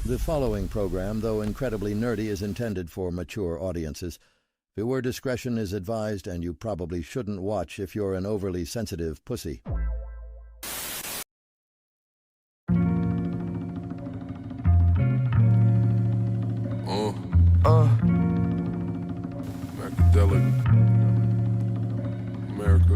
The following program, though incredibly nerdy, is intended for mature audiences. Viewer discretion is advised, and you probably shouldn't watch if you're an overly sensitive pussy. Macadelic America.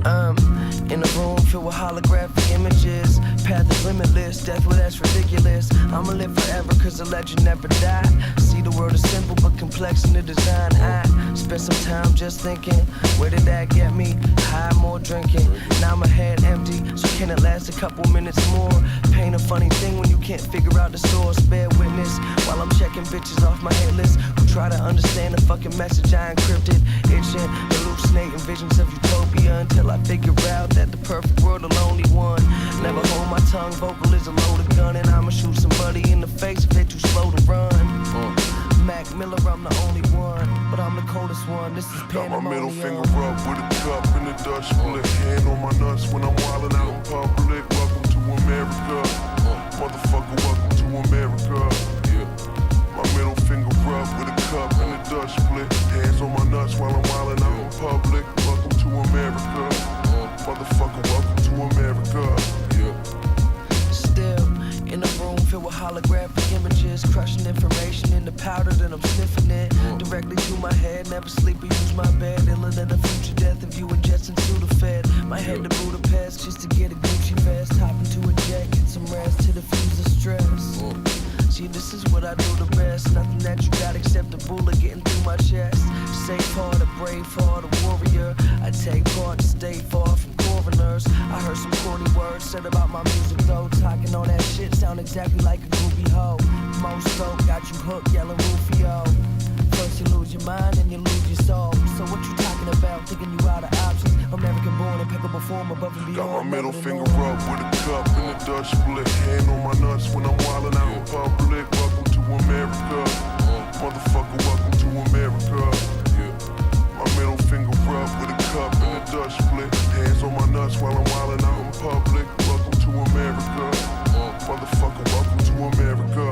In a room filled with holographic images. Path is limitless, death, well that's ridiculous. I'ma live forever cause the legend never died. See, the world is simple but complex in the design. I spent some time just thinking, where did that get me? High, more drinking, now my head empty. So can it last a couple minutes more? Pain a funny thing when you can't figure out the source. Bear witness while I'm checking bitches off my hit list who try to understand the fucking message I encrypted. Itching, hallucinating visions of utopia until I figure out that the perfect world will only one. Never hold my tongue, vocal is a loaded gun, and I'ma shoot somebody in the face if they're too slow to run. Mac Miller, I'm the only one, but I'm the coldest one. This is pandemonium. Got my middle finger up with a cup and a Dutch split. Hand on my nuts when I'm wildin' out in public. Welcome to America, motherfucker. Welcome to America. My middle finger up with a cup and a Dutch split. Hands on my nuts while I'm wildin' out in public. Welcome to America, motherfucker. Welcome to America. Still in a room filled with holographic images, crushing information in the powder, then I'm sniffing it directly to my head. Never sleep or use my bed. Iller than a future death if you ingest into the Fed. My head to Budapest just to get a Gucci vest. Hop into a jet, get some rest to diffuse the stress. See, this is what I do the best. Nothing that you got except a bullet getting through my chest. Safe heart, a brave heart, a warrior. I take part to stay far from coroners. I heard some corny words said about my music though. Talking all that shit sound exactly like a groovy hoe. Most folk got you hooked, yelling Rufio. First you lose your mind and you lose your soul. So what you talking about? Thinking you out of options. American born, impeccable form, above and beyond. Got my middle finger up with a cup and a Dutch split. Hand on my nuts when I'm wildin' out in public. Welcome to America, motherfucker. Welcome to America. My middle finger up with a cup and a Dutch split. Hands on my nuts while I'm wildin' out in public. Welcome to America, motherfucker. Welcome to America.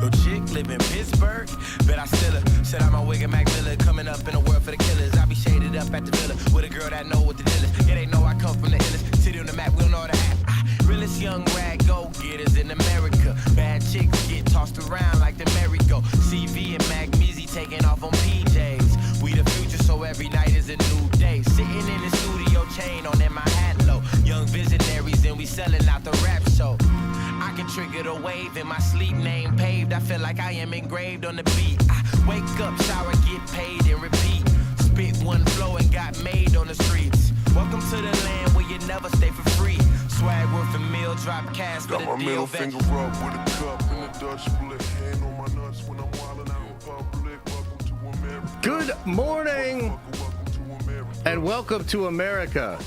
Yo, chick live in Pittsburgh, bet I still her. Set out my wig and Mac Miller, coming up in a world for the killers. I be shaded up at the villa with a girl that know what the deal is. Yeah, they know I come from the illest city on the map. We don't know how to act. Realest young rag go-getters in America. Bad chicks get tossed around like the merry-go. CV and Mac Meezy taking off on PJs. We the future, so every night is a new day. Sitting in the studio, chain on in my hat low. Young visionaries, and we selling out the rap show. I can trigger the wave in my sleep, name paved. I feel like I am engraved on the beat. I wake up, shower, get paid, and repeat. Spit one flow and got made on the streets. Welcome to the land where you never stay for free. Swag worth a meal, drop cash for the Got my middle deal. finger up with a cup and a Dutch split. Hand on my nuts when I'm wildin' out in public. Welcome to America. Good morning Welcome to America. and welcome to America.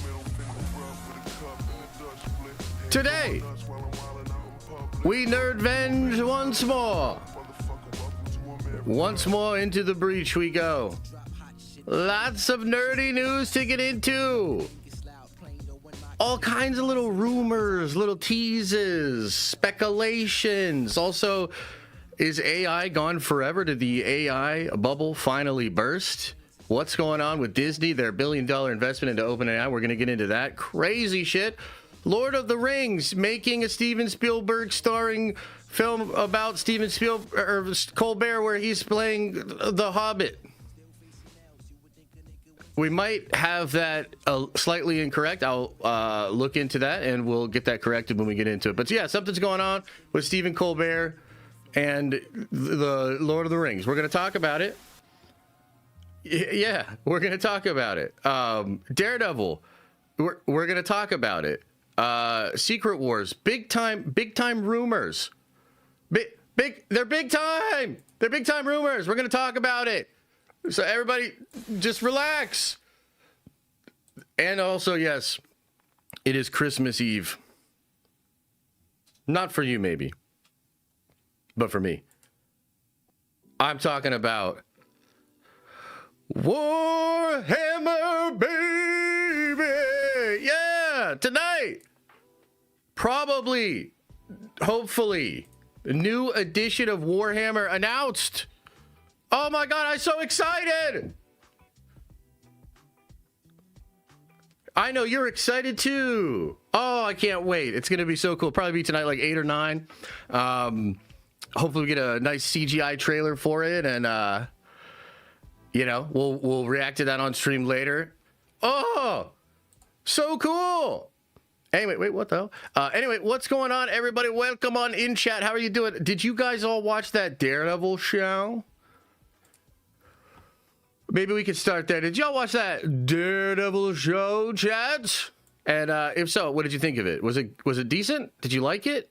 Today, we nerd-venge once more. Once more into the breach we go. Lots of nerdy news to get into. All kinds of little rumors, little teases, speculations. Also, is AI gone forever? Did the AI bubble finally burst? What's going on with Disney, their billion-dollar investment into OpenAI? We're going to get into that crazy shit. Lord of the Rings making a Steven Spielberg starring film about Steven Spielberg or Colbert, where he's playing the Hobbit. We might have that slightly incorrect. I'll look into that and we'll get that corrected when we get into it. But yeah, something's going on with Stephen Colbert and the Lord of the Rings. We're going to talk about it. Yeah, we're going to talk about it. Daredevil, we're going to talk about it. Secret Wars, big time rumors. They're big time rumors. We're going to talk about it. So everybody just relax. And also, yes, it is Christmas Eve. Not for you, maybe, but for me. I'm talking about Warhammer, baby. Yeah, tonight. Probably, hopefully, New edition of Warhammer announced. Oh my God, I'm so excited. I know you're excited too. Oh, I can't wait. It's going to be so cool. Probably be tonight, like 8 or 9. Hopefully we get a nice CGI trailer for it. And, you know, we'll react to that on stream later. Oh, so cool. Anyway, wait, what the hell? Anyway, what's going on, everybody? Welcome on in chat. How are you doing? Did you guys all watch that Daredevil show? Maybe we could start there. Did y'all watch that Daredevil show, chads? And if so, what did you think of it? Was it decent? Did you like it?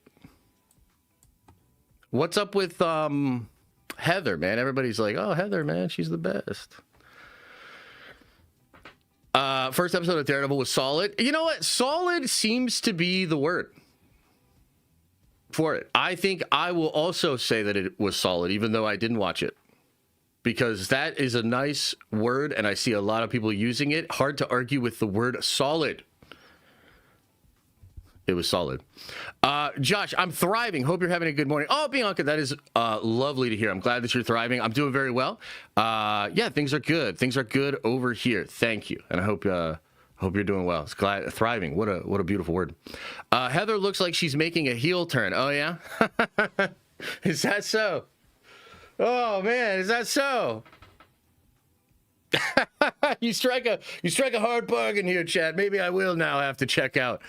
What's up with Heather, man? Everybody's like, oh, Heather, man, she's the best. First episode of Daredevil was solid. You know what? Solid seems to be the word for it. I think I will also say that it was solid, even though I didn't watch it. Because that is a nice word, and I see a lot of people using it. Hard to argue with the word solid. It was solid. Josh, I'm thriving. Hope you're having a good morning. Oh, Bianca, that is lovely to hear. I'm glad that you're thriving. I'm doing very well. Yeah, things are good. Things are good over here. Thank you. And I hope you're doing well. It's glad thriving. What a beautiful word. Heather looks like she's making a heel turn. Oh, yeah? Is that so? Oh man, is that so? you strike a hard bargain here, Chad. Maybe I will now have to check out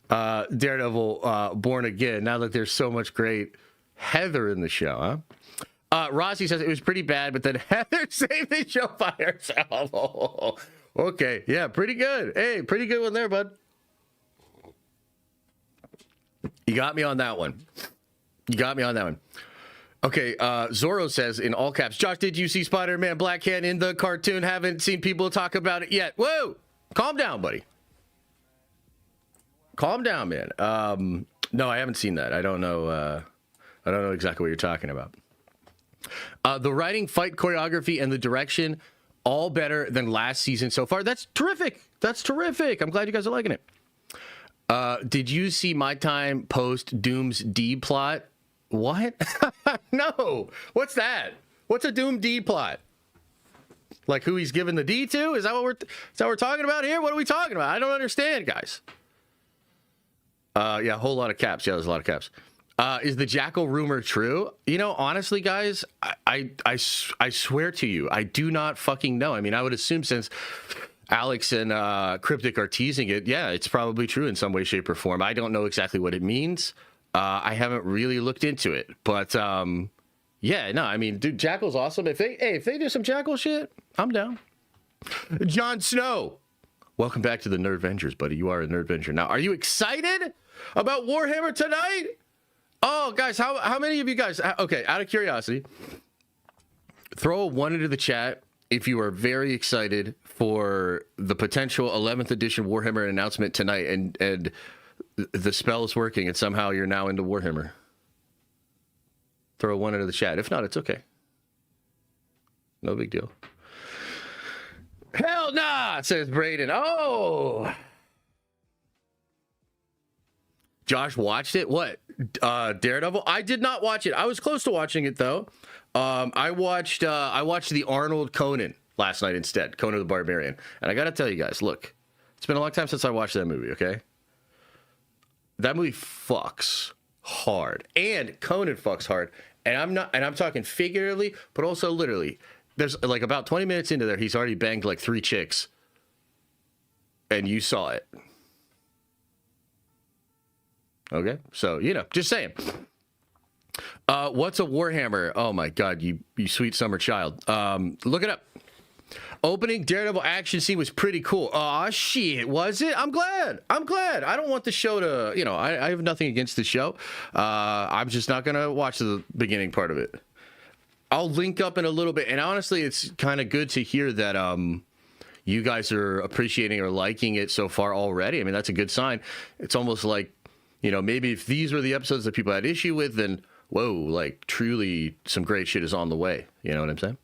Daredevil Born Again. Now that there's so much great Heather in the show, huh? Rossi says it was pretty bad, but then Heather saved the show by herself. Oh, okay, yeah, pretty good. Hey, pretty good one there, bud. You got me on that one. Okay, Zorro says in all caps, Josh, did you see Spider-Man Black Hand in the cartoon? Haven't seen people talk about it yet. Whoa! Calm down, buddy. Calm down, man. No, I haven't seen that. I don't know exactly what you're talking about. The writing, fight choreography, and the direction, all better than last season so far. That's terrific. I'm glad you guys are liking it. Did you see my time post Doom's D plot? What? No. What's that? What's a Doom D plot? Like who he's giving the D to? Is that what we're talking about here? What are we talking about? I don't understand, guys. Yeah, a whole lot of caps. Yeah, there's a lot of caps. Is the Jackal rumor true? You know, honestly, guys, I swear to you, I do not fucking know. I mean, I would assume since Alex and Cryptic are teasing it, yeah, it's probably true in some way, shape, or form. I don't know exactly what it means. I haven't really looked into it, but yeah, no, I mean, dude, Jackal's awesome. If they do some Jackal shit, I'm down. Jon Snow, welcome back to the Nerdvengers, buddy. You are a Nerdvenger now. Are you excited about Warhammer tonight? Oh, guys, how many of you guys? Okay, out of curiosity, throw a 1 into the chat if you are very excited for the potential 11th edition Warhammer announcement tonight, and the spell is working, and somehow you're now into Warhammer. Throw a 1 into the chat. If not, it's okay. No big deal. Hell nah, says Braden. Oh! Josh watched it? What? Daredevil? I did not watch it. I was close to watching it, though. I watched the Arnold Conan last night instead. Conan the Barbarian. And I gotta tell you guys, look. It's been a long time since I watched that movie, okay? That movie fucks hard, and Conan fucks hard, and I'm talking figuratively, but also literally. There's like about 20 minutes into there, he's already banged like 3 chicks, and you saw it. Okay, so you know, just saying. What's a Warhammer? Oh my God, you sweet summer child. Look it up. Opening Daredevil action scene was pretty cool. Aw, shit, was it? I'm glad. I don't want the show to, you know, I have nothing against the show. I'm just not going to watch the beginning part of it. I'll link up in a little bit. And honestly, it's kind of good to hear that you guys are appreciating or liking it so far already. I mean, that's a good sign. It's almost like, you know, maybe if these were the episodes that people had issue with, then, whoa, like, truly some great shit is on the way. You know what I'm saying?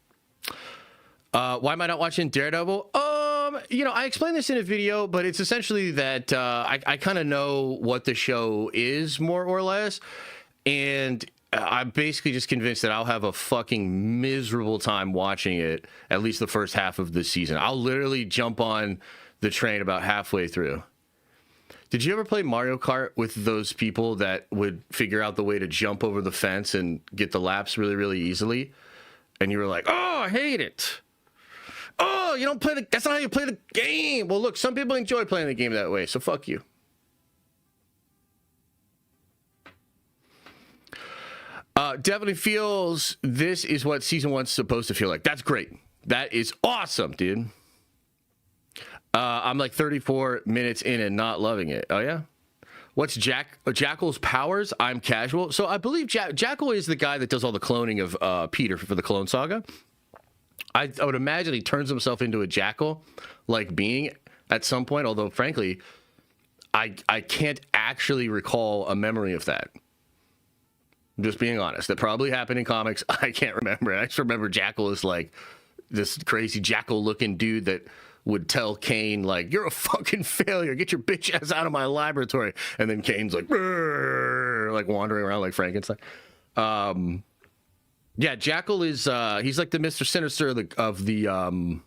Why am I not watching Daredevil? You know, I explained this in a video, but it's essentially that I kind of know what the show is, more or less. And I'm basically just convinced that I'll have a fucking miserable time watching it, at least the first half of the season. I'll literally jump on the train about halfway through. Did you ever play Mario Kart with those people that would figure out the way to jump over the fence and get the laps really, really easily? And you were like, oh, I hate it. Oh, you don't play that's not how you play the game. Well, look, some people enjoy playing the game that way, so fuck you. Definitely feels this is what season one's supposed to feel like. That's great. That is awesome, dude. I'm like 34 minutes in and not loving it. Oh, yeah? What's Jackal's powers? I'm casual. So I believe Jackal is the guy that does all the cloning of Peter for the Clone Saga. I would imagine he turns himself into a Jackal-like being at some point, although, frankly, I can't actually recall a memory of that. I'm just being honest. That probably happened in comics. I can't remember. I just remember Jackal is like this crazy Jackal-looking dude that would tell Kane, like, you're a fucking failure. Get your bitch ass out of my laboratory. And then Kane's like wandering around like Frankenstein. Yeah, Jackal is, he's like the Mr. Sinister of the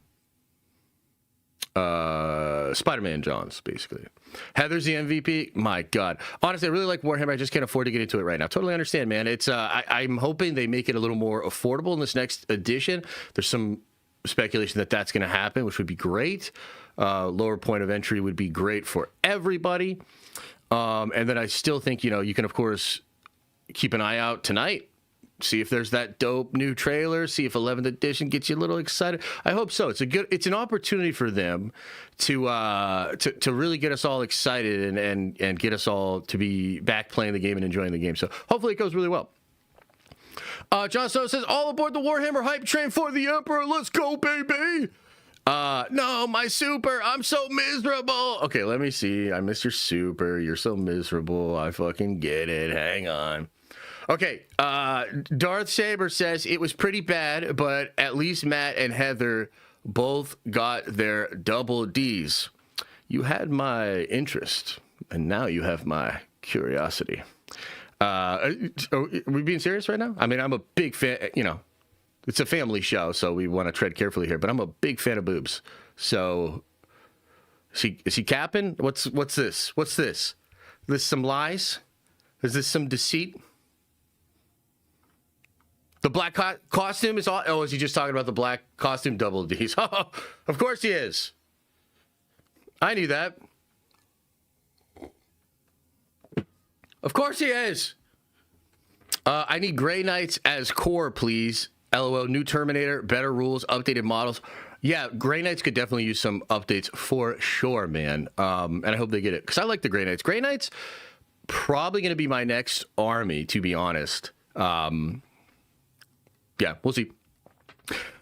Spider-Man Johns, basically. Heather's the MVP. My God. Honestly, I really like Warhammer. I just can't afford to get into it right now. Totally understand, man. It's I'm hoping they make it a little more affordable in this next edition. There's some speculation that that's going to happen, which would be great. Lower point of entry would be great for everybody. And then I still think, you can, of course, keep an eye out tonight. See if there's that dope new trailer. See if 11th edition gets you a little excited. I hope so. It's an opportunity for them to really get us all excited and get us all to be back playing the game and enjoying the game. So hopefully it goes really well. John Snow says, all aboard the Warhammer hype train for the Emperor. Let's go, baby. No, my super. I'm so miserable. Okay, let me see. I miss your super. You're so miserable. I fucking get it. Hang on. Okay, Darth Saber says it was pretty bad, but at least Matt and Heather both got their double Ds. You had my interest, and now you have my curiosity. Are we being serious right now? I mean, I'm a big fan, it's a family show, so we want to tread carefully here, but I'm a big fan of boobs. So, is he capping? What's this? What's this? This some lies? Is this some deceit? The black costume is all. Oh, is he just talking about the black costume double Ds? Oh, of course he is. I knew that. Of course he is. I need Grey Knights as core, please. LOL. New Terminator, better rules, updated models. Yeah, Grey Knights could definitely use some updates for sure, man. And I hope they get it because I like the Grey Knights. Grey Knights probably going to be my next army, to be honest. Yeah, we'll see.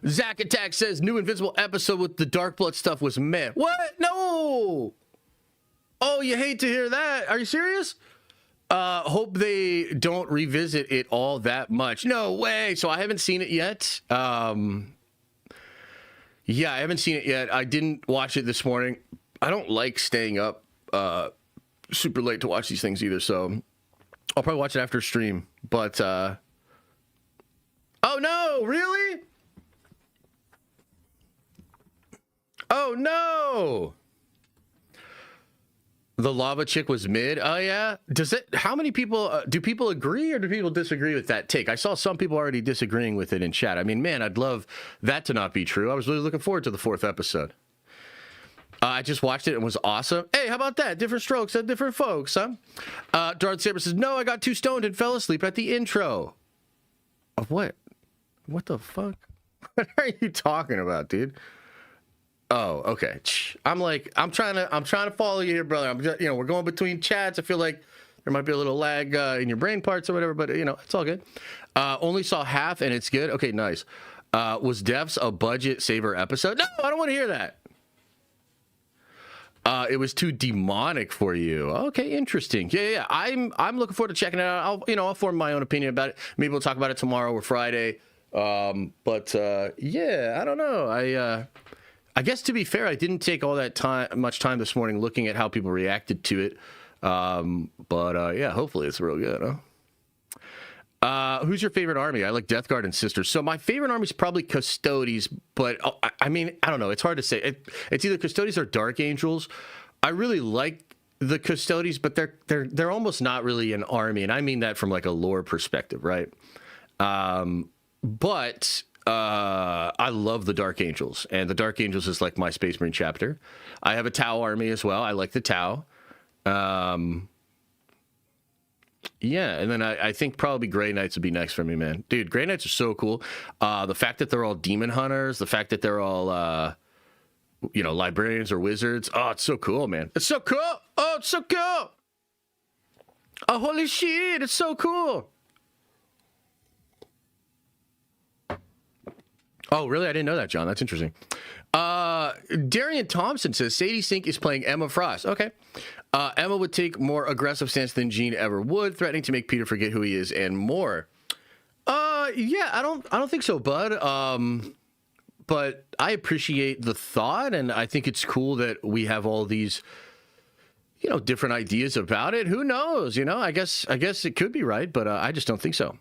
Zack Attack says new Invincible episode with the Dark Blood stuff was meh. What? No. Oh, you hate to hear that. Are you serious? Hope they don't revisit it all that much. No way. So I haven't seen it yet. Yeah, I haven't seen it yet. I didn't watch it this morning. I don't like staying up super late to watch these things either. So I'll probably watch it after stream. But oh no, really? Oh no. The lava chick was mid. Oh yeah. How many people do people agree or do people disagree with that take? I saw some people already disagreeing with it in chat. I mean, man, I'd love that to not be true. I was really looking forward to the 4th episode. I just watched it and it was awesome. Hey, how about that? Different strokes at different folks, huh? Darth Saber says, no, I got too stoned and fell asleep at the intro. Of what? What the fuck? What are you talking about, dude? Oh, okay. I'm trying to follow you here, brother. I'm just, we're going between chats. I feel like there might be a little lag in your brain parts or whatever, but it's all good. Only saw half and it's good. Okay, nice. Was Devs a budget saver episode? No, I don't want to hear that. It was too demonic for you. Okay, interesting. Yeah. I'm looking forward to checking it out. I'll form my own opinion about it. Maybe we'll talk about it tomorrow or Friday. But yeah, I don't know. I guess to be fair, I didn't take all that much time this morning looking at how people reacted to it. But yeah, hopefully it's real good, huh? Who's your favorite army? I like Death Guard and Sisters. So my favorite army is probably Custodes, but I mean, I don't know. It's hard to say. It's either Custodes or Dark Angels. I really like the Custodes, but they're almost not really an army, and I mean that from like a lore perspective, right? But I love the Dark Angels, and the Dark Angels is like my Space Marine chapter. I have a Tau army as well. I like the Tau. Yeah, and then I think probably Grey Knights would be next for me, man. Dude, Grey Knights are so cool. The fact that they're all demon hunters, the fact that they're all, librarians or wizards. Oh, it's so cool, man. It's so cool. Oh, it's so cool. Oh, holy shit, it's so cool. Oh, really? I didn't know that, John. That's interesting. Darian Thompson says Sadie Sink is playing Emma Frost. Okay. Emma would take more aggressive stance than Jean ever would, threatening to make Peter forget who he is and more. Yeah, I don't think so, bud. But I appreciate the thought, and I think it's cool that we have all these, different ideas about it. Who knows? I guess it could be right, but I just don't think so.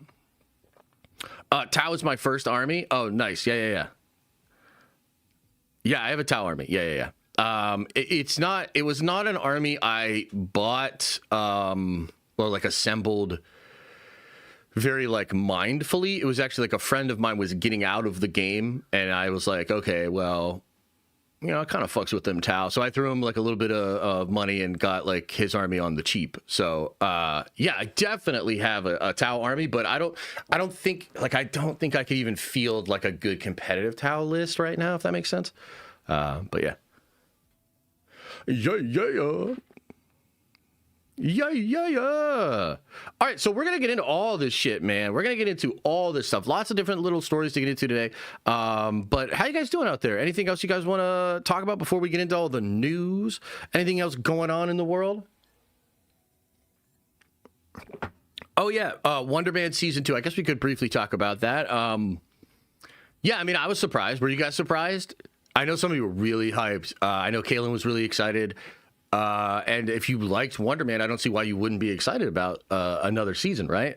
Tau is my first army. Oh, nice. Yeah. Yeah, I have a Tau army. Yeah. It was not an army I bought or like assembled very like mindfully. It was actually like a friend of mine was getting out of the game, and I was like, okay, well, it kind of fucks with them Tau. So I threw him like a little bit of money and got like his army on the cheap. So yeah, I definitely have a Tau army, but I don't think I could even field like a good competitive Tau list right now, if that makes sense. But yeah. Yeah. All right, so we're gonna get into all this shit, man. We're gonna get into all this stuff. Lots of different little stories to get into today. But how you guys doing out there? Anything else you guys want to talk about before we get into all the news? Anything else going on in the world? Oh yeah, Wonderman season 2. I guess we could briefly talk about that. Yeah, I mean, I was surprised. Were you guys surprised? I know some of you were really hyped. I know Kaylin was really excited. And if you liked Wonder Man, I don't see why you wouldn't be excited about another season, right?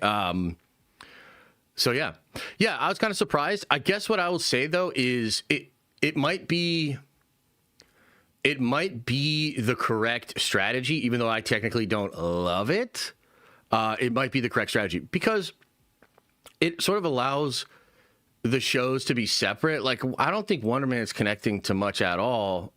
So yeah, I was kind of surprised. I guess what I will say though is it might be the correct strategy, even though I technically don't love it. It might be the correct strategy because it sort of allows the shows to be separate. Like, I don't think Wonder Man is connecting to much at all.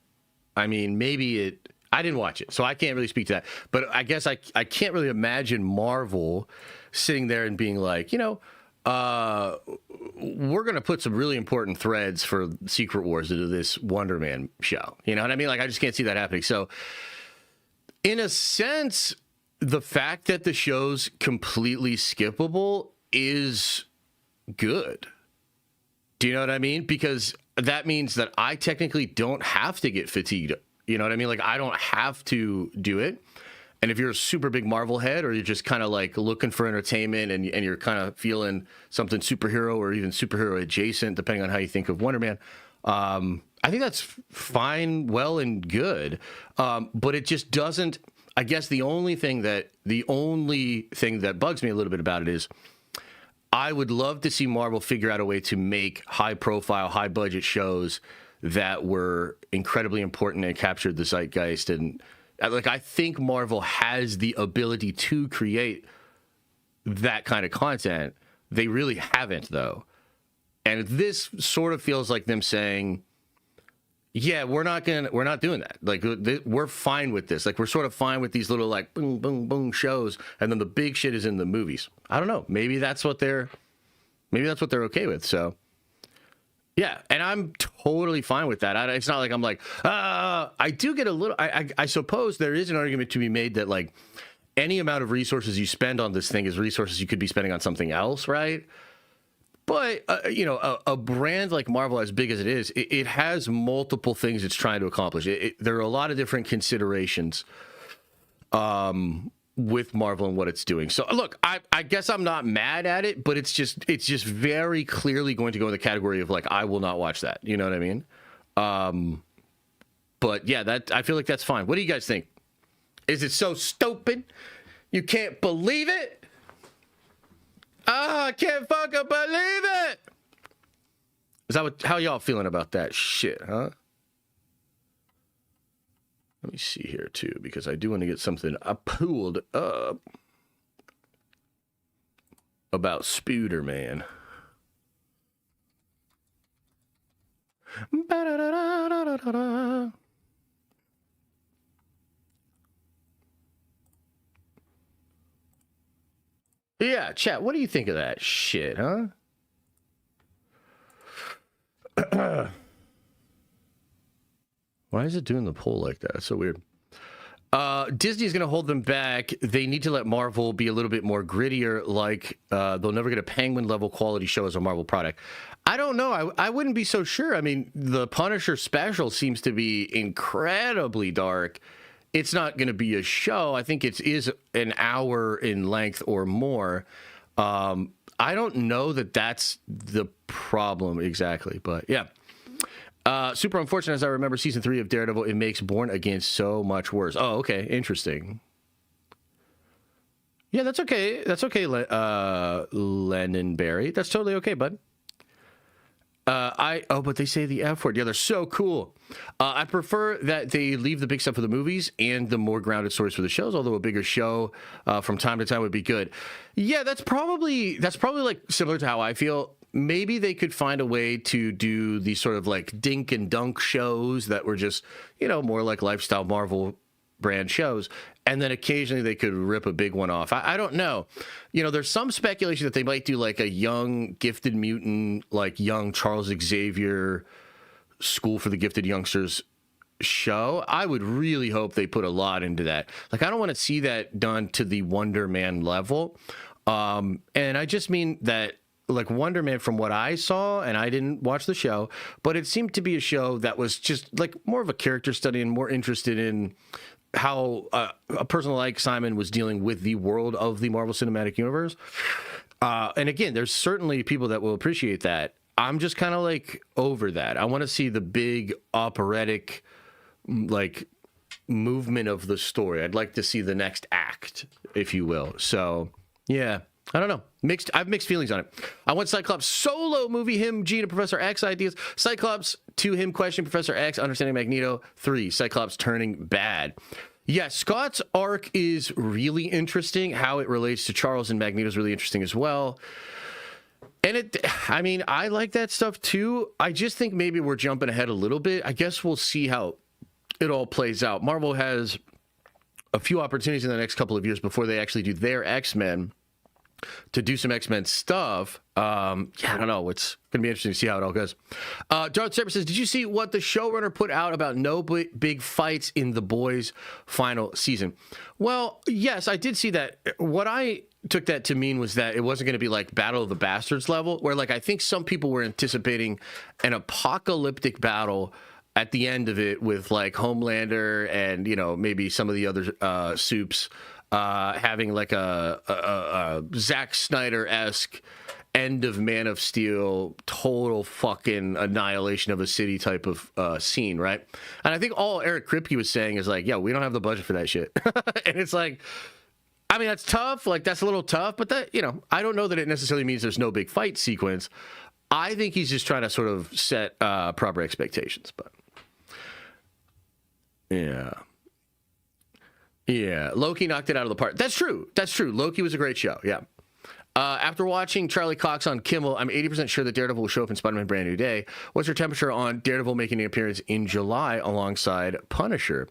I mean, maybe I didn't watch it, so I can't really speak to that. But I guess I can't really imagine Marvel sitting there and being like, we're going to put some really important threads for Secret Wars into this Wonder Man show. You know what I mean? Like, I just can't see that happening. So, in a sense, the fact that the show's completely skippable is good. Do you know what I mean? Because that means that I technically don't have to get fatigued. You know what I mean? Like, I don't have to do it. And if you're a super big Marvel head, or you're just kind of like looking for entertainment and you're kind of feeling something superhero or even superhero adjacent, depending on how you think of Wonder Man, I think that's fine, well, and good. But it just doesn't, I guess the only thing that bugs me a little bit about it is I would love to see Marvel figure out a way to make high profile, high budget shows that were incredibly important and captured the zeitgeist. And like, I think Marvel has the ability to create that kind of content. They really haven't, though. And this sort of feels like them saying, yeah, we're not doing that. Like, we're fine with this. Like, we're sort of fine with these little like boom, boom, boom shows. And then the big shit is in the movies. I don't know. Maybe that's what they're okay with. So yeah, and I'm totally fine with that. It's not like I'm like, I do get a little, I suppose there is an argument to be made that like any amount of resources you spend on this thing is resources you could be spending on something else, right? But, a brand like Marvel, as big as it is, it has multiple things it's trying to accomplish. There are a lot of different considerations with Marvel and what it's doing. So, look, I guess I'm not mad at it, but it's just very clearly going to go in the category of, like, I will not watch that. You know what I mean? But, yeah, I feel like that's fine. What do you guys think? Is it so stupid? You can't believe it? I can't fucking believe it. Is that how y'all feeling about that shit, huh? Let me see here, too, because I do want to get something pulled up about Spooderman. Yeah, chat, what do you think of that shit, huh? Why is it doing the poll like that? It's so weird. Disney's going to hold them back. They need to let Marvel be a little bit more grittier, like they'll never get a Penguin-level quality show as a Marvel product. I don't know. I wouldn't be so sure. I mean, the Punisher special seems to be incredibly dark. It's not going to be a show. I think it is an hour in length or more. I don't know that that's the problem exactly, but yeah. Super unfortunate, as I remember season 3 of Daredevil, it makes Born Again so much worse. Oh, okay. Interesting. Yeah, that's okay. That's okay, Lennon Barry. That's totally okay, bud. But they say the F word. Yeah, they're so cool. I prefer that they leave the big stuff for the movies and the more grounded stories for the shows, although a bigger show from time to time would be good. Yeah, that's probably like similar to how I feel. Maybe they could find a way to do these sort of like dink and dunk shows that were just, more like lifestyle Marvel brand shows. And then occasionally they could rip a big one off. I don't know. There's some speculation that they might do like a young gifted mutant, like young Charles Xavier School for the Gifted Youngsters show. I would really hope they put a lot into that. Like, I don't want to see that done to the Wonder Man level. And I just mean that, like, Wonder Man, from what I saw, and I didn't watch the show, but it seemed to be a show that was just like more of a character study and more interested in how a person like Simon was dealing with the world of the Marvel Cinematic Universe. And again, there's certainly people that will appreciate that. I'm just kind of like over that. I want to see the big operatic, like, movement of the story. I'd like to see the next act, if you will. So, yeah. I don't know. I have mixed feelings on it. I want Cyclops solo movie, him, Jean, and Professor X ideas. Cyclops 2, him questioning Professor X, understanding Magneto. 3, Cyclops turning bad. Yeah, Scott's arc is really interesting. How it relates to Charles and Magneto is really interesting as well. And I like that stuff too. I just think maybe we're jumping ahead a little bit. I guess we'll see how it all plays out. Marvel has a few opportunities in the next couple of years before they actually do their X-Men to do some X-Men stuff. I don't know. It's going to be interesting to see how it all goes. Darth Saber says, did you see what the showrunner put out about no big fights in The Boys' final season? Well, yes, I did see that. What I took that to mean was that it wasn't going to be like Battle of the Bastards level, where like I think some people were anticipating an apocalyptic battle at the end of it with like Homelander and, maybe some of the other soups having like a Zack Snyder-esque end of Man of Steel, total fucking annihilation of a city type of scene, right? And I think all Eric Kripke was saying is like, yeah, we don't have the budget for that shit. And it's like, I mean, that's tough. Like, that's a little tough, but that, I don't know that it necessarily means there's no big fight sequence. I think he's just trying to sort of set proper expectations, but yeah. Yeah, Loki knocked it out of the park. That's true. Loki was a great show, yeah. After watching Charlie Cox on Kimmel, I'm 80% sure that Daredevil will show up in Spider-Man Brand New Day. What's your temperature on Daredevil making an appearance in July alongside Punisher?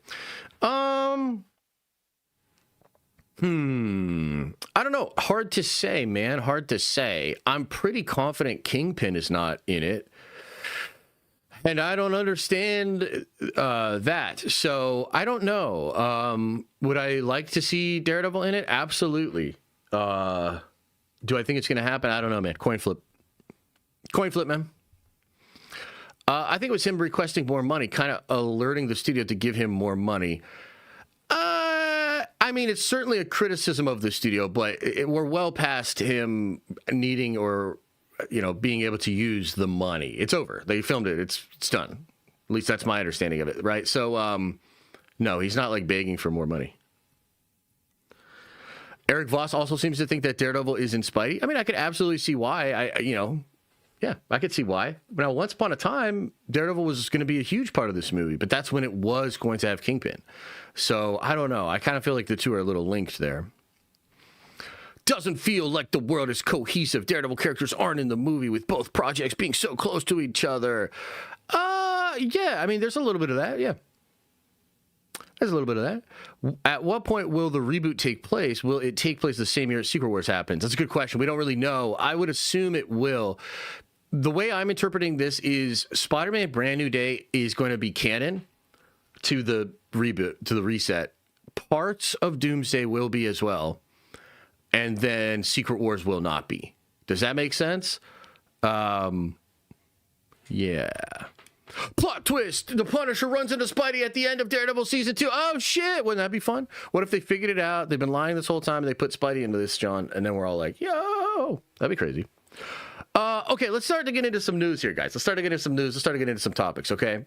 I don't know. Hard to say, man. Hard to say. I'm pretty confident Kingpin is not in it. And I don't understand that. So I don't know. Would I like to see Daredevil in it? Absolutely. Do I think it's going to happen? I don't know, man. Coin flip. Coin flip, man. I think it was him requesting more money, kind of alerting the studio to give him more money. I mean, it's certainly a criticism of the studio, but we're well past him needing or being able to use the money. It's over. They filmed it. It's done. At least that's my understanding of it, right? So, no, he's not like begging for more money. Eric Voss also seems to think that Daredevil is in Spidey. I mean, I could absolutely see why. I could see why. Now, once upon a time, Daredevil was going to be a huge part of this movie, but that's when it was going to have Kingpin. So I don't know. I kind of feel like the two are a little linked there. Doesn't feel like the world is cohesive. Daredevil characters aren't in the movie with both projects being so close to each other. Yeah, I mean, there's a little bit of that, yeah. There's a little bit of that. At what point will the reboot take place? Will it take place the same year as Secret Wars happens? That's a good question. We don't really know. I would assume it will. The way I'm interpreting this is Spider-Man Brand New Day is going to be canon to the reboot, to the reset. Parts of Doomsday will be as well. And then Secret Wars will not be. Does that make sense? Yeah. Plot twist! The Punisher runs into Spidey at the end of Daredevil Season 2. Oh, shit! Wouldn't that be fun? What if they figured it out? They've been lying this whole time, and they put Spidey into this, John, and then we're all like, yo! That'd be crazy. Okay, let's start to get into some news here, guys. Let's start to get into some news. Let's start to get into some topics, okay?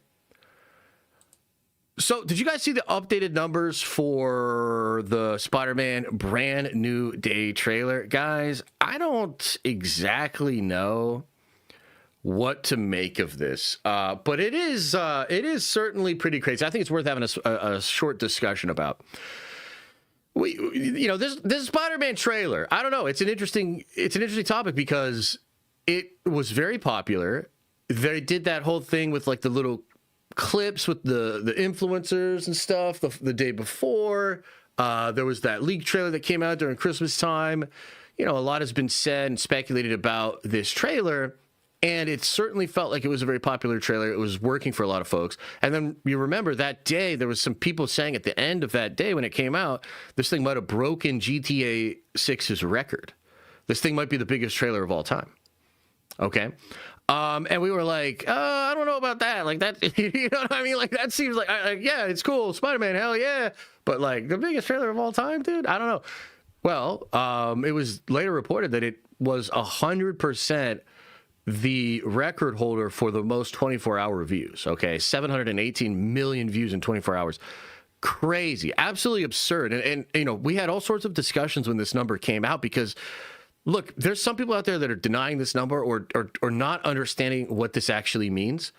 So, did you guys see the updated numbers for the Spider-Man Brand New Day trailer? Guys, I don't exactly know what to make of this, but it is certainly pretty crazy. I think it's worth having a short discussion about. This Spider-Man trailer, I don't know. It's an interesting topic because it was very popular. They did that whole thing with like the little clips with the influencers and stuff the day before. There was that leak trailer that came out during Christmas time. A lot has been said and speculated about this trailer. And it certainly felt like it was a very popular trailer. It was working for a lot of folks. And then you remember that day, there was some people saying at the end of that day when it came out, this thing might have broken GTA 6's record. This thing might be the biggest trailer of all time. Okay? And we were like, I don't know about that. Like that, you know what I mean? Like that seems like, yeah, it's cool. Spider-Man, hell yeah. But like the biggest trailer of all time, dude? I don't know. Well, it was later reported that it was 100% the record holder for the most 24-hour views, okay? 718 million views in 24 hours. Crazy. Absolutely absurd. And we had all sorts of discussions when this number came out because, look, there's some people out there that are denying this number or not understanding what this actually means.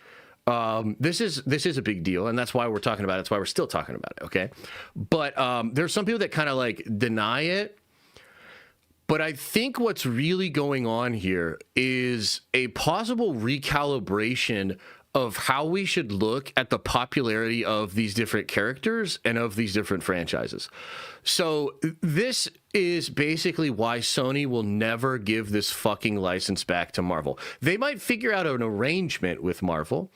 This is a big deal, and that's why we're talking about it. That's why we're still talking about it, okay? But there's some people that kind of, like, deny it. But I think what's really going on here is a possible recalibration of how we should look at the popularity of these different characters and of these different franchises. So this is basically why Sony will never give this fucking license back to Marvel. They might figure out an arrangement with Marvel,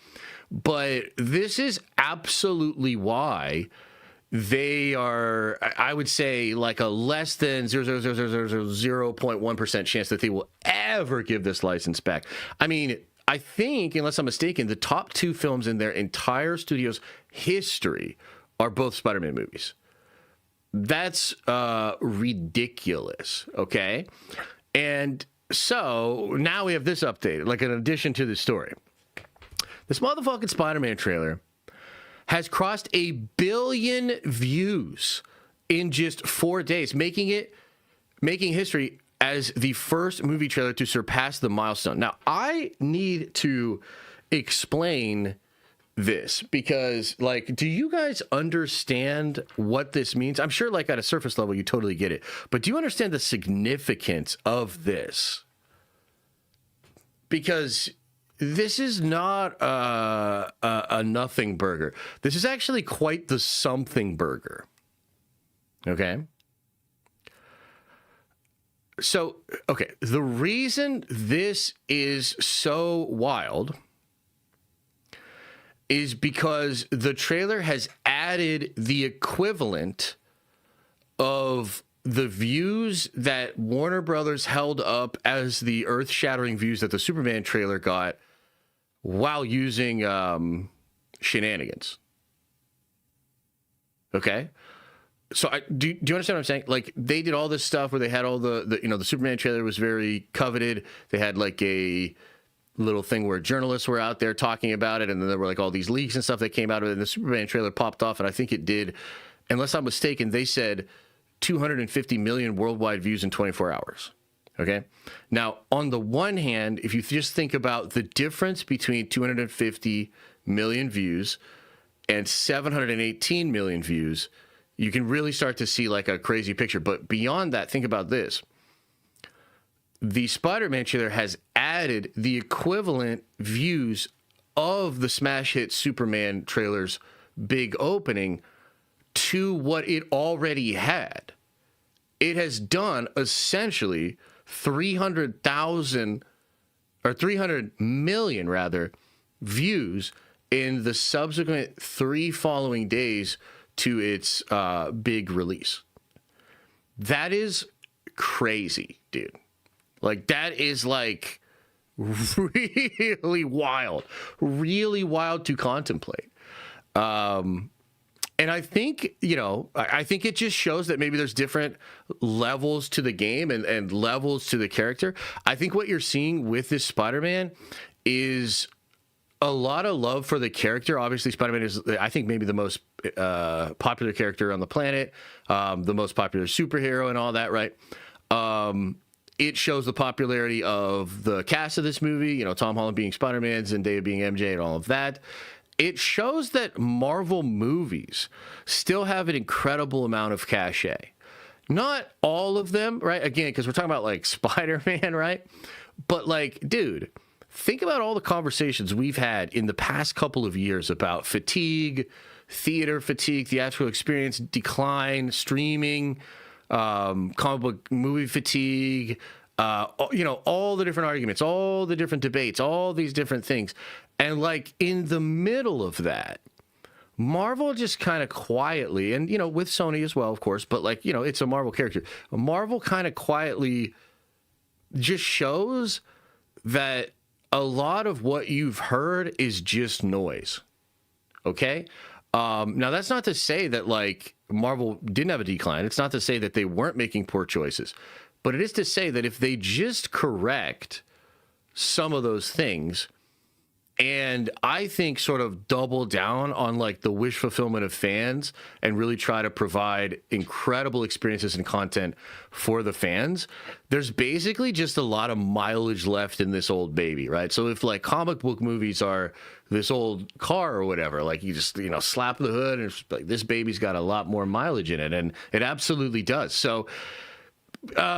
but this is absolutely why they are, I would say, like a less than 0.1% chance that they will ever give this license back. I mean, I think, unless I'm mistaken, the top two films in their entire studio's history are both Spider-Man movies. That's ridiculous, okay? And so now we have this updated, like an addition to the story. This motherfucking Spider-Man trailer has crossed 1 billion views in just 4 days, making history as the first movie trailer to surpass the milestone. Now, I need to explain this because, like, do you guys understand what this means? I'm sure, like, at a surface level, you totally get it. But do you understand the significance of this? Because this is not a nothing burger. This is actually quite the something burger. Okay? So, okay, the reason this is so wild is because the trailer has added the equivalent of the views that Warner Brothers held up as the earth-shattering views that the Superman trailer got while using shenanigans. Okay? So do you understand what I'm saying? Like, they did all this stuff where they had all the Superman trailer was very coveted. They had like a little thing where journalists were out there talking about it, and then there were like all these leaks and stuff that came out of it, and the Superman trailer popped off, and I think it did, unless I'm mistaken, they said 250 million worldwide views in 24 hours. Okay. Now, on the one hand, if you just think about the difference between 250 million views and 718 million views, you can really start to see like a crazy picture. But beyond that, think about this. The Spider-Man trailer has added the equivalent views of the smash hit Superman trailer's big opening to what it already had. It has done essentially 300,000 or 300 million rather views in the subsequent 3 following days to its big release. That is crazy, dude. Like, that is like really wild to contemplate. And I think, you know, I think it just shows that maybe there's different levels to the game and levels to the character. I think what you're seeing with this Spider-Man is a lot of love for the character. Obviously, Spider-Man is, I think, maybe the most popular character on the planet, the most popular superhero and all that, right? It shows the popularity of the cast of this movie, you know, Tom Holland being Spider-Man, Zendaya being MJ and all of that. It shows that Marvel movies still have an incredible amount of cachet. Not all of them, right? Again, because we're talking about like Spider-Man, right? But like, dude, think about all the conversations we've had in the past couple of years about fatigue, theater fatigue, theatrical experience decline, streaming, comic book movie fatigue, you know, all the different arguments, all the different debates, all these different things. And like in the middle of that, Marvel just kind of quietly, and, you know, with Sony as well, of course, but like, you know, it's a Marvel character. Marvel kind of quietly just shows that a lot of what you've heard is just noise. Okay? Now, that's not to say that like Marvel didn't have a decline. It's not to say that they weren't making poor choices. But it is to say that if they just correct some of those things, and I think sort of double down on like the wish fulfillment of fans and really try to provide incredible experiences and content for the fans, there's basically just a lot of mileage left in this old baby, right? So if like comic book movies are this old car or whatever, like you just, you know, slap the hood and it's like this baby's got a lot more mileage in it, and it absolutely does. So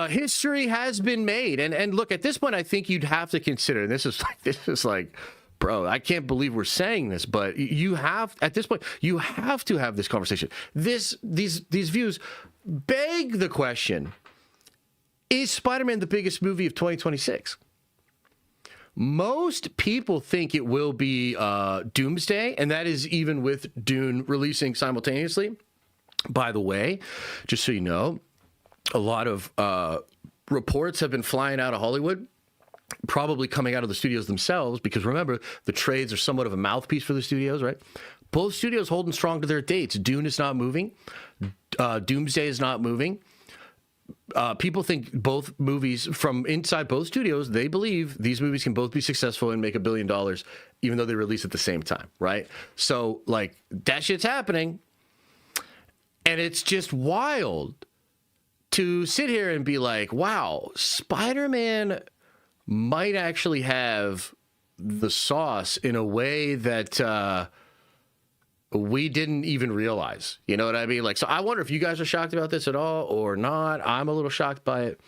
history has been made, and look, at this point, I think you'd have to consider, and this is like, bro, I can't believe we're saying this, but you have, at this point, you have to have this conversation. These views beg the question: is Spider-Man the biggest movie of 2026? Most people think it will be Doomsday, and that is even with Dune releasing simultaneously. By the way, just so you know, a lot of reports have been flying out of Hollywood, probably coming out of the studios themselves, because remember, the trades are somewhat of a mouthpiece for the studios, right? Both studios holding strong to their dates. Dune is not moving. Doomsday is not moving. People think both movies, from inside both studios, they believe these movies can both be successful and make $1 billion, even though they release at the same time, right? So, like, that shit's happening. And it's just wild to sit here and be like, wow, Spider-Man might actually have the sauce in a way that we didn't even realize. You know what I mean? Like, so I wonder if you guys are shocked about this at all or not. I'm a little shocked by it.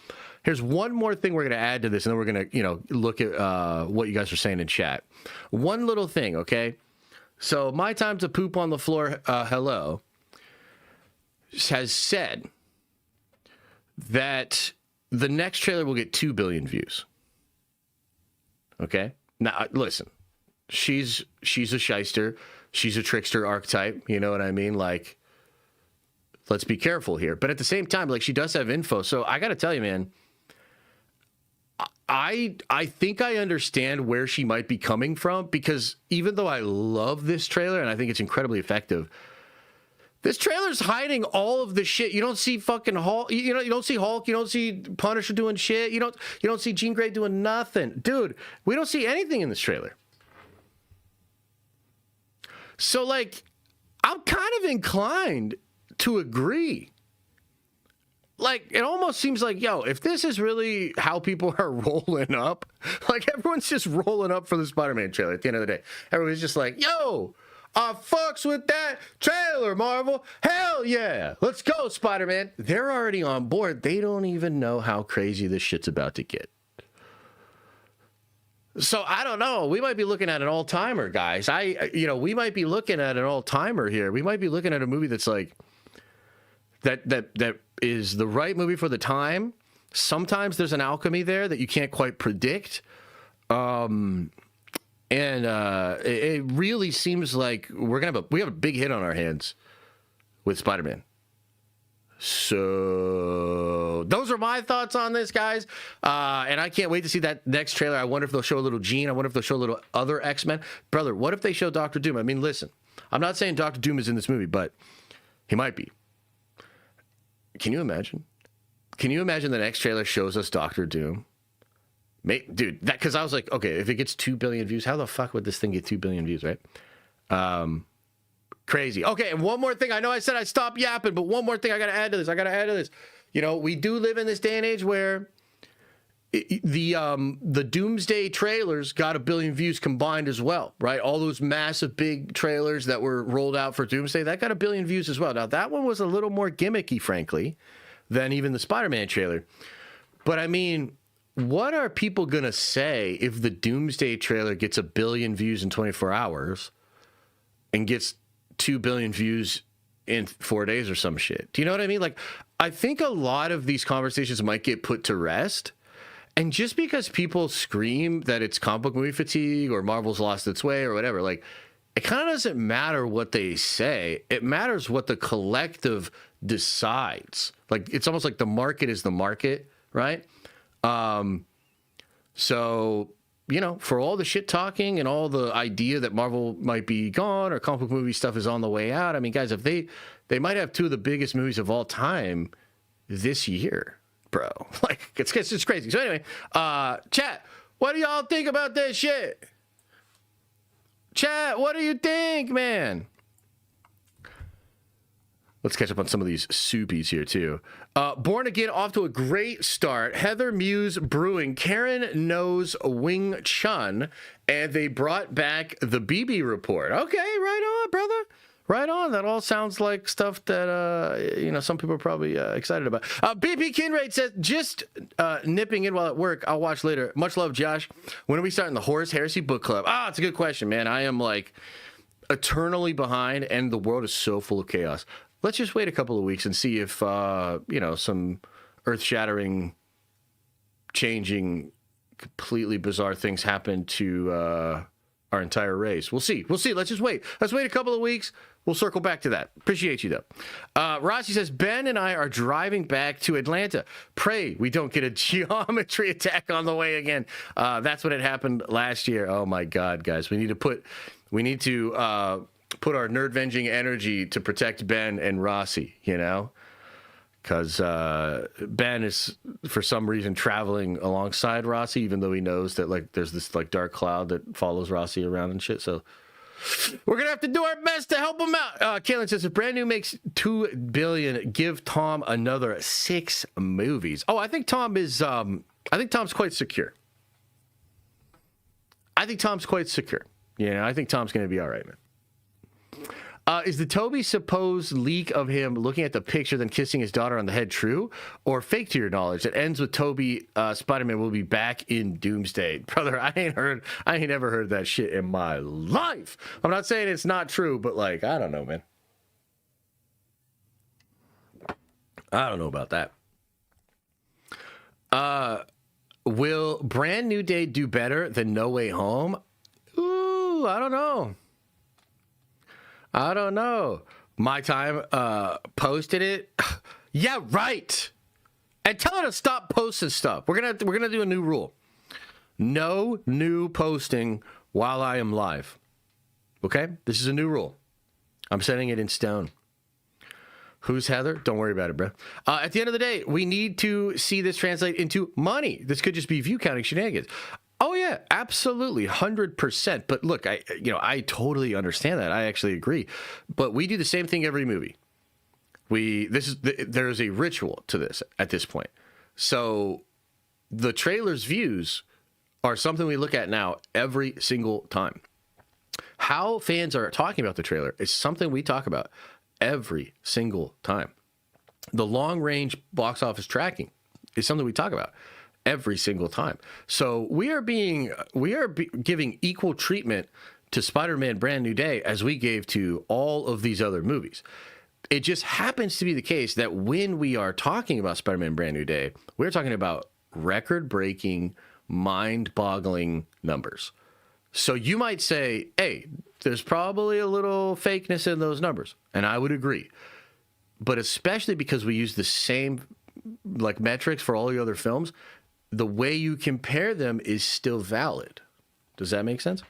Here's one more thing we're going to add to this, and then we're going to, you know, look at what you guys are saying in chat. One little thing, okay? So My Time to Poop on the Floor, hello, has said that the next trailer will get 2 billion views. Okay? Now, listen, she's a shyster. She's a trickster archetype. You know what I mean? Like, let's be careful here. But at the same time, like, she does have info. So I got to tell you, man, I think I understand where she might be coming from, because even though I love this trailer and I think it's incredibly effective, this trailer's hiding all of the shit. You don't see fucking Hulk. You know, you don't see Hulk. You don't see Punisher doing shit. You don't see Jean Grey doing nothing. Dude, we don't see anything in this trailer. So, like, I'm kind of inclined to agree like, it almost seems like, yo, if this is really how people are rolling up, like, everyone's just rolling up for the Spider-Man trailer at the end of the day. Everyone's just like, yo, I fucks with that trailer, Marvel. Hell yeah. Let's go, Spider-Man. They're already on board. They don't even know how crazy this shit's about to get. So I don't know. We might be looking at an all-timer, guys. We might be looking at an all-timer here. We might be looking at a movie that's like that is the right movie for the time. Sometimes there's an alchemy there that you can't quite predict. And it really seems like we have a big hit on our hands with Spider-Man. So those are my thoughts on this, guys. And I can't wait to see that next trailer. I wonder if they'll show a little Jean. I wonder if they'll show a little other X-Men. Brother, what if they show Dr. Doom? I mean, listen, I'm not saying Dr. Doom is in this movie, but he might be. Can you imagine? Can you imagine the next trailer shows us Dr. Doom? Dude, because I was like, okay, if it gets 2 billion views, how the fuck would this thing get 2 billion views, right? Crazy. Okay, and one more thing. I know I said I'd stop yapping, but one more thing I got to add to this. You know, we do live in this day and age where the Doomsday trailers got 1 billion views combined as well, right? All those massive big trailers that were rolled out for Doomsday, that got 1 billion views as well. Now, that one was a little more gimmicky, frankly, than even the Spider-Man trailer. But, I mean, what are people going to say if the Doomsday trailer gets 1 billion views in 24 hours and gets 2 billion views in 4 days or some shit? Do you know what I mean? Like, I think a lot of these conversations might get put to rest. And just because people scream that it's comic book movie fatigue or Marvel's lost its way or whatever, like, it kind of doesn't matter what they say. It matters what the collective decides. Like, it's almost like the market is the market, right? So, you know, for all the shit talking and all the idea that Marvel might be gone or comic book movie stuff is on the way out, I mean, guys, if they might have 2 of the biggest movies of all time this year, bro. Like, it's just crazy. So anyway, chat, what do y'all think about this shit? Chat, what do you think, man? Let's catch up on some of these soupies here, too. Born Again off to a great start. Heather Muse Brewing. Karen knows Wing Chun. And they brought back the BB report. Okay, right on, brother. Right on. That all sounds like stuff that, some people are probably excited about. BP Kinraid says, just nipping in while at work. I'll watch later. Much love, Josh. When are we starting the Horus Heresy book club? It's a good question, man. I am, like, eternally behind, and the world is so full of chaos. Let's just wait a couple of weeks and see if, some earth-shattering, changing, completely bizarre things happen to our entire race. We'll see. Let's just wait. Let's wait a couple of weeks. We'll circle back to that. Appreciate you, though. Rossi says, Ben and I are driving back to Atlanta. Pray we don't get a geometry attack on the way again. That's what had happened last year. Oh, my God, guys. We need to put our nerd-venging energy to protect Ben and Rossi, because Ben is, for some reason, traveling alongside Rossi, even though he knows that, like, there's this, like, dark cloud that follows Rossi around and shit. So we're going to have to do our best to help him out. Kaylin says, if Brand New makes $2 billion, give Tom another 6 movies. I think Tom is, I think Tom's quite secure. I think Tom's going to be all right, man. Is the Toby supposed leak of him looking at the picture then kissing his daughter on the head true or fake to your knowledge? It ends with Toby Spider-Man will be back in Doomsday. Brother, I ain't never heard that shit in my life. I'm not saying it's not true, but, like, I don't know, man. I don't know about that. Will Brand New Day do better than No Way Home? Ooh, I don't know. My Time posted it. Yeah, right. And tell her to stop posting stuff. We're gonna do a new rule. No new posting while I am live. Okay? This is a new rule. I'm setting it in stone. Who's Heather? Don't worry about it, bro. At the end of the day, we need to see this translate into money. This could just be view counting shenanigans. Oh, yeah, absolutely, 100%. But look, I totally understand that. I actually agree. But we do the same thing every movie. There is a ritual to this at this point. So the trailer's views are something we look at now every single time. How fans are talking about the trailer is something we talk about every single time. The long range box office tracking is something we talk about every single time. So we are giving equal treatment to Spider-Man Brand New Day as we gave to all of these other movies. It just happens to be the case that when we are talking about Spider-Man Brand New Day, we're talking about record-breaking, mind-boggling numbers. So you might say, hey, there's probably a little fakeness in those numbers. And I would agree. But especially because we use the same metrics for all the other films, the way you compare them is still valid. Does that make sense?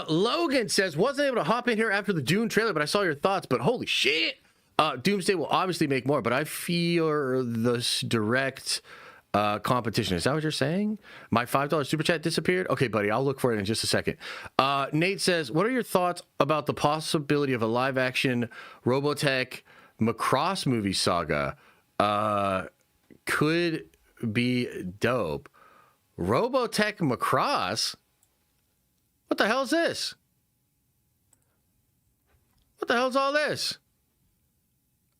Logan says, wasn't able to hop in here after the Dune trailer, but I saw your thoughts. But holy shit, Doomsday will obviously make more, but I fear this direct competition. Is that what you're saying? My $5 super chat disappeared? Okay, buddy, I'll look for it in just a second. Nate says, what are your thoughts about the possibility of a live-action Robotech Macross movie saga? Could be dope. Robotech Macross? What the hell is this? What the hell is all this?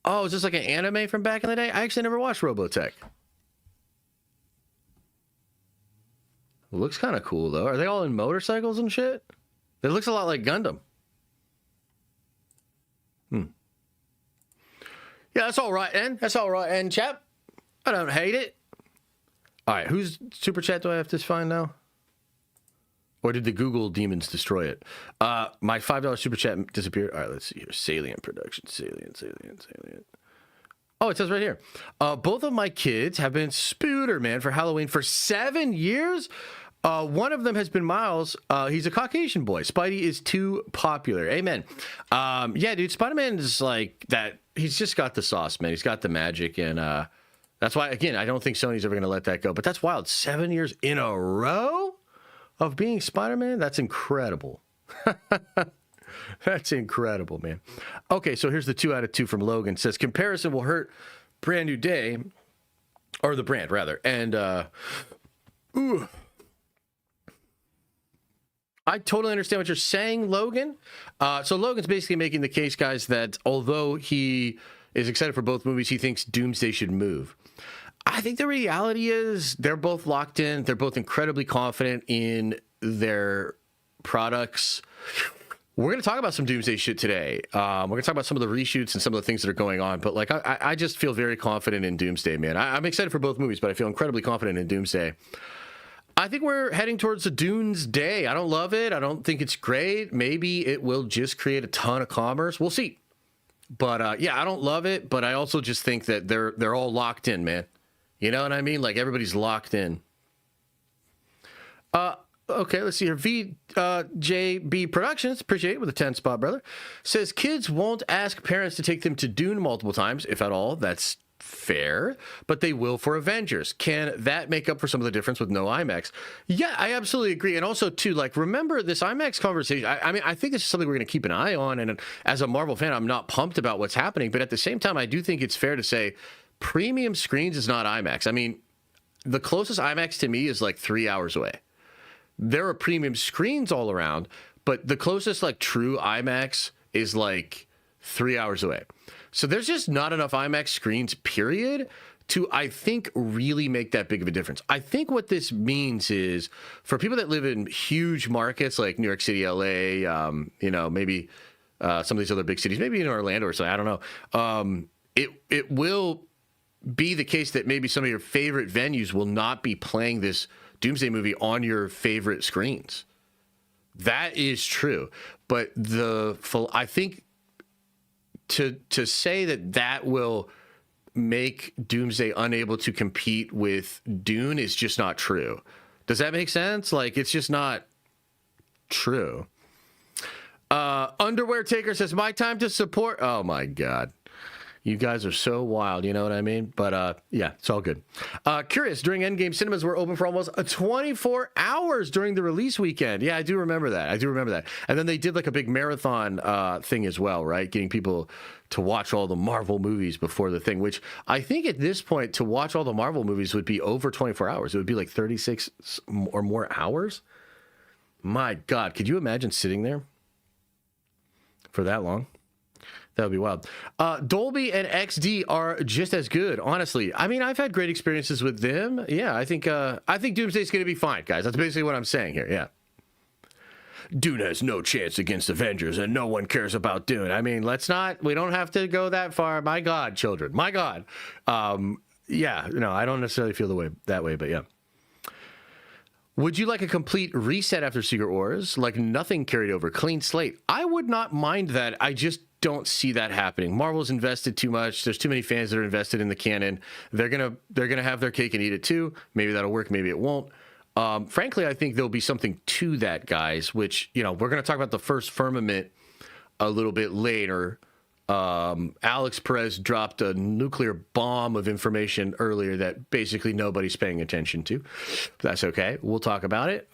Oh, is this like an anime from back in the day? I actually never watched Robotech. Looks kind of cool, though. Are they all in motorcycles and shit? It looks a lot like Gundam. Yeah, that's all right, and that's all right, and chap. I don't hate it. All right, whose super chat do I have to find now? Or did the Google demons destroy it? My $5 super chat disappeared. All right, let's see here. Salient production. Salient. Oh, it says right here. Both of my kids have been Spooderman for Halloween for 7 years. One of them has been Miles. He's a Caucasian boy. Spidey is too popular. Amen. Yeah, dude, Spider-Man is like that. He's just got the sauce, man. He's got the magic. And that's why, again, I don't think Sony's ever going to let that go. But that's wild. 7 years in a row of being Spider-Man? That's incredible. That's incredible, man. Okay, so here's the 2 out of 2 from Logan. It says, comparison will hurt Brand New Day, or the brand, rather. And, I totally understand what you're saying, Logan. So Logan's basically making the case, guys, that although he is excited for both movies, he thinks Doomsday should move. I think the reality is they're both locked in. They're both incredibly confident in their products. We're going to talk about some Doomsday shit today. We're going to talk about some of the reshoots and some of the things that are going on. But like, I just feel very confident in Doomsday, man. I'm excited for both movies, but I feel incredibly confident in Doomsday. I think we're heading towards a Dunes Day. I don't love it. I don't think it's great. Maybe it will just create a ton of commerce. We'll see. But yeah, I don't love it. But I also just think that they're all locked in, man. You know what I mean? Like, everybody's locked in. Okay, let's see here. VJB Productions, appreciate it, with a 10 spot, brother. Says, kids won't ask parents to take them to Dune multiple times, if at all. That's fair. But they will for Avengers. Can that make up for some of the difference with no IMAX? Yeah, I absolutely agree. And also, too, like, remember this IMAX conversation. I mean, I think this is something we're going to keep an eye on. And as a Marvel fan, I'm not pumped about what's happening. But at the same time, I do think it's fair to say premium screens is not IMAX. I mean, the closest IMAX to me is like 3 hours away. There are premium screens all around, but the closest like true IMAX is like 3 hours away. So there's just not enough IMAX screens, period, to, I think, really make that big of a difference. I think what this means is for people that live in huge markets like New York City, LA, maybe some of these other big cities, maybe in Orlando or something, I don't know. It will be the case that maybe some of your favorite venues will not be playing this Doomsday movie on your favorite screens. That is true. But I think to say that will make Doomsday unable to compete with Dune is just not true. Does that make sense? Like, it's just not true. Underwear Taker says, my time to support. Oh my God. You guys are so wild, you know what I mean? But yeah, it's all good. Curious, during Endgame, cinemas were open for almost 24 hours during the release weekend. Yeah, I do remember that. And then they did like a big marathon thing as well, right? Getting people to watch all the Marvel movies before the thing, which I think at this point, to watch all the Marvel movies would be over 24 hours. It would be like 36 or more hours. My God, could you imagine sitting there for that long? That would be wild. Dolby and XD are just as good, honestly. I mean, I've had great experiences with them. Yeah, I think Doomsday's going to be fine, guys. That's basically what I'm saying here. Yeah. Dune has no chance against Avengers, and no one cares about Dune. I mean, we don't have to go that far. My God, children. My God. Yeah, no, I don't necessarily feel that way, but yeah. Would you like a complete reset after Secret Wars? Like nothing carried over, clean slate? I would not mind that. I just don't see that happening. Marvel's invested too much. There's too many fans that are invested in the canon. They're gonna have their cake and eat it too. Maybe that'll work. Maybe it won't. Frankly, I think there'll be something to that, guys. Which we're gonna talk about the first Firmament a little bit later. Alex Perez dropped a nuclear bomb of information earlier that basically nobody's paying attention to. That's okay. We'll talk about it.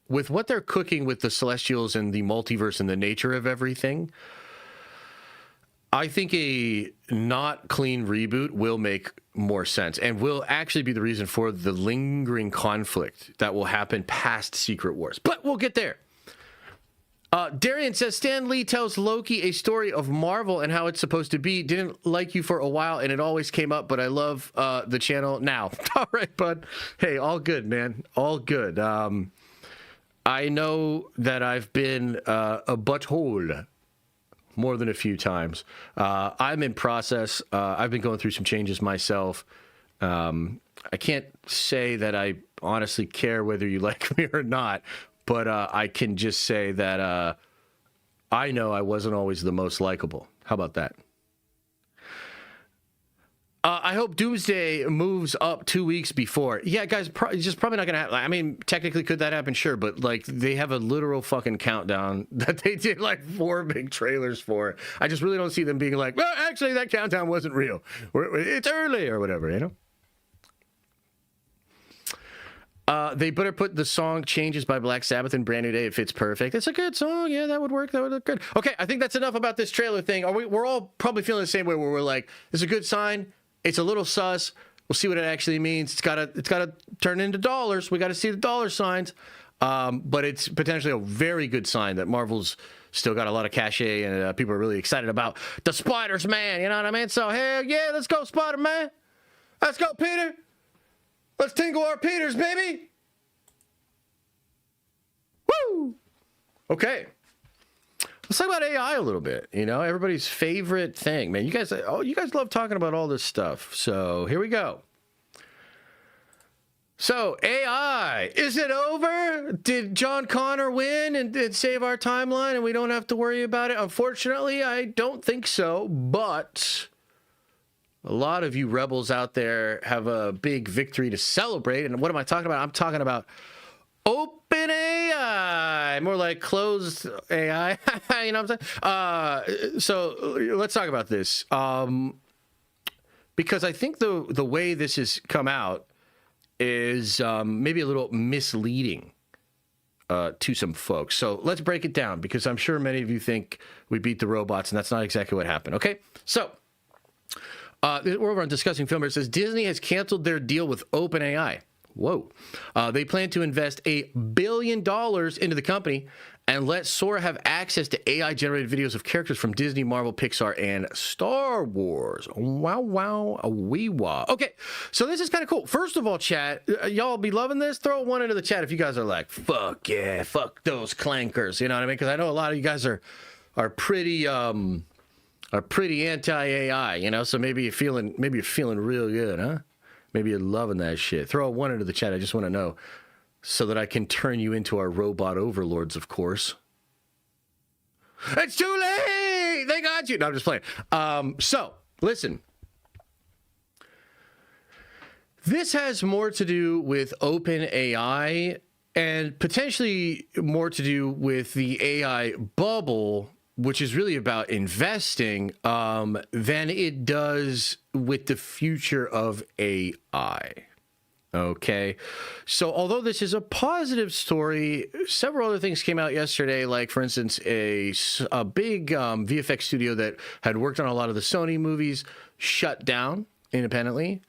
With what they're cooking with the Celestials and the multiverse and the nature of everything, I think a not clean reboot will make more sense and will actually be the reason for the lingering conflict that will happen past Secret Wars. But we'll get there. Darian says, Stan Lee tells Loki a story of Marvel and how it's supposed to be. Didn't like you for a while, and it always came up, but I love the channel now. All right, bud. Hey, all good, man. All good. I know that I've been a butthole more than a few times. I'm in process. I've been going through some changes myself. I can't say that I honestly care whether you like me or not, but I can just say that I know I wasn't always the most likable. How about that? I hope Doomsday moves up 2 weeks before. Yeah, guys, it's just probably not going to happen. I mean, technically, could that happen? Sure, but like they have a literal fucking countdown that they did like 4 big trailers for. I just really don't see them being like, well, actually, that countdown wasn't real. It's early or whatever, you know? They better put the song Changes by Black Sabbath in Brand New Day. It fits perfect. It's a good song. Yeah, that would work. That would look good. Okay, I think that's enough about this trailer thing. We're all probably feeling the same way where we're like, it's a good sign. It's a little sus. We'll see what it actually means. It's gotta turn into dollars. We got to see the dollar signs. But it's potentially a very good sign that Marvel's still got a lot of cachet and people are really excited about the Spider-Man. You know what I mean? So, hell yeah, let's go, Spider-Man. Let's go, Peter. Let's tingle our Peters, baby. Woo! Okay. Let's talk about AI a little bit. You know, everybody's favorite thing, man. You guys love talking about all this stuff. So here we go. So AI, is it over? Did John Connor win and save our timeline and we don't have to worry about it? Unfortunately, I don't think so. But a lot of you rebels out there have a big victory to celebrate. And what am I talking about? I'm talking about open AI, more like closed AI. You know what I'm saying? So let's talk about this. Because I think the way this has come out is maybe a little misleading to some folks. So let's break it down because I'm sure many of you think we beat the robots and that's not exactly what happened. Okay, so we're over on Discussing Film. It says Disney has canceled their deal with OpenAI. Whoa. They plan to invest $1 billion into the company and let Sora have access to AI-generated videos of characters from Disney, Marvel, Pixar, and Star Wars. Wow, wow, a wee wow. Okay, so this is kind of cool. First of all, chat, y'all be loving this? Throw one into the chat if you guys are like, fuck yeah, fuck those clankers. You know what I mean? Because I know a lot of you guys are pretty anti-AI, you know? So maybe you're feeling real good, huh? Maybe you're loving that shit. Throw one into the chat. I just want to know so that I can turn you into our robot overlords, of course. It's too late! They got you! No, I'm just playing. So, listen. This has more to do with OpenAI and potentially more to do with the AI bubble which is really about investing, than it does with the future of AI. Okay, so although this is a positive story, several other things came out yesterday, like, for instance, a big VFX studio that had worked on a lot of the Sony movies shut down independently.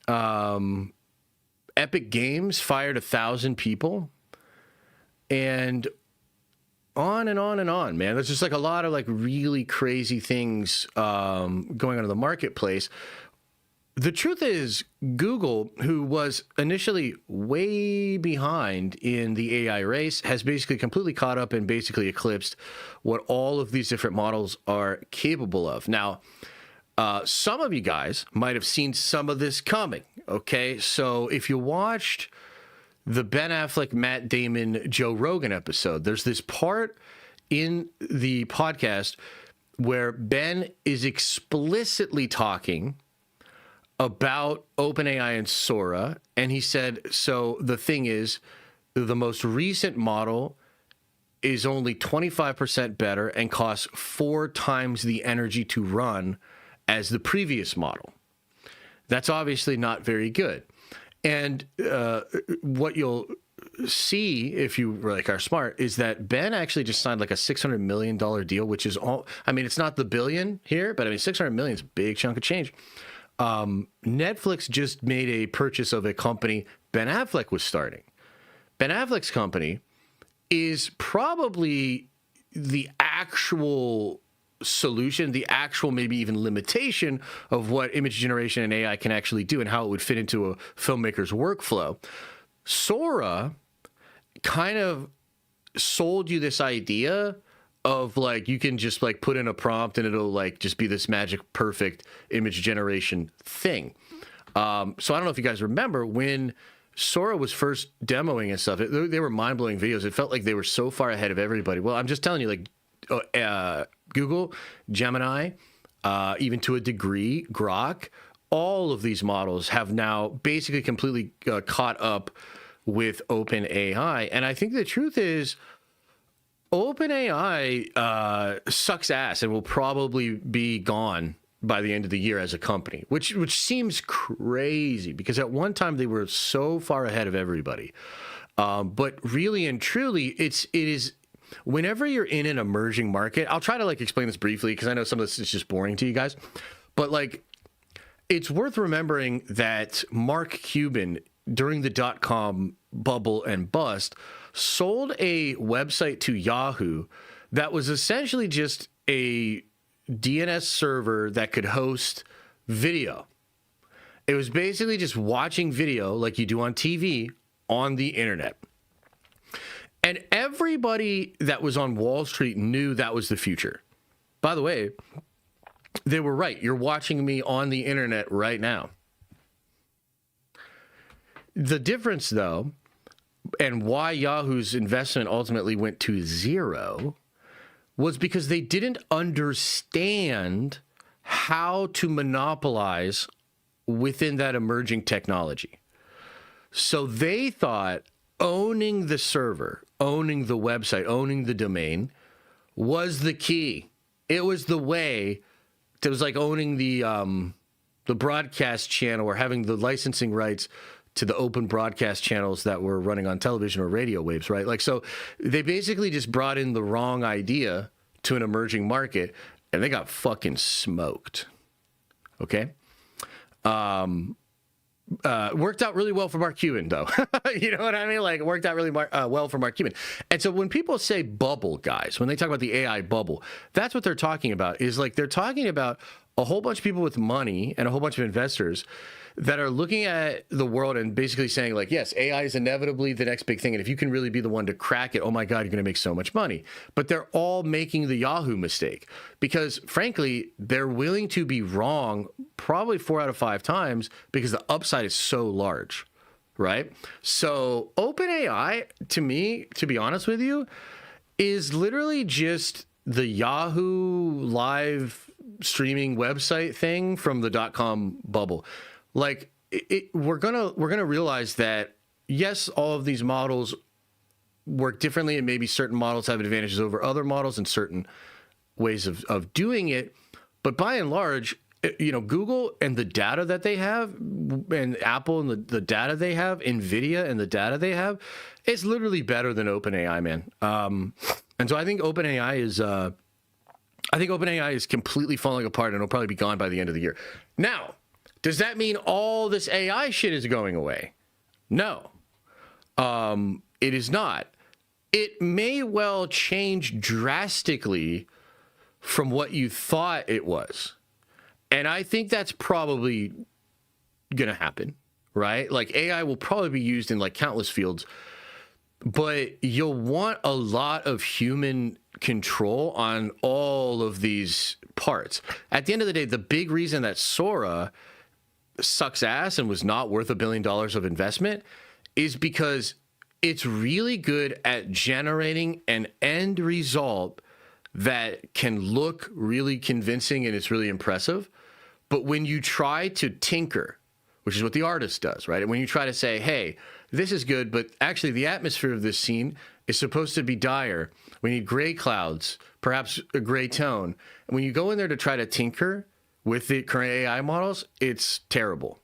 Epic Games fired 1,000 people. And on and on and on, man. There's just like a lot of like really crazy things going on in the marketplace. The truth is, Google, who was initially way behind in the AI race, has basically completely caught up and basically eclipsed what all of these different models are capable of. Now, some of you guys might have seen some of this coming, okay? So if you watched the Ben Affleck, Matt Damon, Joe Rogan episode, there's this part in the podcast where Ben is explicitly talking about OpenAI and Sora, and he said, so the thing is, the most recent model is only 25% better and costs 4 times the energy to run as the previous model. That's obviously not very good. And what you'll see, if you like are smart, is that Ben actually just signed like a $600 million deal, which is all, I mean, it's not the billion here, but I mean, 600 million is a big chunk of change. Netflix just made a purchase of a company Ben Affleck was starting. Ben Affleck's company is probably the actual solution, the actual maybe even limitation of what image generation and AI can actually do and how it would fit into a filmmaker's workflow. Sora kind of sold you this idea of like you can just like put in a prompt and it'll like just be this magic perfect image generation thing. So I don't know if you guys remember when Sora was first demoing and stuff, they were mind-blowing videos. It felt like they were so far ahead of everybody. Well, I'm just telling you, like Google, Gemini, even to a degree, Grok, all of these models have now basically completely caught up with OpenAI. And I think the truth is, OpenAI sucks ass and will probably be gone by the end of the year as a company, which seems crazy because at one time they were so far ahead of everybody. But really and truly, it is whenever you're in an emerging market, I'll try to like explain this briefly because I know some of this is just boring to you guys, but like it's worth remembering that Mark Cuban during the .com bubble and bust sold a website to Yahoo that was essentially just a DNS server that could host video. It was basically just watching video like you do on TV on the internet. And everybody that was on Wall Street knew that was the future. By the way, they were right. You're watching me on the internet right now. The difference, though, and why Yahoo's investment ultimately went to zero was because they didn't understand how to monopolize within that emerging technology. So they thought owning the server, owning the website, owning the domain was the key. It was the way. It was like owning the broadcast channel or having the licensing rights to the open broadcast channels that were running on television or radio waves, right? Like, so they basically just brought in the wrong idea to an emerging market and they got fucking smoked. Okay. Worked out really well for Mark Cuban, though. You know what I mean? Like, it worked out really well for Mark Cuban. And so when people say bubble, guys, when they talk about the AI bubble, that's what they're talking about, is like they're talking about a whole bunch of people with money and a whole bunch of investors that are looking at the world and basically saying, like, yes, AI is inevitably the next big thing. And if you can really be the one to crack it, oh my God, you're going to make so much money. But they're all making the Yahoo mistake because, frankly, they're willing to be wrong probably 4 out of 5 times because the upside is so large, right? So OpenAI, to me, to be honest with you, is literally just the Yahoo live streaming website thing from the .com bubble. Like, we're gonna realize that, yes, all of these models work differently and maybe certain models have advantages over other models and certain ways of doing it. But by and large, you know, Google and the data that they have, and Apple and the data they have, NVIDIA and the data they have, it's literally better than OpenAI, man. And so I think OpenAI is completely falling apart, and it'll probably be gone by the end of the year. Now, does that mean all this AI shit is going away? No, it is not. It may well change drastically from what you thought it was. And I think that's probably going to happen, right? Like AI will probably be used in like countless fields, but you'll want a lot of human control on all of these parts. At the end of the day, the big reason that Sora sucks ass and was not worth $1 billion of investment is because it's really good at generating an end result that can look really convincing and it's really impressive. But when you try to tinker, which is what the artist does, right? And when you try to say, hey, this is good, but actually the atmosphere of this scene is supposed to be dire. We need gray clouds, perhaps a gray tone. And when you go in there to try to tinker with the current AI models, it's terrible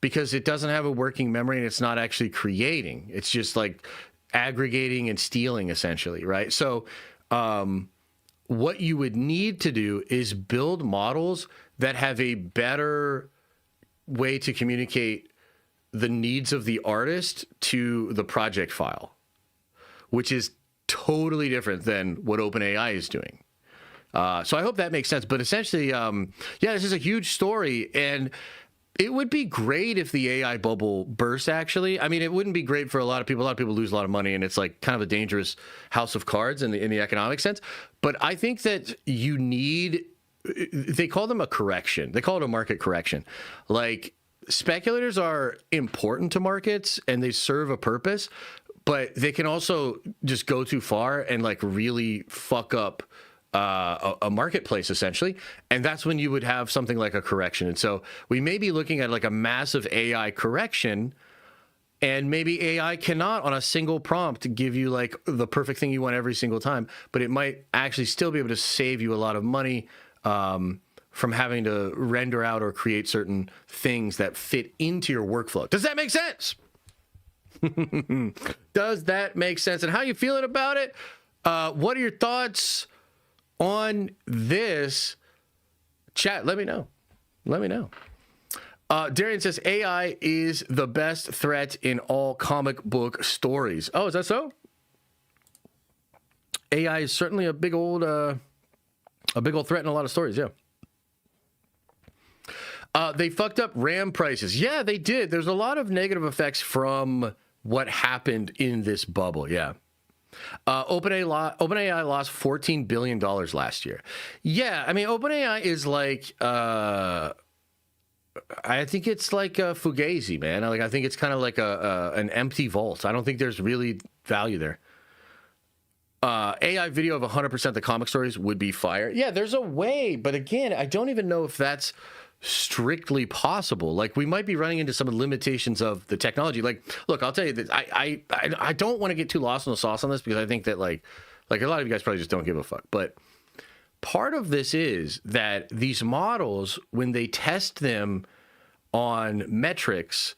because it doesn't have a working memory and it's not actually creating. It's just like aggregating and stealing essentially, right? So what you would need to do is build models that have a better way to communicate the needs of the artist to the project file, which is totally different than what OpenAI is doing. So I hope that makes sense. But essentially, yeah, this is a huge story, and it would be great if the AI bubble burst, actually. I mean, it wouldn't be great for a lot of people. A lot of people lose a lot of money, and it's like kind of a dangerous house of cards in the economic sense. But I think that you need, they call them a correction. They call it a market correction. Like, speculators are important to markets, and they serve a purpose, but they can also just go too far and like really fuck up a marketplace essentially. And that's when you would have something like a correction. And so we may be looking at like a massive AI correction, and maybe AI cannot on a single prompt give you like the perfect thing you want every single time, but it might actually still be able to save you a lot of money from having to render out or create certain things that fit into your workflow. Does that make sense? Does that make sense? And how you feeling about it? What are your thoughts on this? Chat, let me know. Let me know. Darian says AI is the best threat in all comic book stories. Oh, is that so? AI is certainly a big old threat in a lot of stories. Yeah. They fucked up RAM prices. Yeah, they did. There's a lot of negative effects from what happened in this bubble. Yeah. OpenAI lost $14 billion last year. Yeah, I mean, OpenAI is like, I think it's like a Fugazi, man. I think it's kind of like an empty vault. I don't think there's really value there. AI video of 100% the comic stories would be fire. Yeah, there's a way, but again, I don't even know if that's strictly possible. Like, we might be running into some of the limitations of the technology. Like, look, I'll tell you that I don't want to get too lost in the sauce on this, because I think that like a lot of you guys probably just don't give a fuck. But part of this is that these models, when they test them on metrics,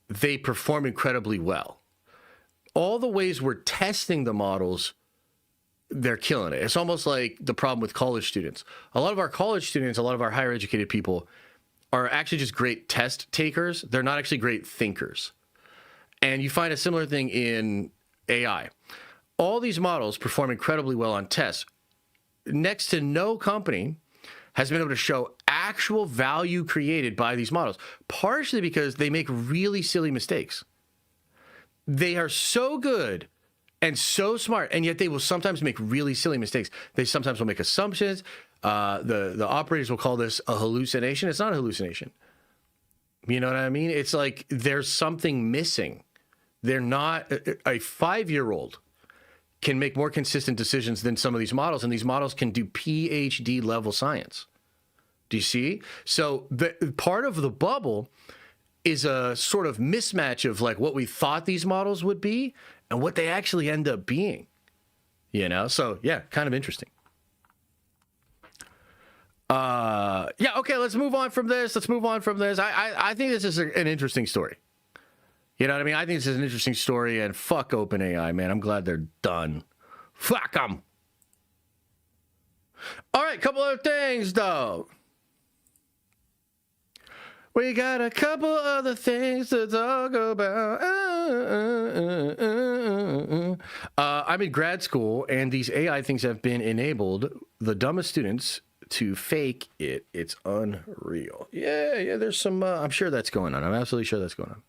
they perform incredibly well. All the ways we're testing the models, they're killing it. It's almost like the problem with college students. A lot of our college students, a lot of our higher educated people are actually just great test takers. They're not actually great thinkers. And you find a similar thing in AI. All these models perform incredibly well on tests. Next to no company has been able to show actual value created by these models, partially because they make really silly mistakes. They are so good and so smart, and yet they will sometimes make really silly mistakes. They sometimes will make assumptions. The operators will call this a hallucination. It's not a hallucination. You know what I mean? It's like there's something missing. They're not a 5-year-old can make more consistent decisions than some of these models, and these models can do PhD level science. Do you see? So the part of the bubble is a sort of mismatch of like what we thought these models would be and what they actually end up being, you know? So yeah, kind of interesting. Yeah, okay, let's move on from this. I think this is an interesting story. You know what I mean? I think this is an interesting story, and fuck OpenAI, man. I'm glad they're done. Fuck them. All right, couple other things, though. We got a couple other things to talk about. I'm in grad school, and these AI things have been enabled. The dumbest students to fake it. It's unreal. Yeah, there's some, I'm sure that's going on. I'm absolutely sure that's going on.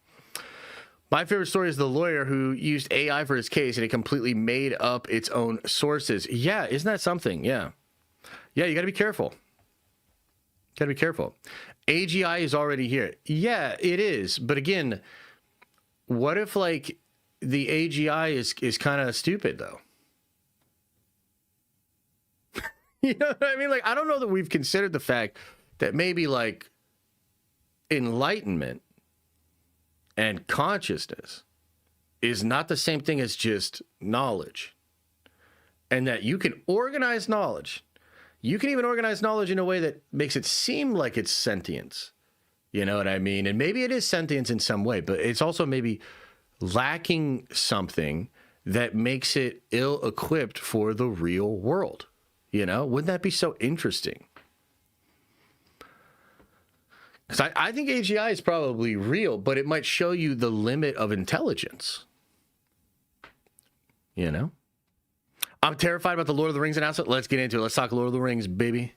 My favorite story is the lawyer who used AI for his case, and it completely made up its own sources. Yeah, isn't that something? Yeah, you got to be careful. AGI is already here. Yeah, it is. But again, what if, like, the AGI is kind of stupid, though? You know what I mean? Like, I don't know that we've considered the fact that maybe, like, enlightenment and consciousness is not the same thing as just knowledge. And that you can organize knowledge. You can even organize knowledge in a way that makes it seem like it's sentience. You know what I mean? And maybe it is sentience in some way, but it's also maybe lacking something that makes it ill-equipped for the real world. You know? Wouldn't that be so interesting? Because I think AGI is probably real, but it might show you the limit of intelligence. You know? I'm terrified about the Lord of the Rings announcement. Let's get into it. Let's talk Lord of the Rings, baby.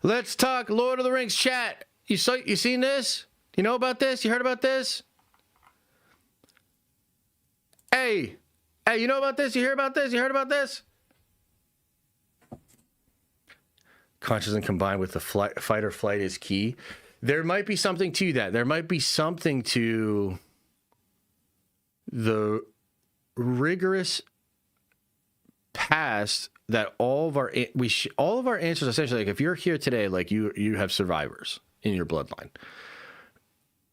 Let's talk Lord of the Rings. Chat. You seen this? You know about this? You heard about this? Hey, you know about this? You hear about this? You heard about this? Consciousness combined with the fight or flight is key. There might be something to that. There might be something to the rigorous past that all of our answers essentially, like, if you're here today, like, you have survivors in your bloodline,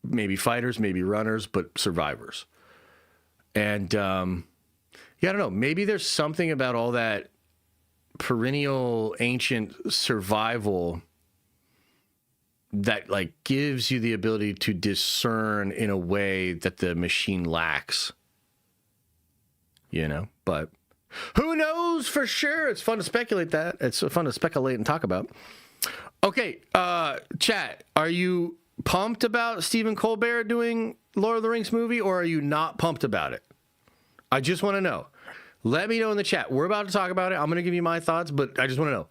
maybe fighters, maybe runners, but survivors. And I don't know, maybe there's something about all that perennial ancient survival that, like, gives you the ability to discern in a way that the machine lacks, you know. But who knows for sure? It's fun to speculate that. It's fun to speculate and talk about. Okay, chat, are you pumped about Stephen Colbert doing Lord of the Rings movie, or are you not pumped about it? I just want to know. Let me know in the chat. We're about to talk about it. I'm going to give you my thoughts, but I just want to know.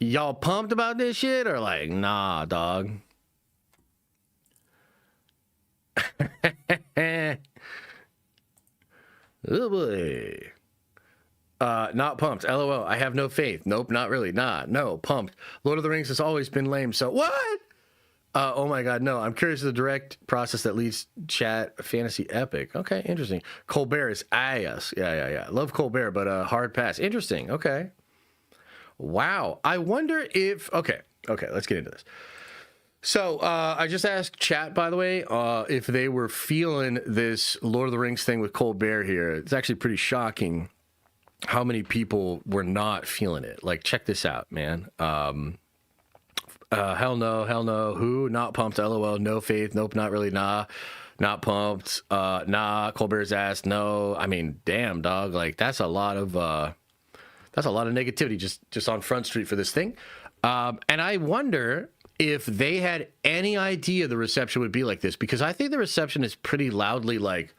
Y'all pumped about this shit, or like, nah, dog? Oh boy. Not pumped. LOL. I have no faith. Nope, not really. Nah, no, pumped. Lord of the Rings has always been lame, so what? Oh my god, no. I'm curious of the direct process that leads chat fantasy epic. Okay, interesting. Colbert is ass. Yeah. Love Colbert, but hard pass. Interesting. Okay. Wow. I wonder if... Okay, let's get into this. So, I just asked chat, by the way, if they were feeling this Lord of the Rings thing with Colbert here. It's actually pretty shocking how many people were not feeling it. Like, check this out, man. Hell no. Who? Not pumped, LOL. No faith. Nope, not really. Nah. Not pumped. Nah. Colbert's ass. No. I mean, damn, dog. Like, that's a lot of negativity just on Front Street for this thing. And I wonder if they had any idea the reception would be like this, because I think the reception is pretty loudly like,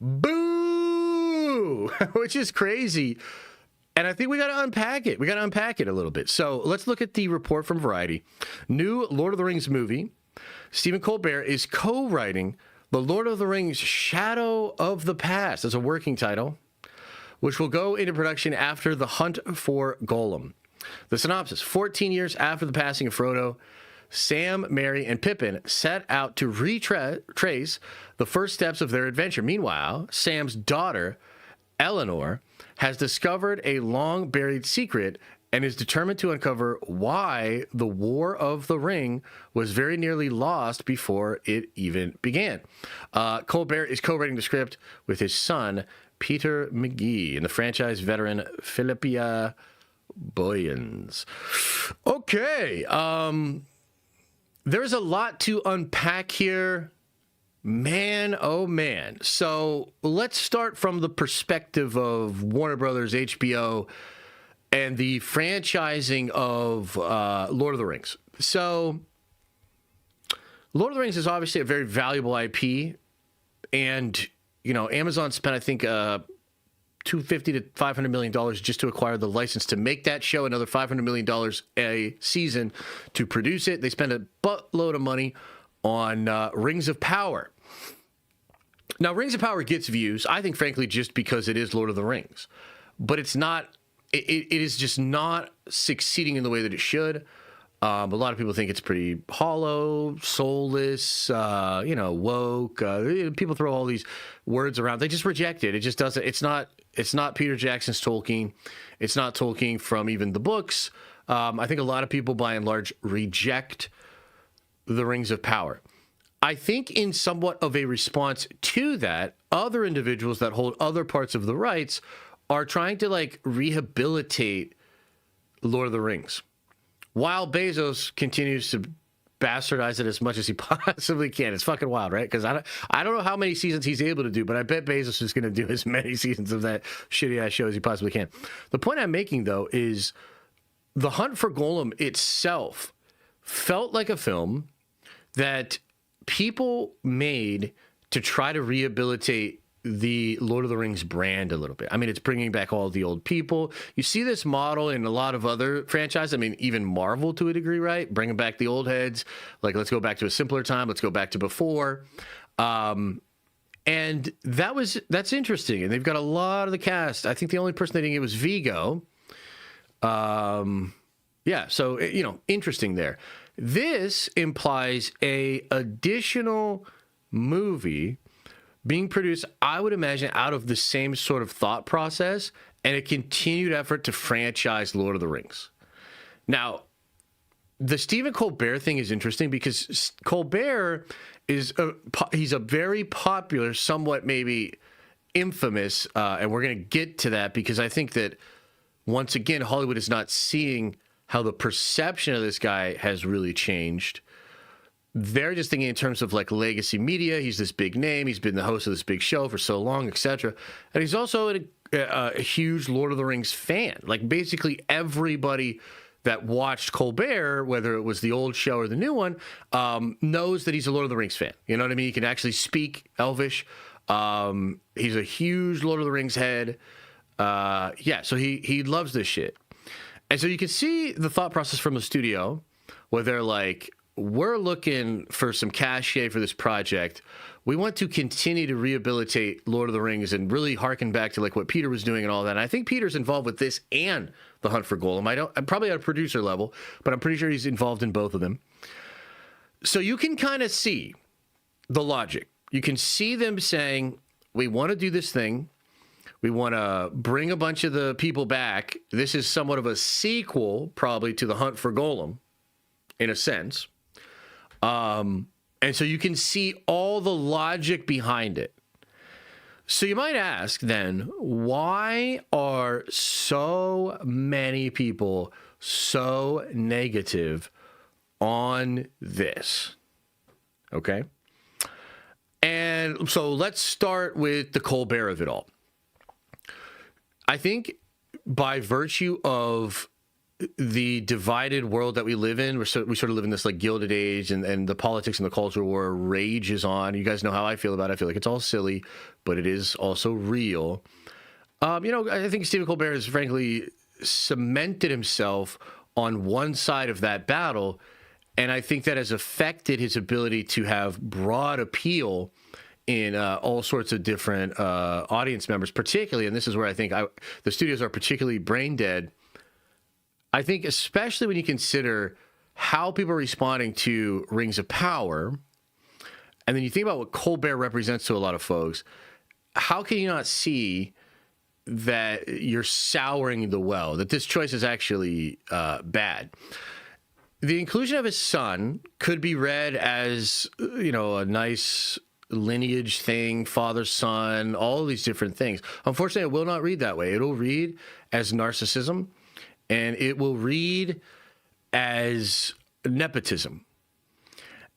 boo, which is crazy. And I think we got to unpack it. A little bit. So let's look at the report from Variety. New Lord of the Rings movie. Stephen Colbert is co-writing The Lord of the Rings Shadow of the Past as a working title, which will go into production after The Hunt for Gollum. The synopsis: 14 years after the passing of Frodo, Sam, Merry, and Pippin set out to retrace the first steps of their adventure. Meanwhile, Sam's daughter, Eleanor, has discovered a long-buried secret and is determined to uncover why the War of the Ring was very nearly lost before it even began. Colbert is co-writing the script with his son, Peter McGee, and the franchise veteran Philippa Boyens. Okay. There's a lot to unpack here. Man, oh man. So let's start from the perspective of Warner Brothers, HBO, and the franchising of Lord of the Rings. So Lord of the Rings is obviously a very valuable IP. And, you know, Amazon spent, I think, $250 to $500 million just to acquire the license to make that show, another $500 million a season to produce it. They spent a buttload of money on Rings of Power. Now, Rings of Power gets views, I think, frankly, just because it is Lord of the Rings. But it's not, it is just not succeeding in the way that it should. A lot of people think it's pretty hollow, soulless, woke. People throw all these words around. They just reject it. It just doesn't. It's not Peter Jackson's Tolkien. It's not Tolkien from even the books. I think a lot of people, by and large, reject the Rings of Power. I think in somewhat of a response to that, other individuals that hold other parts of the rights are trying to rehabilitate Lord of the Rings. While Bezos continues to bastardize it as much as he possibly can. It's fucking wild, right? Because I don't know how many seasons he's able to do, but I bet Bezos is going to do as many seasons of that shitty-ass show as he possibly can. The point I'm making, though, is The Hunt for Golem itself felt like a film that people made to try to rehabilitate the Lord of the Rings brand a little bit. I mean, it's bringing back all the old people. You see this model in a lot of other franchises. I mean, even Marvel to a degree, right? Bringing back the old heads. Like, let's go back to a simpler time. Let's go back to before. And that's interesting. And they've got a lot of the cast. I think the only person they didn't get was Vigo. So, interesting there. This implies a additional movie being produced, I would imagine, out of the same sort of thought process and a continued effort to franchise Lord of the Rings. Now, the Stephen Colbert thing is interesting because Colbert is he's a very popular, somewhat maybe infamous, and we're going to get to that because I think that, once again, Hollywood is not seeing how the perception of this guy has really changed. They're just thinking in terms of legacy media. He's this big name. He's been the host of this big show for so long, etc. And he's also a huge Lord of the Rings fan. Basically everybody that watched Colbert, whether it was the old show or the new one, knows that he's a Lord of the Rings fan. You know what I mean? He can actually speak Elvish. He's a huge Lord of the Rings head. So he loves this shit. And so you can see the thought process from the studio where they're like, we're looking for some cachet for this project. We want to continue to rehabilitate Lord of the Rings and really harken back to what Peter was doing and all that. And I think Peter's involved with this and The Hunt for Golem. I'm probably at a producer level, but I'm pretty sure he's involved in both of them. So you can kind of see the logic. You can see them saying, we want to do this thing. We want to bring a bunch of the people back. This is somewhat of a sequel, probably, to The Hunt for Golem, in a sense. And so you can see all the logic behind it. So you might ask then, why are so many people so negative on this? Okay. And so let's start with the Colbert of it all. I think by virtue of the divided world that we live in, we sort of live in this Gilded Age, and the politics and the culture war rages on. You guys know how I feel about it. I feel like it's all silly, but it is also real. I think Stephen Colbert has frankly cemented himself on one side of that battle, and I think that has affected his ability to have broad appeal in all sorts of different audience members, particularly, and this is where I think the studios are particularly brain dead. I think especially when you consider how people are responding to Rings of Power, and then you think about what Colbert represents to a lot of folks, how can you not see that you're souring the well, that this choice is actually bad? The inclusion of his son could be read as, a nice lineage thing, father, son, all of these different things. Unfortunately, it will not read that way. It'll read as narcissism and it will read as nepotism.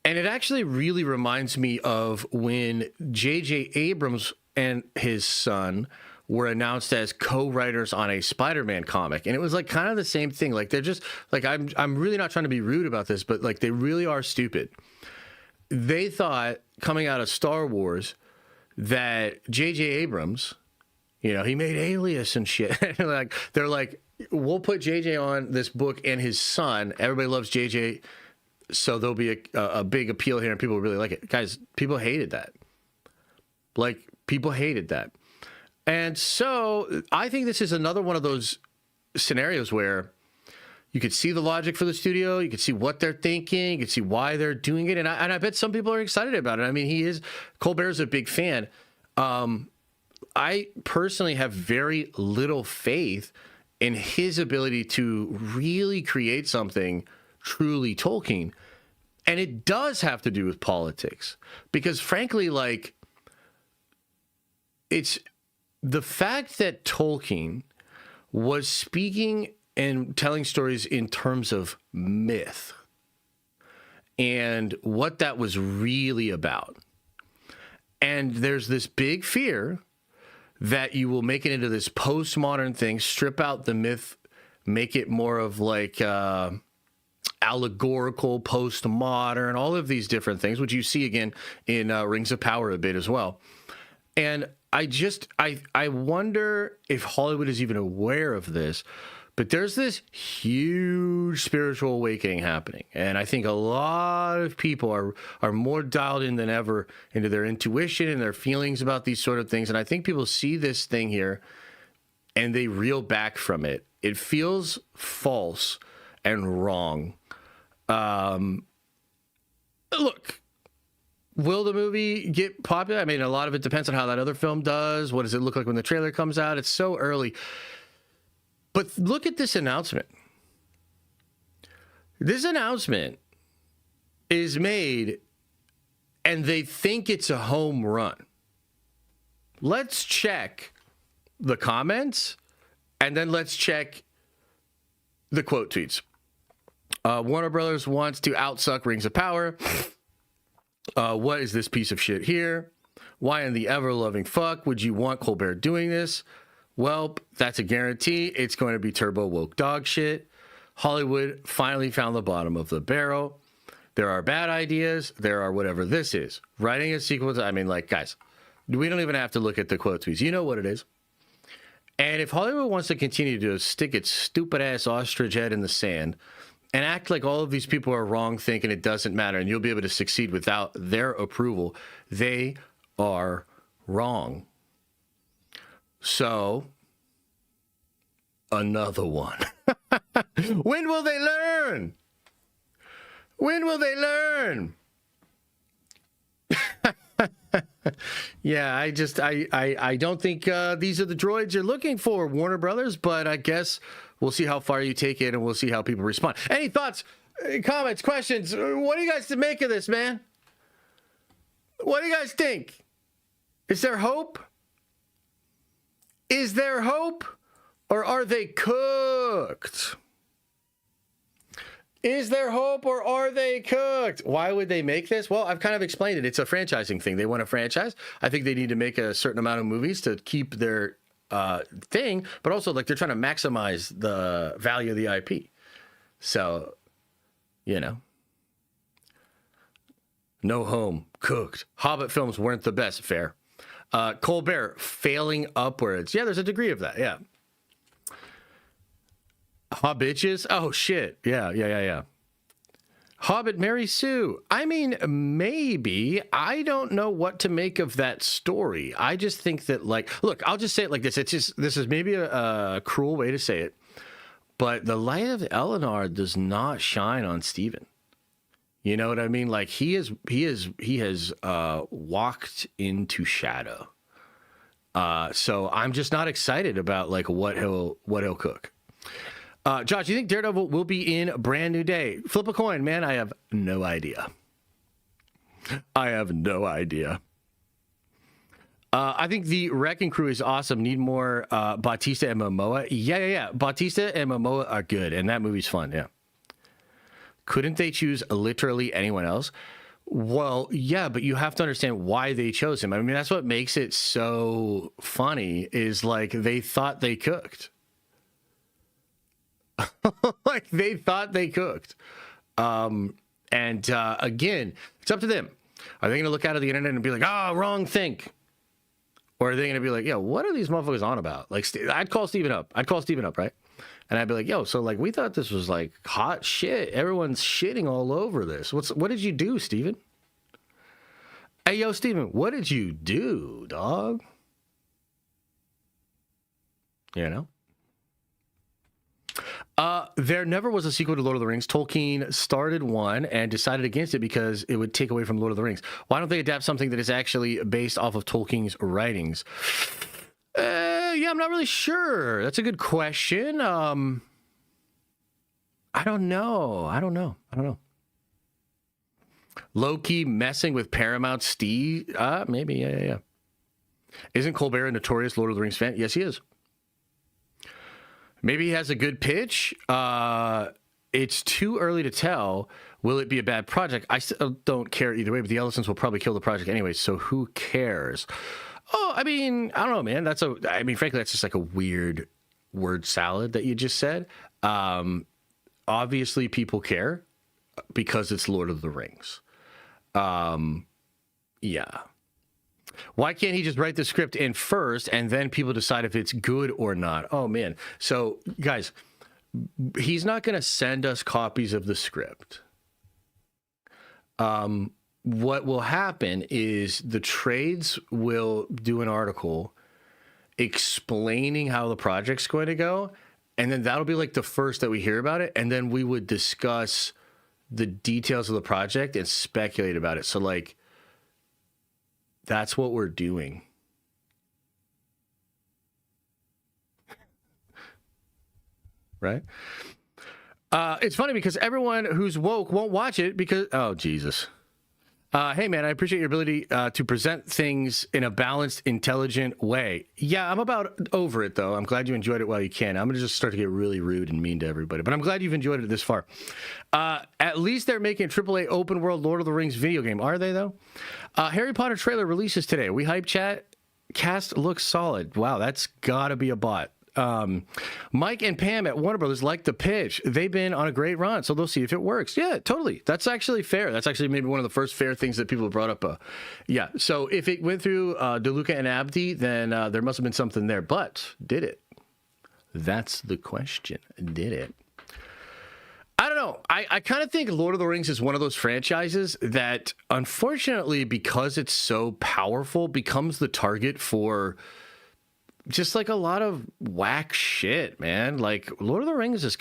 And it actually really reminds me of when J.J. Abrams and his son were announced as co-writers on a Spider-Man comic. And it was like kind of the same thing. Like they're just like, I'm really not trying to be rude about this, but like they really are stupid. They thought coming out of Star Wars that J.J. Abrams, you know, he made Alias and shit. Like they're like, we'll put J.J. on this book and his son. Everybody loves J.J., so there'll be a big appeal here and people really like it. Guys, people hated that. Like, people hated that. And so I think this is another one of those scenarios where you could see the logic for the studio. You could see what they're thinking. You could see why they're doing it. And I bet some people are excited about it. I mean, Colbert's a big fan. I personally have very little faith in his ability to really create something truly Tolkien. And it does have to do with politics. Because frankly, like, it's the fact that Tolkien was speaking and telling stories in terms of myth and what that was really about. And there's this big fear that you will make it into this postmodern thing, strip out the myth, make it more of like allegorical, postmodern, all of these different things, which you see again in Rings of Power a bit as well. And I wonder if Hollywood is even aware of this, but there's this huge spiritual awakening happening. And I think a lot of people are more dialed in than ever into their intuition and their feelings about these sort of things. And I think people see this thing here and they reel back from it. It feels false and wrong. Look, will the movie get popular? I mean, a lot of it depends on how that other film does. What does it look like when the trailer comes out? It's so early. But look at this announcement. This announcement is made and they think it's a home run. Let's check the comments and then let's check the quote tweets. Warner Brothers wants to outsuck Rings of Power. What is this piece of shit here? Why in the ever-loving fuck would you want Colbert doing this? Well, that's a guarantee. It's going to be turbo woke dog shit. Hollywood finally found the bottom of the barrel. There are bad ideas. There are whatever this is. Writing a sequel to, I mean, like, guys, we don't even have to look at the quote tweets. You know what it is. And if Hollywood wants to continue to stick its stupid-ass ostrich head in the sand and act like all of these people are wrong, thinking it doesn't matter and you'll be able to succeed without their approval, they are wrong. So, another one. When will they learn? When will they learn? Yeah, I don't think these are the droids you're looking for, Warner Brothers, but I guess we'll see how far you take it and we'll see how people respond. Any thoughts, comments, questions? What do you guys make of this, man? What do you guys think? Is there hope? Is there hope? Or are they cooked? Is there hope or are they cooked? Why would they make this? Well, I've kind of explained it. It's a franchising thing. They want a franchise. I think they need to make a certain amount of movies to keep their thing, but also like they're trying to maximize the value of the IP. So, you know, No Home, cooked. Hobbit films weren't the best. Fair. Colbert failing upwards. Yeah, there's a degree of that. Yeah. Hobbitches? Oh, shit. Yeah. Hobbit Mary Sue. I mean, maybe. I don't know what to make of that story. I just think that, like, look, I'll just say it like this. This is maybe a cruel way to say it, but the light of Eleanor does not shine on Stephen. You know what I mean? Like he has walked into shadow. So I'm just not excited about like what he'll cook. Josh, you think Daredevil will be in Brand New Day? Flip a coin, man. I have no idea. I think the Wrecking Crew is awesome. Need more Bautista and Momoa. Yeah. Bautista and Momoa are good, and that movie's fun, yeah. Couldn't they choose literally anyone else? Well, yeah, but you have to understand why they chose him. I mean, that's what makes it so funny is, like, they thought they cooked. Like, they thought they cooked. Again, it's up to them. Are they going to look out of the internet and be like, wrong think? Or are they going to be like, yo, what are these motherfuckers on about? Like, I'd call Steven up, right? And I'd be like, yo, so, like, we thought this was, like, hot shit. Everyone's shitting all over this. What did you do, Steven? Hey, yo, Steven, what did you do, dog? You know? There never was a sequel to Lord of the Rings. Tolkien started one and decided against it because it would take away from Lord of the Rings. Why don't they adapt something that is actually based off of Tolkien's writings? Yeah, I'm not really sure. That's a good question. I don't know. Low-key messing with Paramount Steve? Maybe, yeah. Isn't Colbert a notorious Lord of the Rings fan? Yes, he is. Maybe he has a good pitch. It's too early to tell. Will it be a bad project? I still don't care either way, but the Ellisons will probably kill the project anyway, so who cares? Oh, I mean, I don't know, man. Frankly, that's just like a weird word salad that you just said. Obviously, people care because it's Lord of the Rings. Yeah. Why can't he just write the script in first and then people decide if it's good or not? Oh, man. So, guys, he's not going to send us copies of the script. What will happen is the trades will do an article explaining how the project's going to go, and then that'll be like the first that we hear about it, and then we would discuss the details of the project and speculate about it. So, like, that's what we're doing. Right? It's funny because everyone who's woke won't watch it because... Oh, Jesus. Hey, man, I appreciate your ability to present things in a balanced, intelligent way. Yeah, I'm about over it, though. I'm glad you enjoyed it while you can. I'm going to just start to get really rude and mean to everybody. But I'm glad you've enjoyed it this far. At least they're making a AAA open-world Lord of the Rings video game. Are they, though? Harry Potter trailer releases today. We hype chat. Cast looks solid. Wow, that's got to be a bot. Mike and Pam at Warner Brothers like the pitch. They've been on a great run, so they'll see if it works. Yeah, totally. That's actually fair. That's actually maybe one of the first fair things that people brought up. Yeah, so if it went through DeLuca and Abdi, then there must have been something there. But did it? That's the question. Did it? I don't know. I kind of think Lord of the Rings is one of those franchises that, unfortunately, because it's so powerful, becomes the target for just like a lot of whack shit, man. Like, Lord of the Rings is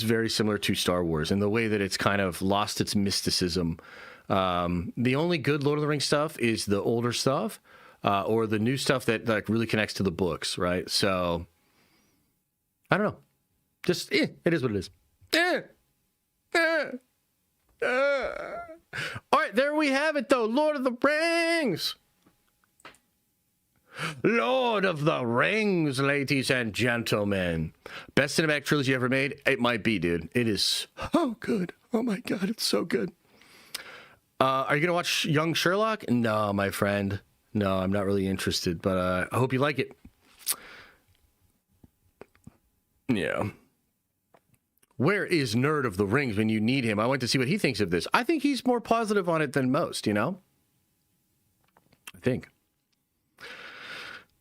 very similar to Star Wars in the way that it's kind of lost its mysticism. The only good Lord of the Rings stuff is the older stuff, or the new stuff that like really connects to the books, right? So I don't know. Just it is what it is. All right, there we have it, though. Lord of the Rings. Lord of the Rings, ladies and gentlemen. Best cinematic trilogy ever made? It might be, dude. It is so good. Oh my God, it's so good. Are you going to watch Young Sherlock? No, my friend. No, I'm not really interested, but I hope you like it. Yeah. Where is Nerd of the Rings when you need him? I went to see what he thinks of this. I think he's more positive on it than most, you know? I think.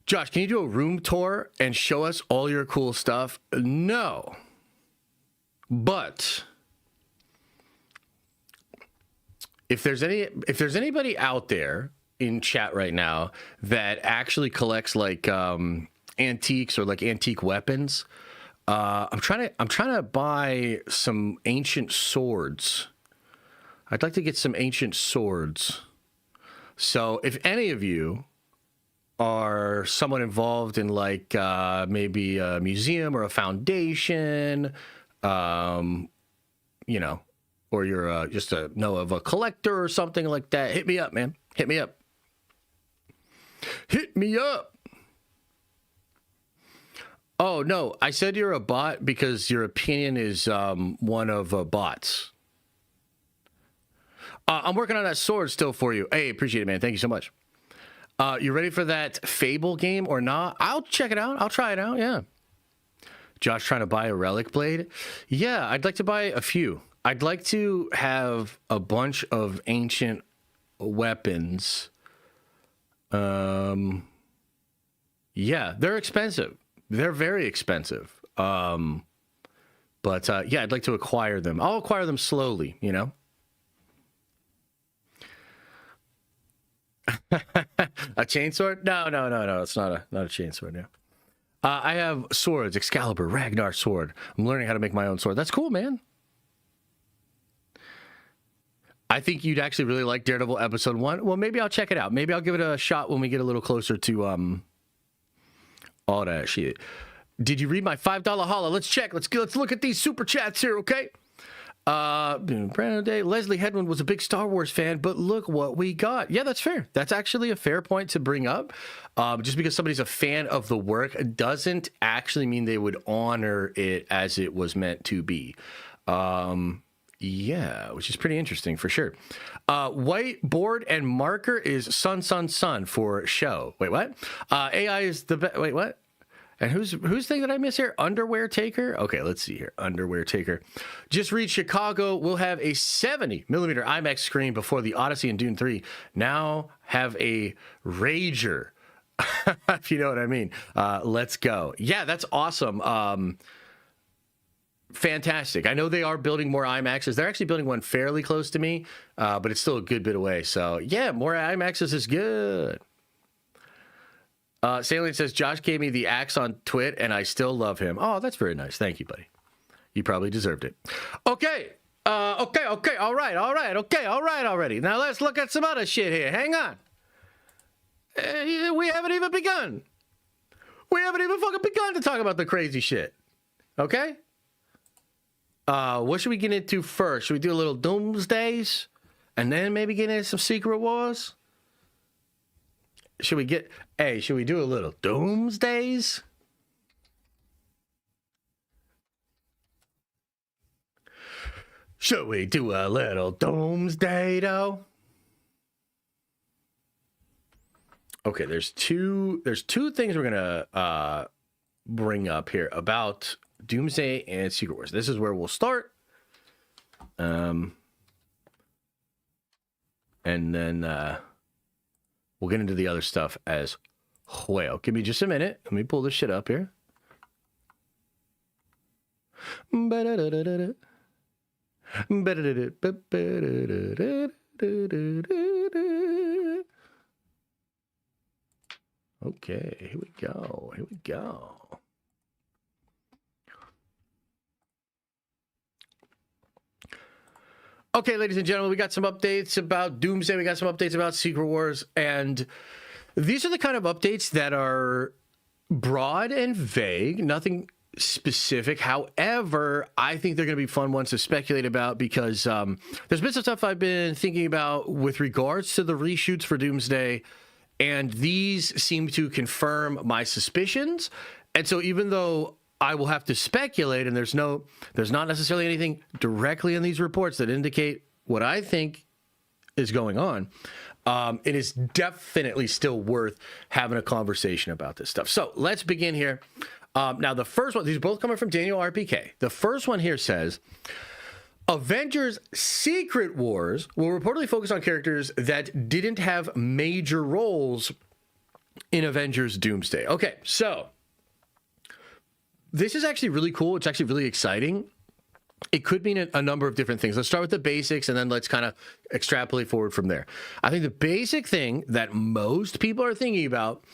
Josh, can you do a room tour and show us all your cool stuff? No. But if there's anybody out there in chat right now that actually collects like antiques or like antique weapons, I'm trying to buy some ancient swords. I'd like to get some ancient swords. So if any of you are someone involved in like maybe a museum or a foundation, you know, or you're just a collector or something like that, hit me up, man. Hit me up. Hit me up. Oh, no, I said you're a bot because your opinion is one of bots. I'm working on that sword still for you. Hey, appreciate it, man. Thank you so much. You ready for that Fable game or not? I'll check it out. I'll try it out, yeah. Josh trying to buy a relic blade? Yeah, I'd like to buy a few. I'd like to have a bunch of ancient weapons. Yeah, they're expensive. They're very expensive. But yeah, I'd like to acquire them. I'll acquire them slowly, you know? A chainsword? No. It's not a chainsword, yeah. I have swords, Excalibur, Ragnar sword. I'm learning how to make my own sword. That's cool, man. I think you'd actually really like Daredevil episode 1. Well, maybe I'll check it out. Maybe I'll give it a shot when we get a little closer to all that shit. Did you read my $5 holla? Let's check. Let's look at these super chats here, okay? Brandon Day, Leslie Hedlund was a big Star Wars fan, but look what we got. Yeah, that's fair. That's actually a fair point to bring up. Just because somebody's a fan of the work doesn't actually mean they would honor it as it was meant to be. Yeah, which is pretty interesting for sure. Whiteboard and marker is sun for show. Wait, what? AI is the best. Wait, what? And whose thing did I miss here? Underwear Taker? Okay, let's see here. Underwear Taker. Just reached Chicago. We'll have a 70mm IMAX screen before the Odyssey and Dune 3. Now have a Rager. If you know what I mean. Let's go. Yeah, that's awesome. Fantastic. I know they are building more IMAXs. They're actually building one fairly close to me, but it's still a good bit away. So, yeah, more IMAXs is good. Salient says, Josh gave me the axe on Twit, and I still love him. Oh, that's very nice. Thank you, buddy. You probably deserved it. Okay. Okay. All right. Okay. All right already. Now let's look at some other shit here. Hang on. We haven't even begun. We haven't even fucking begun to talk about the crazy shit. Okay? What should we get into first? Should we do a little Doomsdays? And then maybe get into some Secret Wars? Should we do a little Doomsdays? Should we do a little Doomsday, though? Okay, there's two things we're gonna bring up here about Doomsday and Secret Wars. This is where we'll start. And then we'll get into the other stuff as well. Give me just a minute. Let me pull this shit up here. Okay, here we go. Okay, ladies and gentlemen, we got some updates about Doomsday. We got some updates about Secret Wars. And these are the kind of updates that are broad and vague, nothing specific. However, I think they're going to be fun ones to speculate about because there's been some stuff I've been thinking about with regards to the reshoots for Doomsday. And these seem to confirm my suspicions. And so even though I will have to speculate, and there's not necessarily anything directly in these reports that indicate what I think is going on, it is definitely still worth having a conversation about this stuff. So let's begin here. Now, the first one, these are both coming from Daniel RPK. The first one here says, Avengers Secret Wars will reportedly focus on characters that didn't have major roles in Avengers Doomsday. Okay, so this is actually really cool. It's actually really exciting. It could mean a number of different things. Let's start with the basics, and then let's kind of extrapolate forward from there. I think the basic thing that most people are thinking about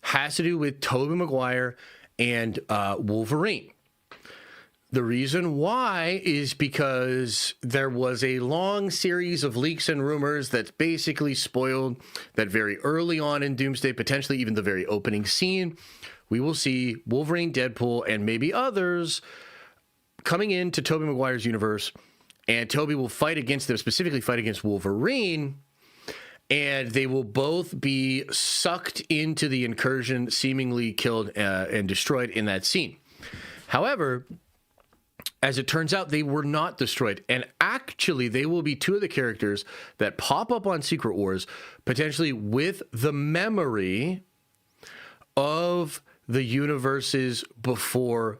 has to do with Tobey Maguire and Wolverine. The reason why is because there was a long series of leaks and rumors that basically spoiled that very early on in Doomsday, potentially even the very opening scene, we will see Wolverine, Deadpool, and maybe others coming into Tobey Maguire's universe and Toby will fight against them, specifically fight against Wolverine, and they will both be sucked into the incursion, seemingly killed and destroyed in that scene. However, as it turns out, they were not destroyed. And actually, they will be two of the characters that pop up on Secret Wars, potentially with the memory of the universes before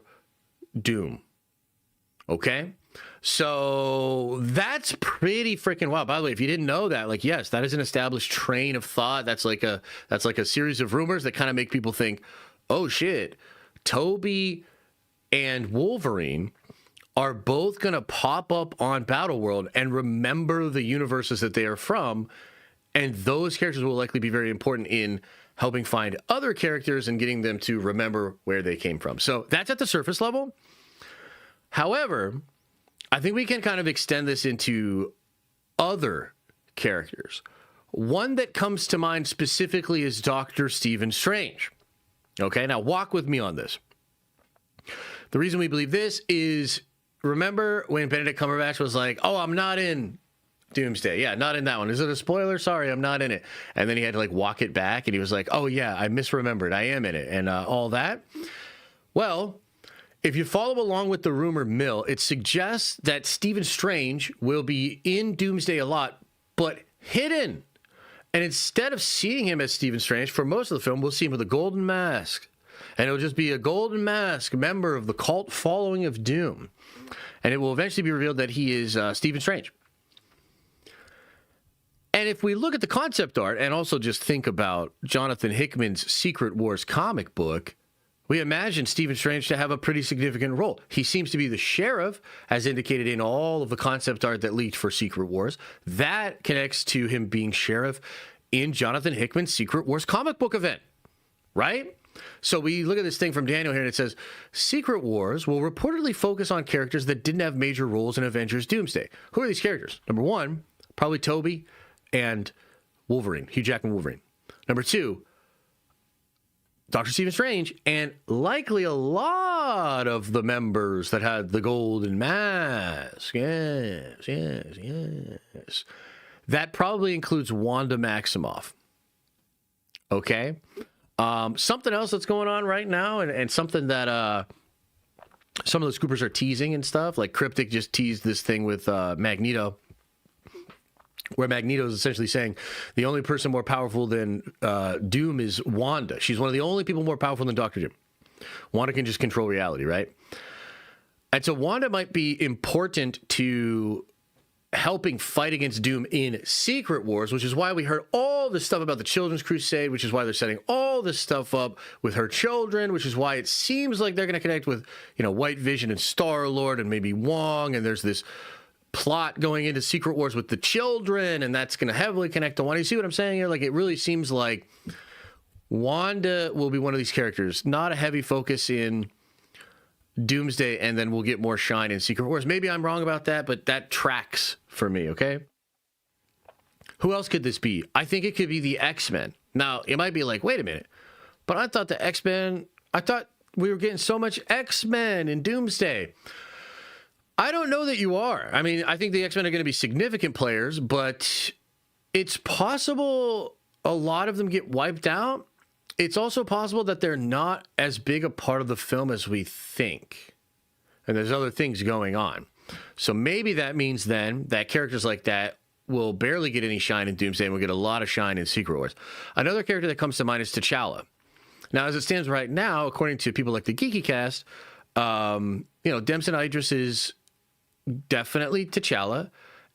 Doom. Okay? So that's pretty freaking wild. By the way, if you didn't know that, like, yes, that is an established train of thought. That's like a series of rumors that kind of make people think, oh shit, Toby and Wolverine are both going to pop up on Battleworld and remember the universes that they are from, and those characters will likely be very important in helping find other characters and getting them to remember where they came from. So that's at the surface level. However, I think we can kind of extend this into other characters. One that comes to mind specifically is Dr. Stephen Strange. Okay, now walk with me on this. The reason we believe this is, remember when Benedict Cumberbatch was like, oh, I'm not in Doomsday. Yeah, not in that one. Is it a spoiler? Sorry, I'm not in it. And then he had to like walk it back, and he was like, oh yeah, I misremembered. I am in it, and all that. Well, if you follow along with the rumor mill, it suggests that Stephen Strange will be in Doomsday a lot, but hidden. And instead of seeing him as Stephen Strange, for most of the film, we'll see him with a golden mask. And it'll just be a golden mask, member of the cult following of Doom. And it will eventually be revealed that he is Stephen Strange. And if we look at the concept art and also just think about Jonathan Hickman's Secret Wars comic book, we imagine Stephen Strange to have a pretty significant role. He seems to be the sheriff, as indicated in all of the concept art that leaked for Secret Wars. That connects to him being sheriff in Jonathan Hickman's Secret Wars comic book event, right? So we look at this thing from Daniel here, and it says, Secret Wars will reportedly focus on characters that didn't have major roles in Avengers Doomsday. Who are these characters? Number one, probably Toby and Wolverine, Hugh Jackman Wolverine. Number two, Dr. Stephen Strange, and likely a lot of the members that had the golden mask. Yes. That probably includes Wanda Maximoff. Okay? Something else that's going on right now, and something that some of the scoopers are teasing and stuff, like Cryptic just teased this thing with Magneto, where Magneto is essentially saying the only person more powerful than Doom is Wanda. She's one of the only people more powerful than Dr. Doom. Wanda can just control reality, right? And so Wanda might be important to helping fight against Doom in Secret Wars, which is why we heard all this stuff about the Children's Crusade, which is why they're setting all this stuff up with her children, which is why it seems like they're going to connect with, White Vision and Star-Lord and maybe Wong, and there's this plot going into Secret Wars with the children, and that's going to heavily connect to Wanda. You see what I'm saying here? Like, it really seems like Wanda will be one of these characters, not a heavy focus in Doomsday, and then we'll get more shine in Secret Wars. Maybe I'm wrong about that, but that tracks for me, okay? Who else could this be? I think it could be the X-Men. Now, it might be like, wait a minute, but I thought we were getting so much X-Men in Doomsday. I don't know that you are. I mean, I think the X-Men are going to be significant players, but it's possible a lot of them get wiped out. It's also possible that they're not as big a part of the film as we think. And there's other things going on. So maybe that means then that characters like that will barely get any shine in Doomsday and will get a lot of shine in Secret Wars. Another character that comes to mind is T'Challa. Now, as it stands right now, according to people like the Geeky Cast, Damson Idris is definitely T'Challa,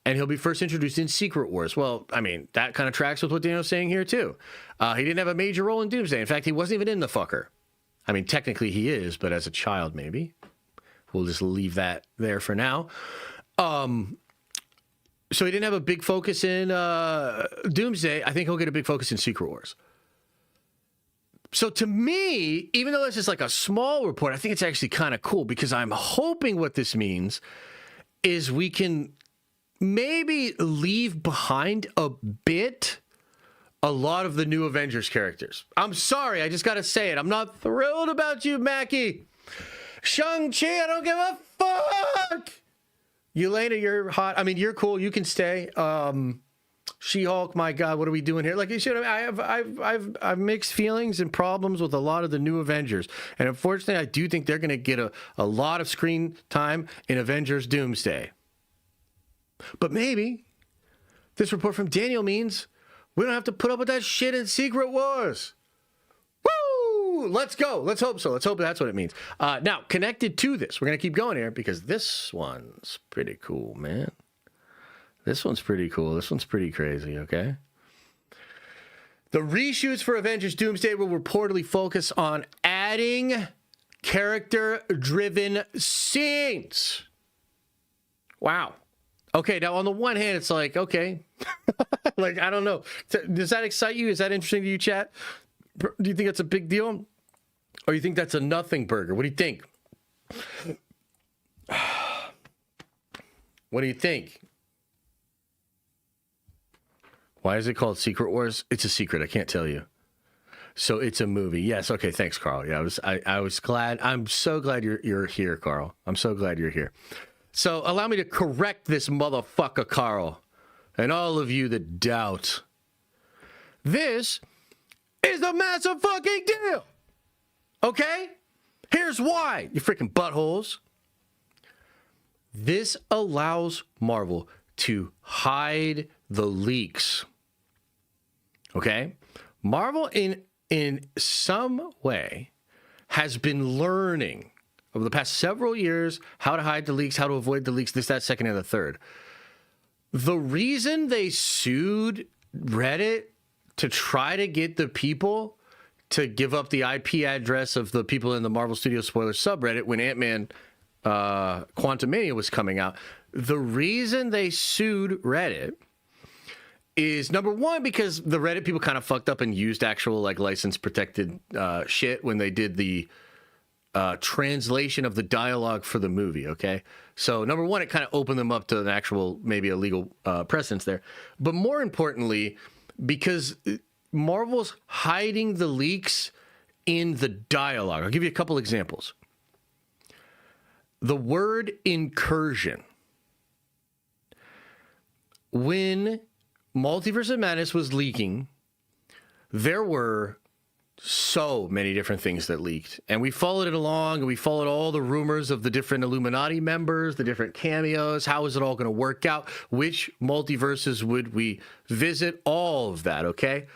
and he'll be first introduced in Secret Wars. Well, I mean, that kind of tracks with what Daniel's saying here, too. He didn't have a major role in Doomsday. In fact, he wasn't even in the fucker. I mean, technically he is, but as a child, maybe. We'll just leave that there for now. So he didn't have a big focus in Doomsday. I think he'll get a big focus in Secret Wars. So to me, even though this is like a small report, I think it's actually kind of cool, because I'm hoping what this means is we can maybe leave behind a bit a lot of the new Avengers characters. I'm sorry, I just got to say it. I'm not thrilled about you, Mackie. Shang-Chi, I don't give a fuck. Yelena, you're hot. I mean, you're cool. You can stay. She-Hulk, my God, what are we doing here? Like you should. I've mixed feelings and problems with a lot of the new Avengers, and unfortunately, I do think they're going to get a lot of screen time in Avengers Doomsday. But maybe this report from Daniel means we don't have to put up with that shit in Secret Wars. Woo! Let's go. Let's hope so. Let's hope that's what it means. Now, connected to this, we're going to keep going here because this one's pretty cool, man. This one's pretty cool. This one's pretty crazy, okay? The reshoots for Avengers Doomsday will reportedly focus on adding character-driven scenes. Wow. Okay, now on the one hand, it's like, okay. Like, I don't know. Does that excite you? Is that interesting to you, chat? Do you think that's a big deal? Or you think that's a nothing burger? What do you think? What do you think? Why is it called Secret Wars? It's a secret. I can't tell you. So it's a movie. Yes. Okay. Thanks, Carl. Yeah, I was glad. I'm so glad you're here, Carl. I'm so glad you're here. So allow me to correct this motherfucker, Carl, and all of you that doubt. This is a massive fucking deal. Okay? Here's why, you freaking buttholes. This allows Marvel to hide the leaks. Okay? Marvel in some way has been learning over the past several years how to hide the leaks, how to avoid the leaks, this, that, second, and the third. The reason they sued Reddit to try to get the people to give up the IP address of the people in the Marvel Studios spoiler subreddit when Ant-Man Quantumania was coming out, the reason they sued Reddit is, number one, because the Reddit people kind of fucked up and used actual like license protected shit when they did the translation of the dialogue for the movie. Okay, so number one, it kind of opened them up to an actual, maybe a legal precedence there. But more importantly, because Marvel's hiding the leaks in the dialogue. I'll give you a couple examples. The word incursion. When Multiverse of Madness was leaking, there were so many different things that leaked. And we followed it along, and we followed all the rumors of the different Illuminati members, the different cameos. How is it all going to work out? Which multiverses would we visit? All of that, okay?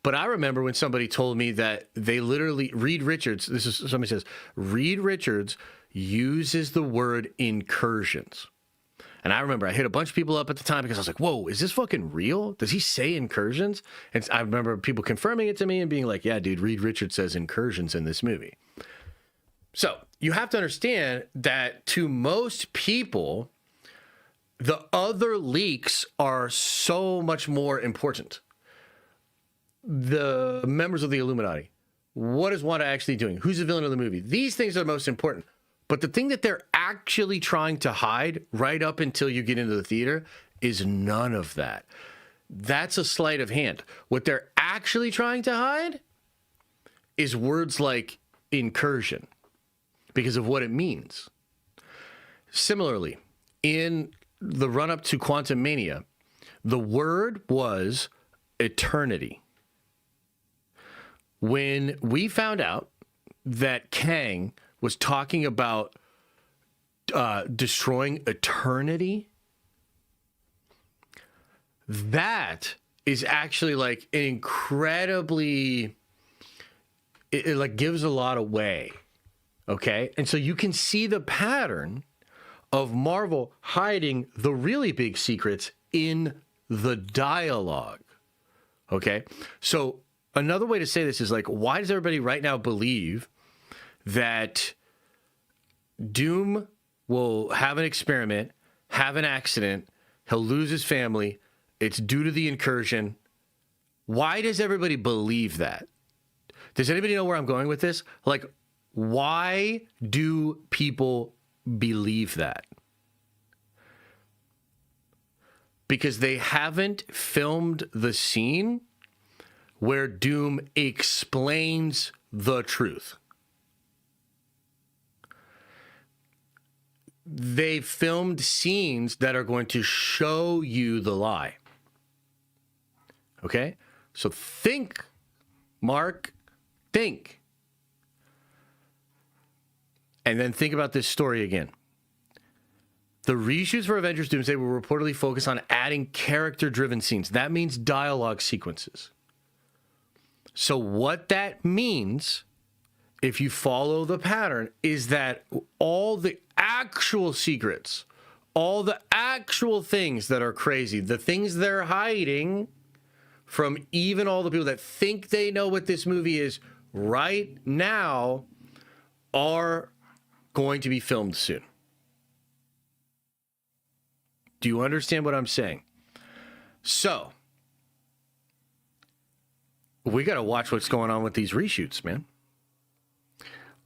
But I remember when somebody told me that they literally, Reed Richards, somebody says, Reed Richards uses the word incursions. And I remember I hit a bunch of people up at the time because I was like, whoa, is this fucking real? Does he say incursions? And I remember people confirming it to me and being like, yeah, dude, Reed Richards says incursions in this movie. So you have to understand that to most people, the other leaks are so much more important. The members of the Illuminati. What is Wanda actually doing? Who's the villain of the movie? These things are most important. But the thing that they're actually trying to hide right up until you get into the theater is none of that. That's a sleight of hand. What they're actually trying to hide is words like incursion because of what it means. Similarly, in the run-up to Quantumania, the word was eternity. When we found out that Kang was talking about destroying eternity, that is actually like an incredibly, it like gives a lot away, okay? And so you can see the pattern of Marvel hiding the really big secrets in the dialogue, okay? So another way to say this is like, why does everybody right now believe that Doom will have an experiment, have an accident, he'll lose his family, it's due to the incursion? Why does everybody believe that? Does anybody know where I'm going with this? Like, why do people believe that? Because they haven't filmed the scene where Doom explains the truth. they filmed scenes that are going to show you the lie. Okay? So think, Mark, think. And then think about this story again. The reshoots for Avengers Doomsday will reportedly focus on adding character-driven scenes. That means dialogue sequences. So what that means, if you follow the pattern, is that all the actual secrets, all the actual things that are crazy, the things they're hiding from even all the people that think they know what this movie is right now, are going to be filmed soon. Do you understand what I'm saying? So, we got to watch what's going on with these reshoots, man.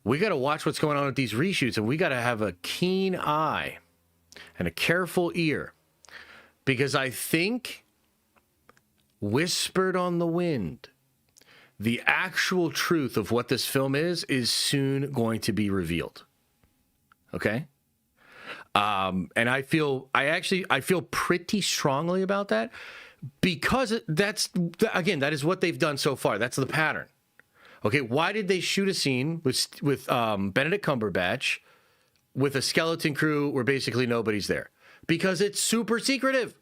We got to watch what's going on with these reshoots, and we got to have a keen eye and a careful ear, because I think, whispered on the wind, the actual truth of what this film is soon going to be revealed. Okay? And I feel pretty strongly about that, because that is what they've done so far. That's the pattern. Okay, why did they shoot a scene with Benedict Cumberbatch with a skeleton crew where basically nobody's there? Because it's super secretive.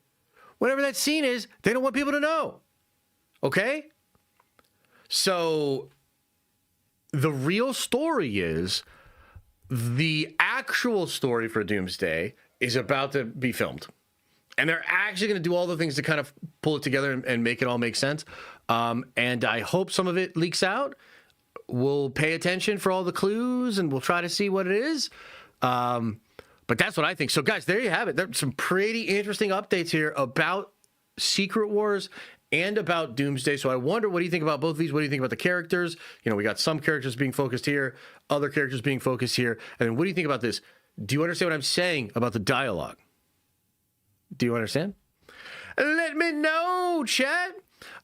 Whatever that scene is, they don't want people to know. Okay? So the real story is, the actual story for Doomsday is about to be filmed. And they're actually going to do all the things to kind of pull it together and make it all make sense. And I hope some of it leaks out. We'll pay attention for all the clues, and we'll try to see what it is. But that's what I think. So, guys, there you have it. There's some pretty interesting updates here about Secret Wars and about Doomsday. So I wonder, what do you think about both of these? What do you think about the characters? You know, we got some characters being focused here, other characters being focused here. And then what do you think about this? Do you understand what I'm saying about the dialogue? Do you understand? Let me know, chat.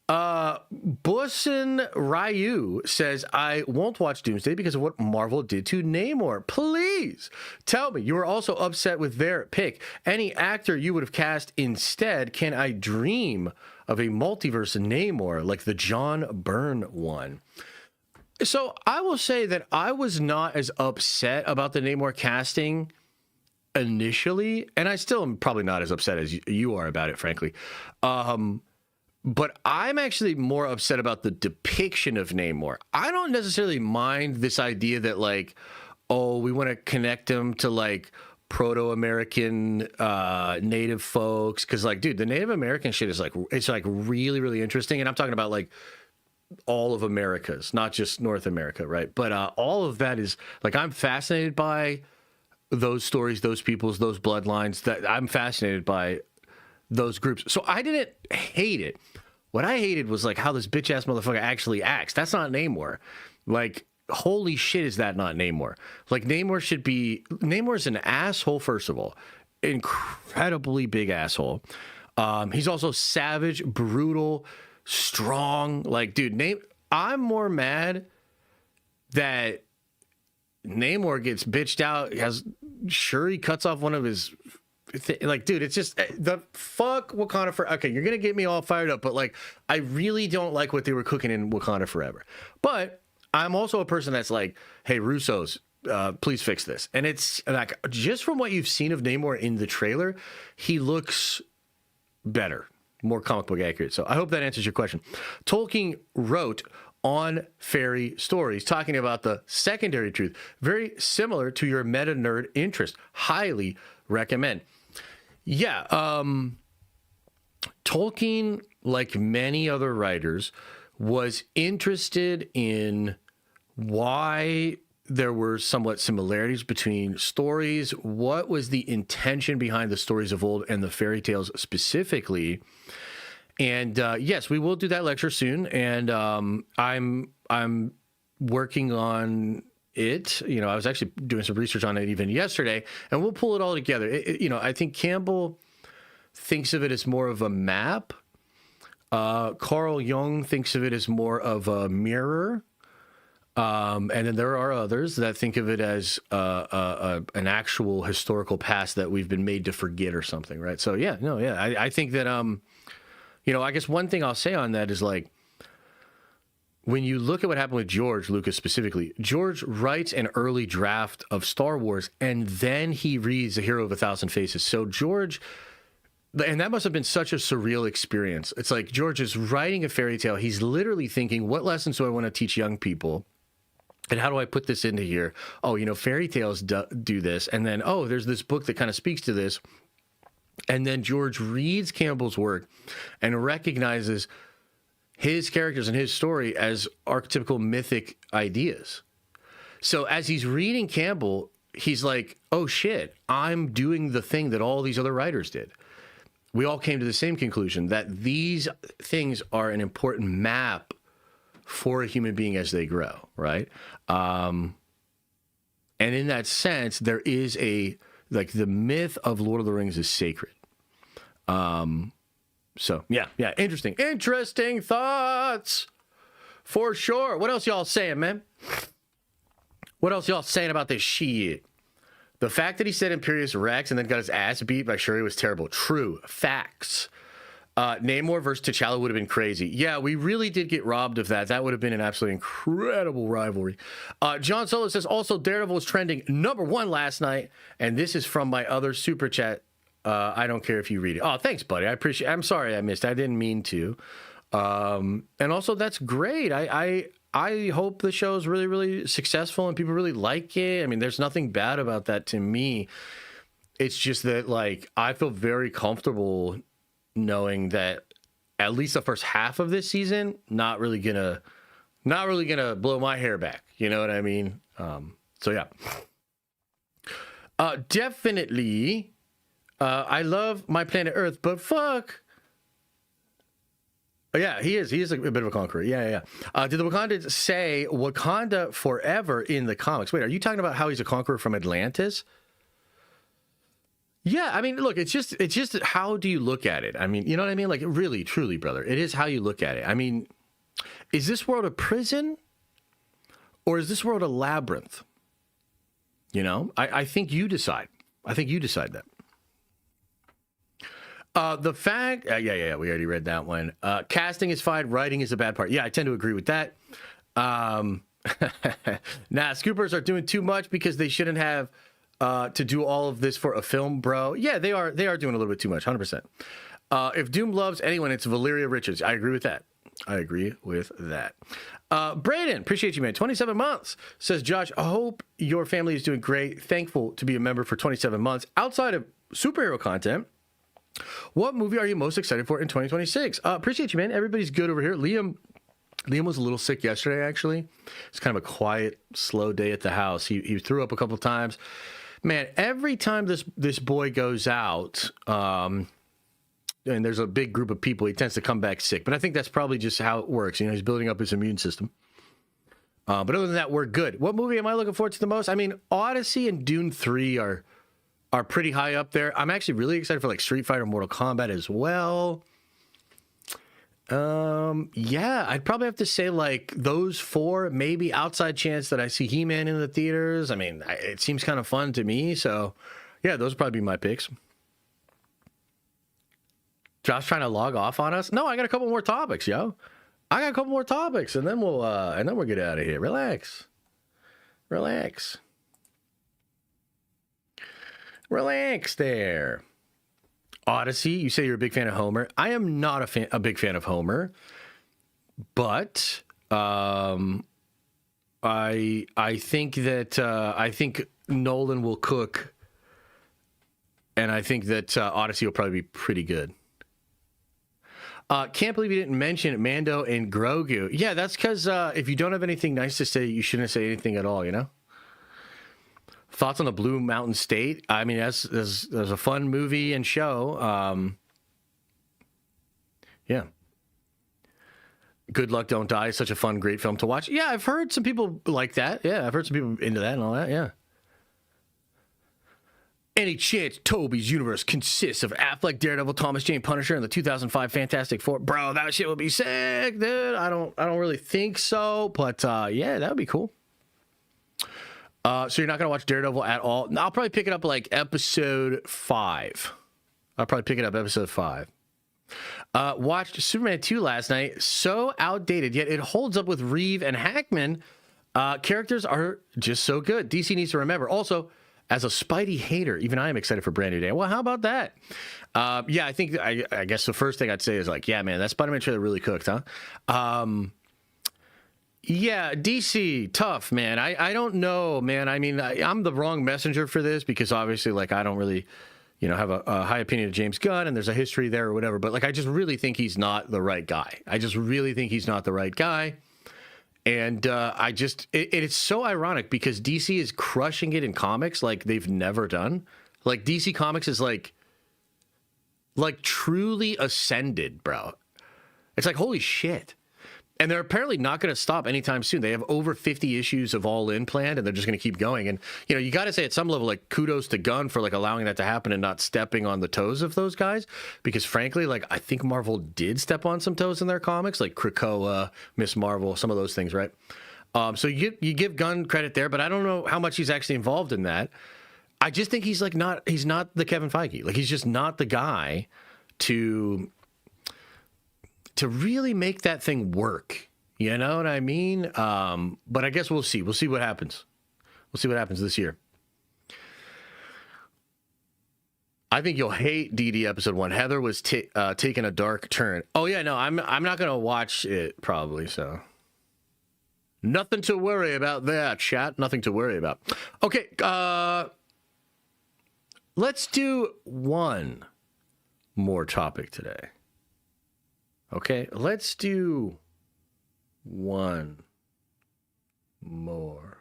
Bussen Ryu says, I won't watch Doomsday because of what Marvel did to Namor. Please tell me you were also upset with their pick. Any actor you would have cast instead? Can I dream of a multiverse Namor like the John Byrne one? So I will say that I was not as upset about the Namor casting initially, and I still am probably not as upset as you are about it, frankly. But I'm actually more upset about the depiction of Namor. I don't necessarily mind this idea that, like, oh, we want to connect him to, like, Proto-American Native folks. Because, like, dude, the Native American shit is, like, it's, like, really, really interesting. And I'm talking about, like, all of Americas, not just North America, right? But all of that is, like, I'm fascinated by those stories, those peoples, those bloodlines. That I'm fascinated by those groups. So I didn't hate it. What I hated was, like, how this bitch-ass motherfucker actually acts. That's not Namor. Like, holy shit, is that not Namor? Like, Namor's an asshole, first of all. Incredibly big asshole. He's also savage, brutal, strong. Like, dude, I'm more mad that Namor gets bitched out. He cuts off one of his... Like, dude, it's just the fuck Wakanda for. Okay, you're gonna get me all fired up, but, like, I really don't like what they were cooking in Wakanda Forever. But I'm also a person that's like, hey, Russo's, please fix this. And it's like, just from what you've seen of Namor in the trailer, he looks better, more comic book accurate. So I hope that answers your question. Tolkien wrote on fairy stories, talking about the secondary truth, very similar to your meta nerd interest. Highly recommend. Yeah, Tolkien, like many other writers, was interested in why there were somewhat similarities between stories. What was the intention behind the stories of old and the fairy tales specifically? And yes, we will do that lecture soon. And I'm working on it. You know, I was actually doing some research on it even yesterday, and we'll pull it all together. I think Campbell thinks of it as more of a map. Carl Jung thinks of it as more of a mirror. And then there are others that think of it as an actual historical past that we've been made to forget or something, right? So yeah, no, yeah, I think that I guess one thing I'll say on that is like, when you look at what happened with George Lucas specifically, George writes an early draft of Star Wars and then he reads The Hero of a Thousand Faces. So George, and that must have been such a surreal experience. It's like George is writing a fairy tale. He's literally thinking, what lessons do I want to teach young people? And how do I put this into here? Oh, fairy tales do this. And then, oh, there's this book that kind of speaks to this. And then George reads Campbell's work and recognizes his characters and his story as archetypical mythic ideas. So as he's reading Campbell, he's like, oh shit, I'm doing the thing that all these other writers did. We all came to the same conclusion that these things are an important map for a human being as they grow, right? And in that sense, there is the myth of Lord of the Rings is sacred. So, yeah, interesting thoughts, for sure. What else y'all saying, man? What else y'all saying about this shit? The fact that he said Imperious Rex and then got his ass beat by Shuri was terrible. True. Facts. Namor versus T'Challa would have been crazy. Yeah, we really did get robbed of that. That would have been an absolutely incredible rivalry. John Solo says, also, Daredevil was trending #1 last night, and this is from my other super chat. I don't care if you read it. Oh, thanks, buddy. I appreciate it. I'm sorry I missed. I didn't mean to. And also, that's great. I hope the show is really, really successful and people really like it. I mean, there's nothing bad about that to me. It's just that, like, I feel very comfortable knowing that at least the first half of this season, not really gonna blow my hair back. You know what I mean? So yeah. Definitely. I love my planet Earth, but fuck. Oh, yeah, he is a bit of a conqueror. Yeah. Did the Wakandans say Wakanda forever in the comics? Wait, are you talking about how he's a conqueror from Atlantis? Yeah, I mean, look, it's just how do you look at it? I mean, you know what I mean? Like, really, truly, brother, it is how you look at it. I mean, is this world a prison or is this world a labyrinth? I think you decide. I think you decide that. The fact, yeah, we already read that one. Casting is fine, writing is a bad part. Yeah, I tend to agree with that. Nah, scoopers are doing too much because they shouldn't have to do all of this for a film, bro. Yeah, they are doing a little bit too much, 100%. If Doom loves anyone, it's Valeria Richards. I agree with that. Brayden, appreciate you, man. 27 months. Says, Josh, I hope your family is doing great. Thankful to be a member for 27 months. Outside of superhero content, what movie are you most excited for in 2026? Appreciate you, man. Everybody's good over here. Liam was a little sick yesterday, actually. It's kind of a quiet, slow day at the house. He threw up a couple of times. Man, every time this boy goes out, and there's a big group of people, he tends to come back sick. But I think that's probably just how it works. He's building up his immune system. But other than that, we're good. What movie am I looking forward to the most? I mean, Odyssey and Dune 3 are pretty high up there. I'm actually really excited for like Street Fighter, Mortal Kombat as well. Yeah, I'd probably have to say like those four, maybe outside chance that I see He-Man in the theaters. I mean, it seems kind of fun to me. So yeah, those would probably be my picks. Josh trying to log off on us? No, I got a couple more topics, yo. I got a couple more topics and then we'll get out of here. Relax there. Odyssey, you say you're a big fan of Homer. I am not a big fan of Homer, but I think that I think Nolan will cook, and I think that Odyssey will probably be pretty good. Can't believe you didn't mention Mando and Grogu. Yeah, that's because if you don't have anything nice to say, you shouldn't say anything at all, Thoughts on the Blue Mountain State? I mean, that's a fun movie and show. Yeah. Good Luck, Don't Die is such a fun, great film to watch. Yeah, I've heard some people like that. Yeah, I've heard some people into that and all that, yeah. Any chance Toby's universe consists of Affleck, Daredevil, Thomas Jane Punisher, and the 2005 Fantastic Four? Bro, that shit would be sick, dude. I don't really think so, but yeah, that would be cool. So you're not gonna watch Daredevil at all? No, I'll probably pick it up like episode 5. I'll probably pick it up episode 5. Watched Superman 2 last night. So outdated, yet it holds up with Reeve and Hackman. Characters are just so good. DC needs to remember. Also, as a Spidey hater, even I am excited for Brand New Day. Well, how about that? Yeah, I guess the first thing I'd say is like, yeah, man, that Spider-Man trailer really cooked, huh? Yeah, DC, tough, man. I don't know, man. I mean, I'm the wrong messenger for this because obviously, like, I don't really, have a high opinion of James Gunn and there's a history there or whatever. But, like, I just really think he's not the right guy. And it's so ironic because DC is crushing it in comics like they've never done. Like DC Comics is like truly ascended, bro. It's like, holy shit. And they're apparently not going to stop anytime soon. They have over 50 issues of All In planned, and they're just going to keep going. And, you got to say at some level, like, kudos to Gunn for, like, allowing that to happen and not stepping on the toes of those guys. Because, frankly, like, I think Marvel did step on some toes in their comics, like Krakoa, Miss Marvel, some of those things, right? So you give Gunn credit there, but I don't know how much he's actually involved in that. I just think he's, like, he's not the Kevin Feige. Like, he's just not the guy to really make that thing work. You know what I mean? But I guess we'll see. We'll see what happens. We'll see what happens this year. I think you'll hate DD episode 1. Heather was taking a dark turn. Oh, yeah, no, I'm not going to watch it probably, so. Nothing to worry about there, chat. Nothing to worry about. Okay, let's do one more topic today. Okay, let's do one more.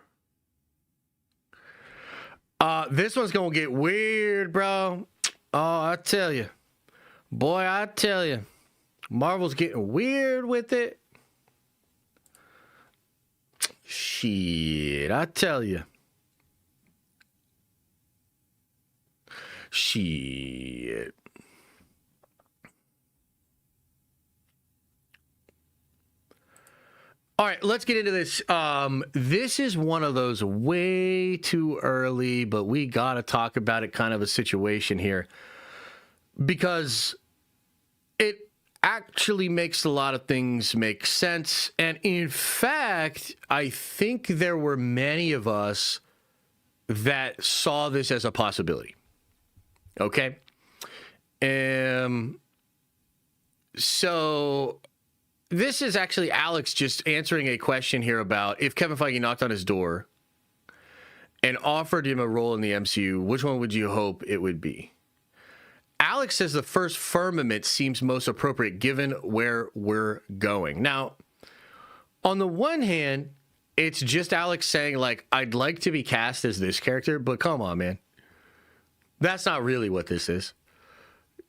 This one's gonna get weird, bro. Oh, I tell you. Boy, I tell you. Marvel's getting weird with it. Shit, I tell you. Shit. All right, let's get into this. This is one of those way too early, but we got to talk about it kind of a situation here because it actually makes a lot of things make sense. And in fact, I think there were many of us that saw this as a possibility. Okay? So this is actually Alex just answering a question here about if Kevin Feige knocked on his door and offered him a role in the MCU, which one would you hope it would be? Alex says the first firmament seems most appropriate given where we're going. Now, on the one hand, it's just Alex saying, like, I'd like to be cast as this character, but come on, man. That's not really what this is.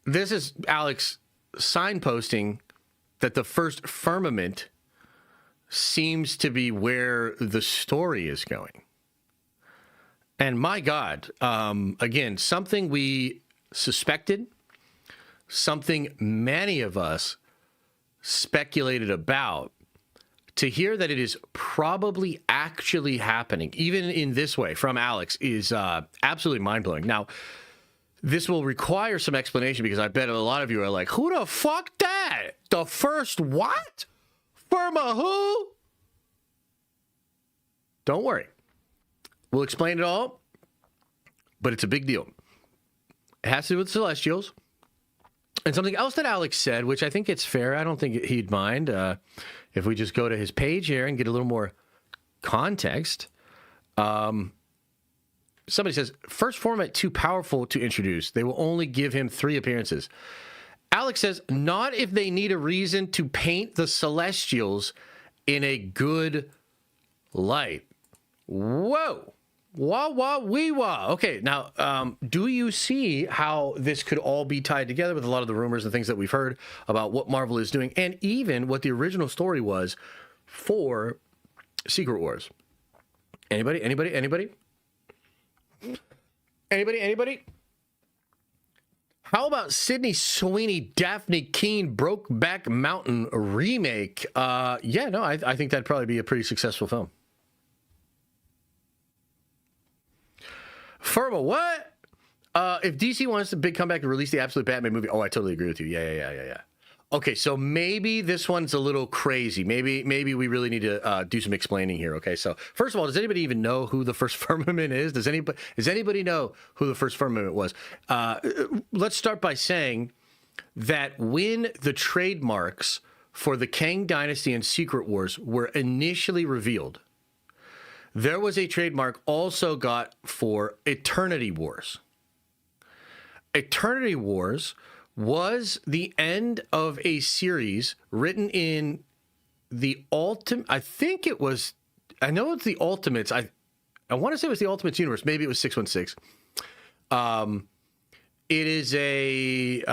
This is Alex signposting that the first firmament seems to be where the story is going. And my God, again, something we suspected, something many of us speculated about, to hear that it is probably actually happening, even in this way from Alex, is absolutely mind-blowing. Now, this will require some explanation because I bet a lot of you are like, who the fuck that? The first what? Firma who? Don't worry. We'll explain it all, but it's a big deal. It has to do with Celestials. And something else that Alex said, which I think it's fair. I don't think he'd mind if we just go to his page here and get a little more context. Somebody says, first format too powerful to introduce. They will only give him 3 appearances. Alex says, not if they need a reason to paint the Celestials in a good light. Whoa. Wah, wah, wee, wah. Okay, now, do you see how this could all be tied together with a lot of the rumors and things that we've heard about what Marvel is doing and even what the original story was for Secret Wars? Anybody? Anybody? How about Sydney Sweeney, Daphne Keane, Brokeback Mountain remake? I think that'd probably be a pretty successful film. Firma, what? If DC wants a big comeback to release the absolute Batman movie, I totally agree with you. Yeah. Okay, so maybe this one's a little crazy. Maybe we really need to do some explaining here. Okay, so first of all, does anybody even know who the first Firmament is? Does anybody know who the first Firmament was? Let's start by saying that when the trademarks for the Kang Dynasty and Secret Wars were initially revealed, there was a trademark also got for Eternity Wars. Eternity Wars was the end of a series written in the Ultimate. I know it's the Ultimates. I want to say it was the Ultimates universe. Maybe it was 616. It is a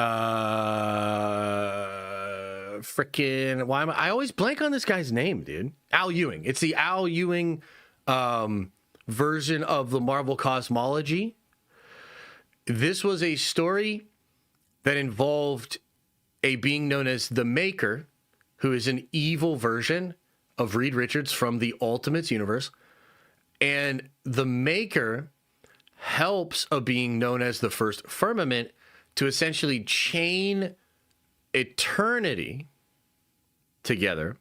freaking. I always blank on this guy's name, dude. Al Ewing. It's the Al Ewing version of the Marvel cosmology. This was a story that involved a being known as the Maker, who is an evil version of Reed Richards from the Ultimates universe. And the Maker helps a being known as the First Firmament to essentially chain eternity together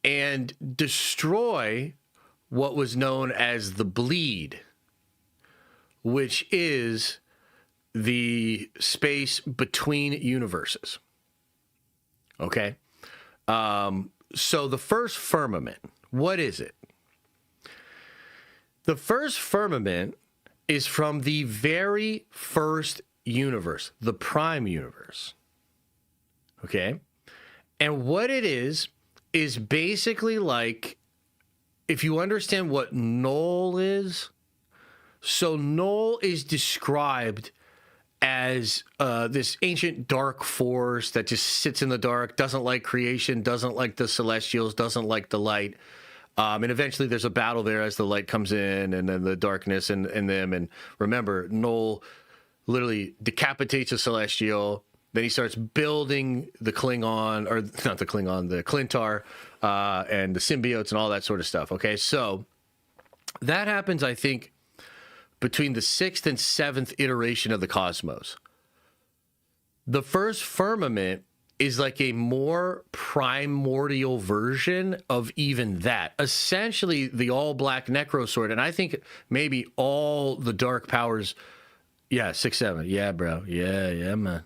and destroy what was known as the Bleed, which is the space between universes. Okay? So the first Firmament, what is it? The first Firmament is from the very first universe, the Prime Universe. Okay? And what it is basically like, if you understand what Null is, so Null is described as this ancient dark force that just sits in the dark, doesn't like creation, doesn't like the Celestials, doesn't like the light. And eventually there's a battle there as the light comes in and then the darkness and them. And remember, Null literally decapitates a Celestial. Then he starts building the Klingon, or not the Klingon, the Clintar, and the symbiotes and all that sort of stuff. Okay, so that happens, I think, between the 6th and 7th iteration of the cosmos. The first Firmament is like a more primordial version of even that. Essentially, the all-black Necrosword, and I think maybe all the dark powers. Yeah, 6, 7. Yeah, bro. Yeah, man.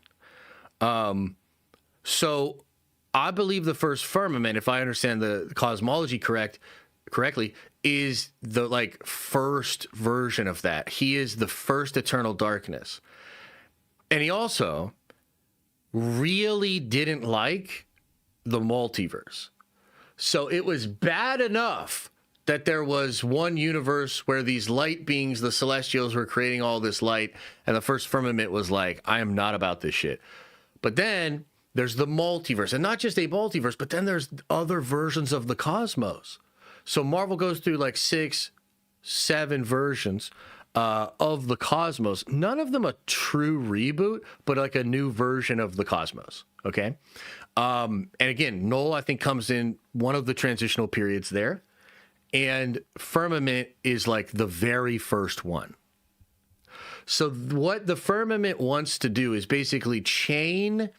So I believe the first Firmament, if I understand the cosmology correctly, is the first version of that. He is the first eternal darkness. And he also really didn't like the multiverse. So it was bad enough that there was one universe where these light beings, the Celestials, were creating all this light, and the first Firmament was like, I am not about this shit. But then there's the multiverse, and not just a multiverse, but then there's other versions of the cosmos. So Marvel goes through 6, 7 versions of the cosmos. None of them a true reboot, but like a new version of the cosmos. Okay. And again, Null, I think, comes in one of the transitional periods there. And Firmament is like the very first one. So what the Firmament wants to do is basically chain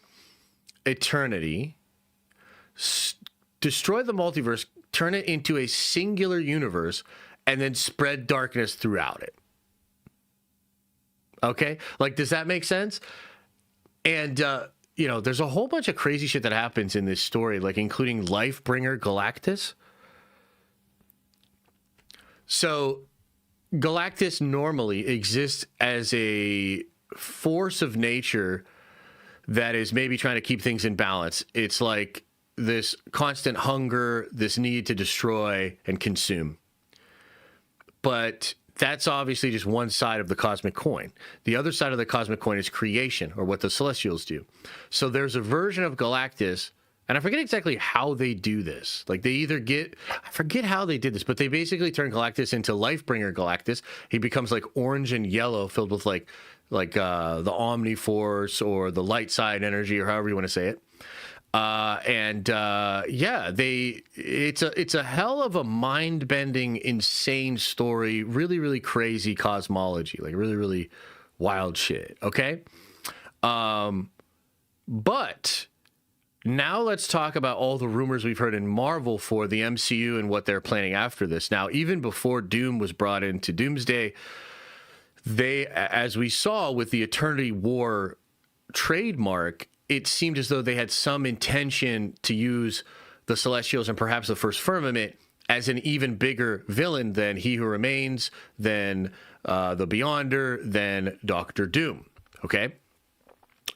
eternity, destroy the multiverse, turn it into a singular universe, and then spread darkness throughout it. Okay? Does that make sense? And, there's a whole bunch of crazy shit that happens in this story, including Lifebringer Galactus. So Galactus normally exists as a force of nature that is maybe trying to keep things in balance. It's like this constant hunger, this need to destroy and consume. But that's obviously just one side of the cosmic coin. The other side of the cosmic coin is creation, or what the Celestials do. So there's a version of Galactus And I forget exactly how they do this. Like, they either I forget how they did this, but they basically turn Galactus into Lifebringer Galactus. He becomes like orange and yellow, filled with like the Omni-Force or the light side energy, or however you want to say it. It's a hell of a mind-bending, insane story. Really, really crazy cosmology, like really, really wild shit. Okay. But now let's talk about all the rumors we've heard in Marvel for the MCU and what they're planning after this. Now, even before Doom was brought into Doomsday, they, as we saw with the Eternity War trademark, it seemed as though they had some intention to use the Celestials and perhaps the First Firmament as an even bigger villain than He Who Remains, than the Beyonder, than Doctor Doom. Okay?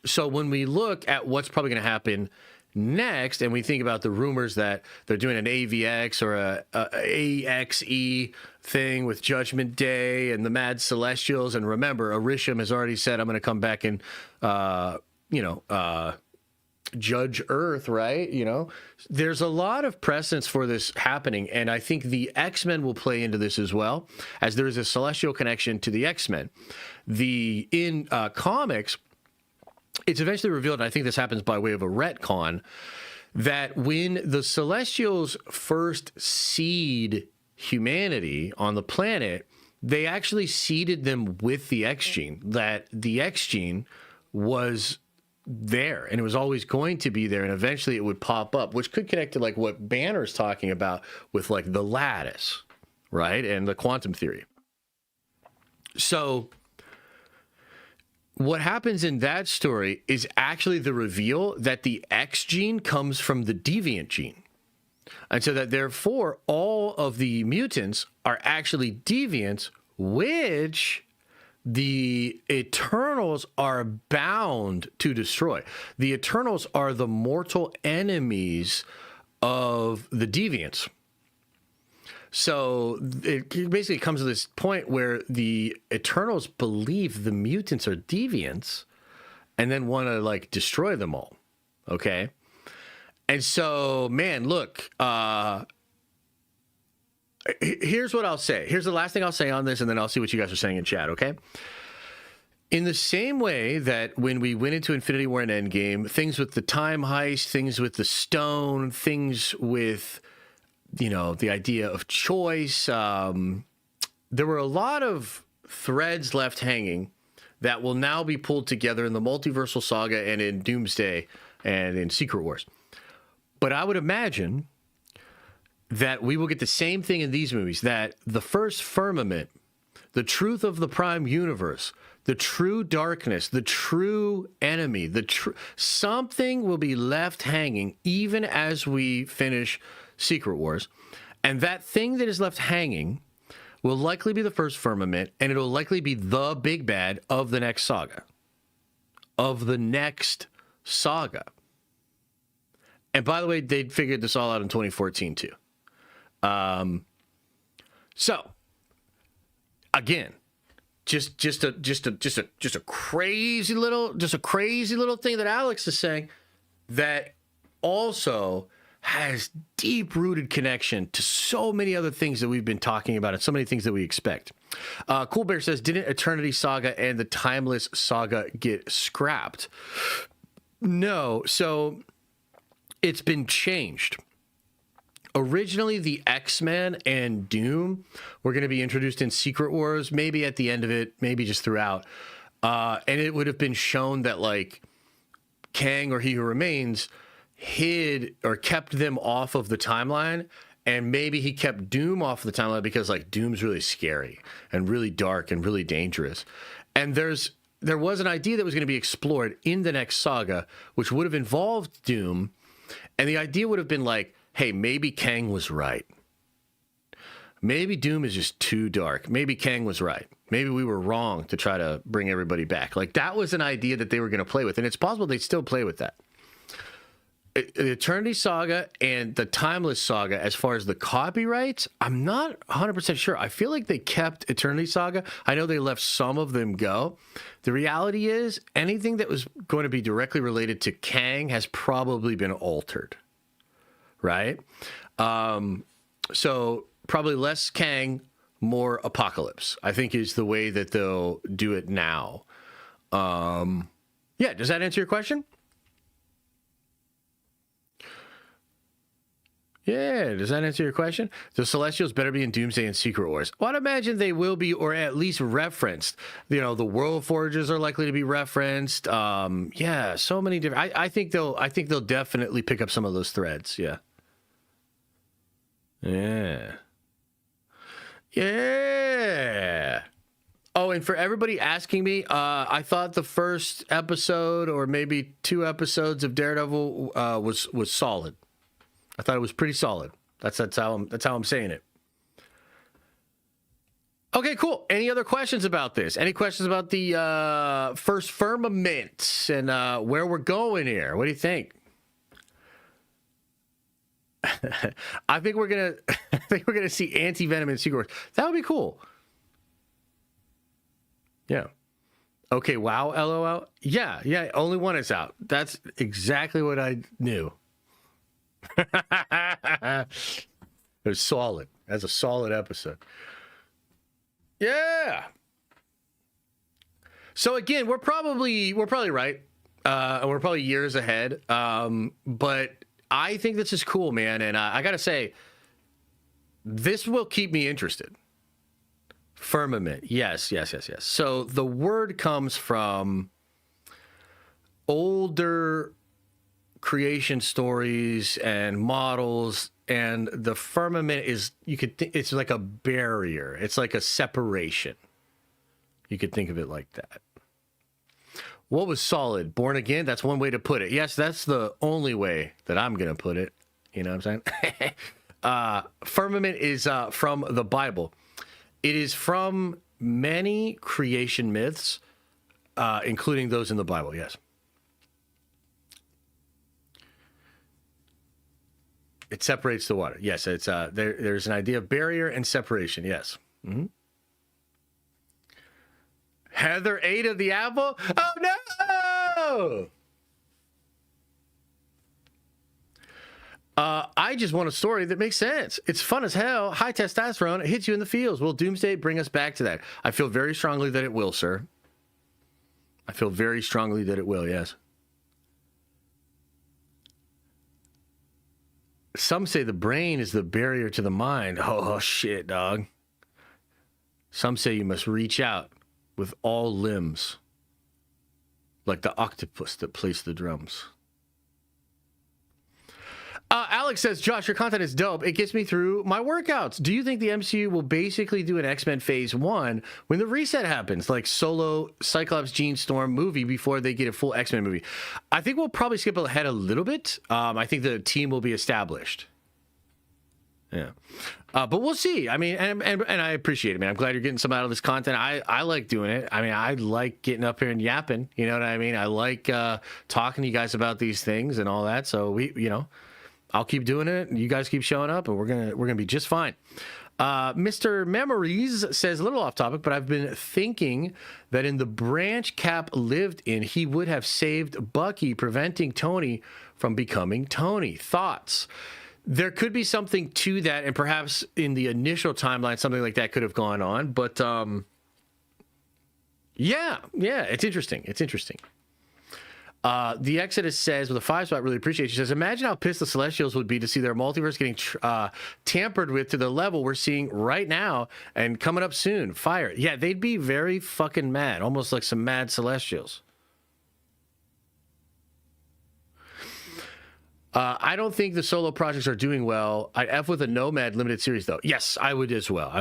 So when we look at what's probably going to happen next, and we think about the rumors that they're doing an AVX or a AXE thing with Judgment Day and the Mad Celestials, and remember, Orisham has already said, I'm going to come back and, judge Earth, right? You know, there's a lot of precedence for this happening, and I think the X-Men will play into this as well, as there is a celestial connection to the X-Men. In comics, it's eventually revealed, and I think this happens by way of a retcon, that when the Celestials first seed humanity on the planet, they actually seeded them with the X gene, that the X gene was there and it was always going to be there, and eventually it would pop up, which could connect to like what Banner's talking about with like the lattice, right? And the quantum theory. So what happens in that story is actually the reveal that the X gene comes from the deviant gene. And so that therefore all of the mutants are actually deviants, which the Eternals are bound to destroy. The Eternals are the mortal enemies of the deviants. So it basically comes to this point where the Eternals believe the mutants are deviants and then want to like destroy them all. Okay. And so, man, look, here's what I'll say. Here's the last thing I'll say on this, and then I'll see what you guys are saying in chat. Okay. In the same way that when we went into Infinity War and Endgame, things with the time heist, things with the stone, things with, you know, the idea of choice. There were a lot of threads left hanging that will now be pulled together in the Multiversal Saga and in Doomsday and in Secret Wars. But I would imagine that we will get the same thing in these movies, that the first firmament, the truth of the prime universe, the true darkness, the true enemy, something will be left hanging even as we finish Secret Wars, and that thing that is left hanging will likely be the first firmament, and it'll likely be the big bad of the next saga. And by the way, they figured this all out in 2014 too. So again, just a crazy little thing that Alex is saying that also has deep-rooted connection to so many other things that we've been talking about and so many things that we expect. Cool Bear says, didn't Eternity Saga and the Timeless Saga get scrapped? No. So it's been changed. Originally, the X-Men and Doom were going to be introduced in Secret Wars, maybe at the end of it, maybe just throughout. And it would have been shown that, like, Kang or He Who Remains hid or kept them off of the timeline, and maybe he kept Doom off the timeline because, like, Doom's really scary and really dark and really dangerous. And there was an idea that was going to be explored in the next saga, which would have involved Doom, and the idea would have been like, hey, maybe Kang was right. Maybe Doom is just too dark. Maybe Kang was right. Maybe we were wrong to try to bring everybody back. Like, that was an idea that they were going to play with, and it's possible they'd still play with that. the Eternity Saga and the Timeless Saga, as far as the copyrights, I'm not 100% sure. I feel like they kept Eternity Saga. I know they let some of them go. The reality is anything that was going to be directly related to Kang has probably been altered, right? So probably less Kang, more Apocalypse, I think is the way that they'll do it now. Yeah, does that answer your question? Yeah, does that answer your question? The Celestials better be in Doomsday and Secret Wars. Well, I'd imagine they will be, or at least referenced. You know, the World Forgers are likely to be referenced. Yeah, so many different. I think they'll definitely pick up some of those threads. Yeah. Yeah. Yeah. Oh, and for everybody asking me, I thought the first episode or maybe 2 episodes of Daredevil was solid. I thought it was pretty solid. That's how I'm saying it. Okay, cool. Any other questions about this? Any questions about the first firmament and where we're going here? What do you think? I think we're gonna see Anti-Venom in Secret Wars. That would be cool. Yeah. Okay. Wow. LOL. Yeah. Only one is out. That's exactly what I knew. It was solid. That's a solid episode. Yeah. So again, we're probably right. And we're probably years ahead. But I think this is cool, man. And I gotta say, this will keep me interested. Firmament. Yes. So the word comes from older creation stories and models, and the firmament is, it's like a barrier. It's like a separation. You could think of it like that. What was solid? Born Again? That's one way to put it. Yes, that's the only way that I'm going to put it. You know what I'm saying? Firmament is from the Bible. It is from many creation myths, including those in the Bible, yes. It separates the water. Yes, it's there's an idea of barrier and separation, yes. Mm-hmm. Heather ate of the apple? Oh, no! I just want a story that makes sense. It's fun as hell. High testosterone. It hits you in the feels. Will Doomsday bring us back to that? I feel very strongly that it will, sir. I feel very strongly that it will, yes. Some say the brain is the barrier to the mind. Oh, shit, dog. Some say you must reach out with all limbs, like the octopus that plays the drums. Alex says, Josh, your content is dope. It gets me through my workouts. Do you think the MCU will basically do an X-Men Phase 1 when the reset happens, like Solo, Cyclops, Jean Storm movie before they get a full X-Men movie? I think we'll probably skip ahead a little bit. I think the team will be established. Yeah. But we'll see. I mean, and I appreciate it, man. I'm glad you're getting some out of this content. I like doing it. I mean, I like getting up here and yapping. You know what I mean? I like talking to you guys about these things and all that. So I'll keep doing it. You guys keep showing up, and we're gonna be just fine. Mr. Memories says, a little off topic, but I've been thinking that in the branch Cap lived in, he would have saved Bucky, preventing Tony from becoming Tony. Thoughts? There could be something to that, and perhaps in the initial timeline, something like that could have gone on. But yeah, it's interesting. It's interesting. The Exodus says, with a 5-spot, really appreciate it. She says, imagine how pissed the Celestials would be to see their multiverse getting tampered with to the level we're seeing right now and coming up soon. Fire. Yeah, they'd be very fucking mad. Almost like some mad Celestials. I don't think the solo projects are doing well. I'd F with a Nomad limited series, though. Yes, I would as well.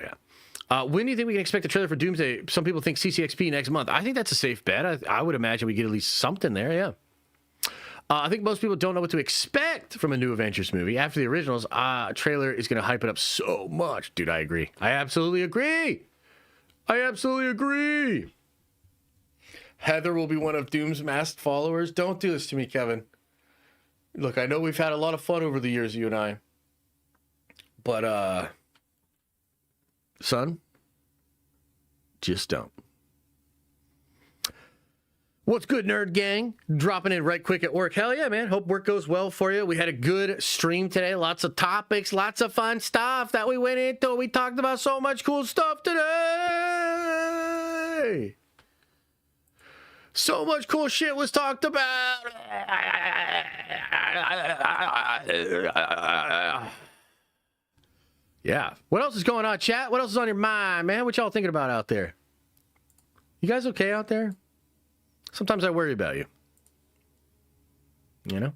Yeah. When do you think we can expect a trailer for Doomsday? Some people think CCXP next month. I think that's a safe bet. I would imagine we get at least something there, yeah. I think most people don't know what to expect from a new Avengers movie. After the originals, trailer is going to hype it up so much. Dude, I agree. I absolutely agree. Heather will be one of Doom's masked followers. Don't do this to me, Kevin. Look, I know we've had a lot of fun over the years, you and I. But, son, just don't. What's good, Nerd Gang? Dropping in right quick at work. Hell yeah, man. Hope work goes well for you. We had a good stream today. Lots of topics, lots of fun stuff that we went into. We talked about so much cool stuff today. So much cool shit was talked about. Yeah. What else is going on, chat? What else is on your mind, man? What y'all thinking about out there? You guys okay out there? Sometimes I worry about you. You know?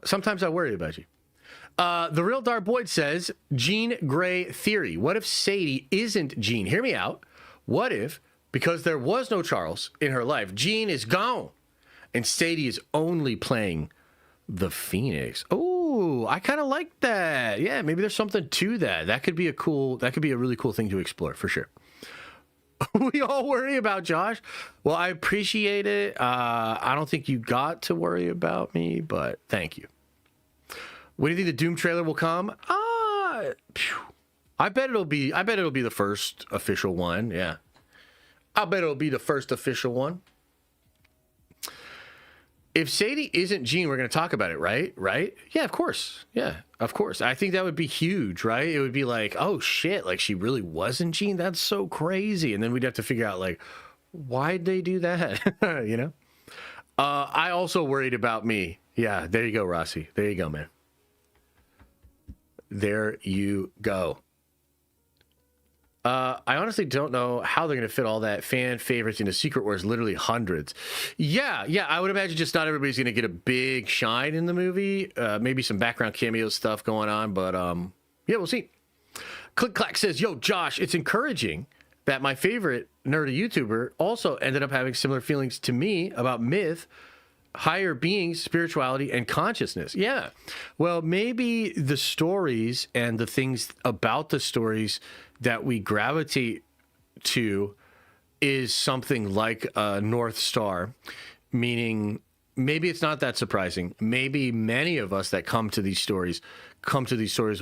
Sometimes I worry about you. The Real Dark Boyd says, Jean Grey theory. What if Sadie isn't Jean? Hear me out. What if, because there was no Charles in her life, Jean is gone and Sadie is only playing the Phoenix? Oh, I kind of like that. Yeah, maybe there's something to that. That could be a really cool thing to explore for sure. We all worry about Josh. Well, I appreciate it. I don't think you got to worry about me, but thank you. When do you think the Doom trailer will come? I bet it'll be the first official one. Yeah. I bet it'll be the first official one. If Sadie isn't Jean, we're going to talk about it, right? Right? Yeah, of course. Yeah, of course. I think that would be huge, right? It would be like, oh shit, like she really wasn't Jean? That's so crazy. And then we'd have to figure out like, why'd they do that? You know? I also worried about me. Yeah, there you go, Rossi. There you go, man. There you go. I honestly don't know how they're going to fit all that fan favorites into Secret Wars, literally hundreds. Yeah, I would imagine just not everybody's going to get a big shine in the movie. Maybe some background cameo stuff going on, but yeah, we'll see. Click Clack says, yo, Josh, it's encouraging that my favorite nerdy YouTuber also ended up having similar feelings to me about myth, higher beings, spirituality, and consciousness. Yeah. Well, maybe the stories and the things about the stories that we gravitate to is something like a North Star, meaning maybe it's not that surprising. Maybe many of us that come to these stories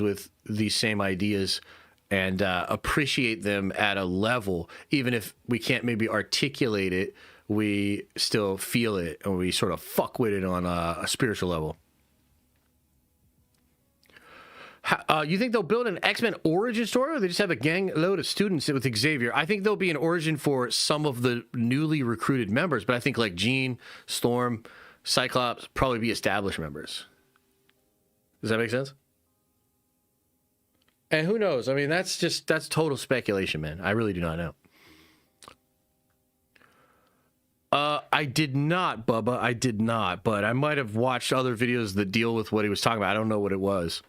with these same ideas and appreciate them at a level, even if we can't maybe articulate it, we still feel it and we sort of fuck with it on a spiritual level. You think they'll build an X-Men origin story, or they just have a gang load of students with Xavier? I think there'll be an origin for some of the newly recruited members, but I think like Jean, Storm, Cyclops probably be established members. Does that make sense? And who knows? I mean, that's total speculation, man. I really do not know. I did not, Bubba. I did not, but I might have watched other videos that deal with what he was talking about. I don't know what it was.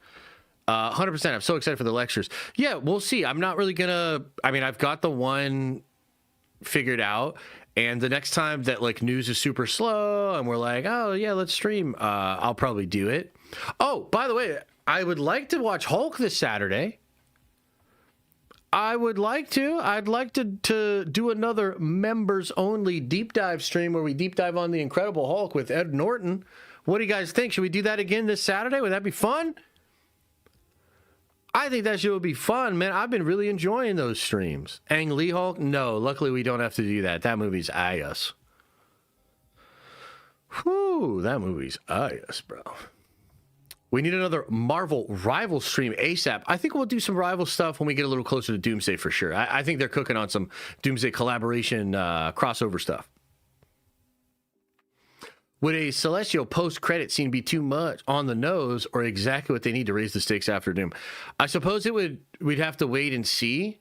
100%. I'm so excited for the lectures. Yeah, we'll see. I'm not really gonna. I mean, I've got the one figured out, and the next time that like news is super slow and we're like, oh yeah, let's stream, I'll probably do it. Oh, by the way, I would like to watch Hulk this Saturday. I'd like to do another members only deep dive stream where we deep dive on the Incredible Hulk with Ed Norton. What do you guys think? Should we do that again this Saturday? Would that be fun? I think that shit would be fun, man. I've been really enjoying those streams. Ang Lee Hulk? No, luckily we don't have to do that. That movie's ass. Whew, that movie's ass, bro. We need another Marvel rival stream ASAP. I think we'll do some rival stuff when we get a little closer to Doomsday for sure. I think they're cooking on some Doomsday collaboration crossover stuff. Would a Celestial post-credit scene be too much on the nose or exactly what they need to raise the stakes after Doom? I suppose we'd have to wait and see.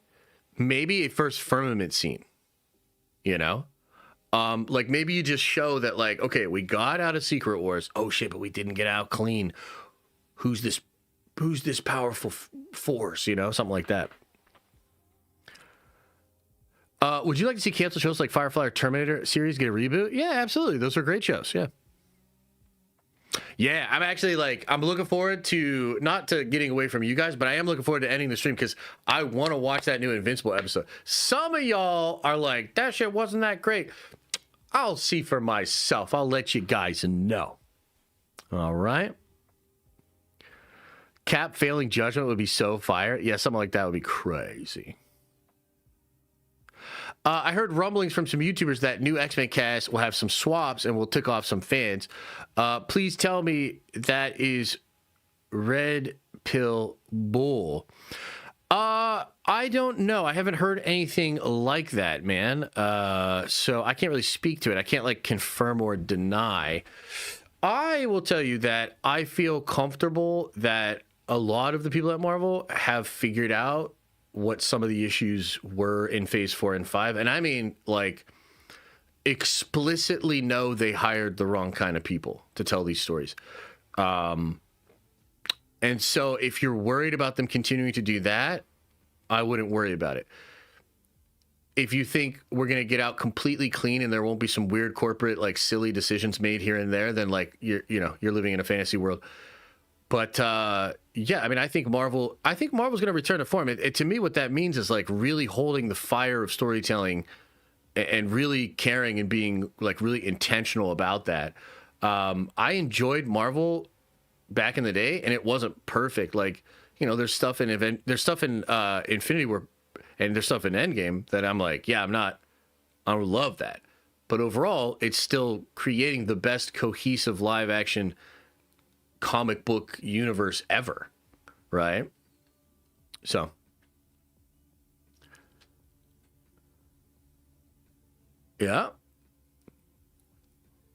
Maybe a first Firmament scene, you know? Like maybe you just show that like, okay, we got out of Secret Wars. Oh shit, but we didn't get out clean. Who's this powerful force, you know? Something like that. Would you like to see canceled shows like Firefly or Terminator series get a reboot? Yeah, absolutely. Those are great shows. Yeah. Yeah, I'm actually like, I'm looking forward to, not to getting away from you guys, but I am looking forward to ending the stream because I want to watch that new Invincible episode. Some of y'all are like, that shit wasn't that great. I'll see for myself. I'll let you guys know. All right. Cap failing Judgment would be so fire. Yeah, something like that would be crazy. I heard rumblings from some YouTubers that new X-Men cast will have some swaps and will tick off some fans. Please tell me that is red pill bull. I don't know. I haven't heard anything like that, man. So I can't really speak to it. I can't like confirm or deny. I will tell you that I feel comfortable that a lot of the people at Marvel have figured out what some of the issues were in Phase 4 and 5. And I mean, like, explicitly know they hired the wrong kind of people to tell these stories. And so if you're worried about them continuing to do that, I wouldn't worry about it. If you think we're going to get out completely clean and there won't be some weird corporate, like, silly decisions made here and there, then, like, you're living in a fantasy world. But, yeah, I mean, I think Marvel's going to return to form. To me, what that means is, like, really holding the fire of storytelling and really caring and being, like, really intentional about that. I enjoyed Marvel back in the day, and it wasn't perfect. Like, you know, there's stuff in Infinity War, and there's stuff in Endgame that I'm like, yeah, I don't love that. But overall, it's still creating the best cohesive live action comic book universe ever, right? So yeah,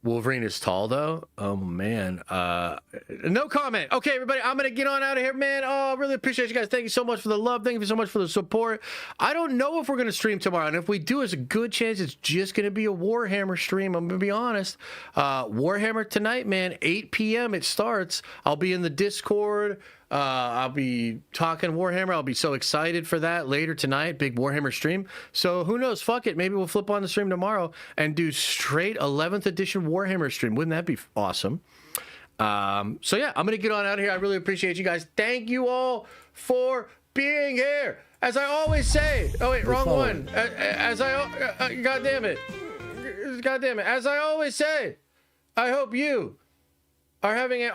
Wolverine is tall though. Oh man, no comment. Okay, everybody, I'm gonna get on out of here, man. Oh, I really appreciate you guys. Thank you so much for the love. Thank you so much for the support. I don't know if we're gonna stream tomorrow, and if we do, there's a good chance it's just gonna be a Warhammer stream. I'm gonna be honest. Warhammer tonight, man, 8 p.m. it starts. I'll be in the Discord. I'll be talking Warhammer. I'll be so excited for that later tonight. Big Warhammer stream. So who knows? Fuck it. Maybe we'll flip on the stream tomorrow and do straight 11th edition Warhammer stream. Wouldn't that be awesome? So yeah, I'm going to get on out of here. I really appreciate you guys. Thank you all for being here. As I always say, oh wait, wrong one. God damn it. As I always say, I hope you are having an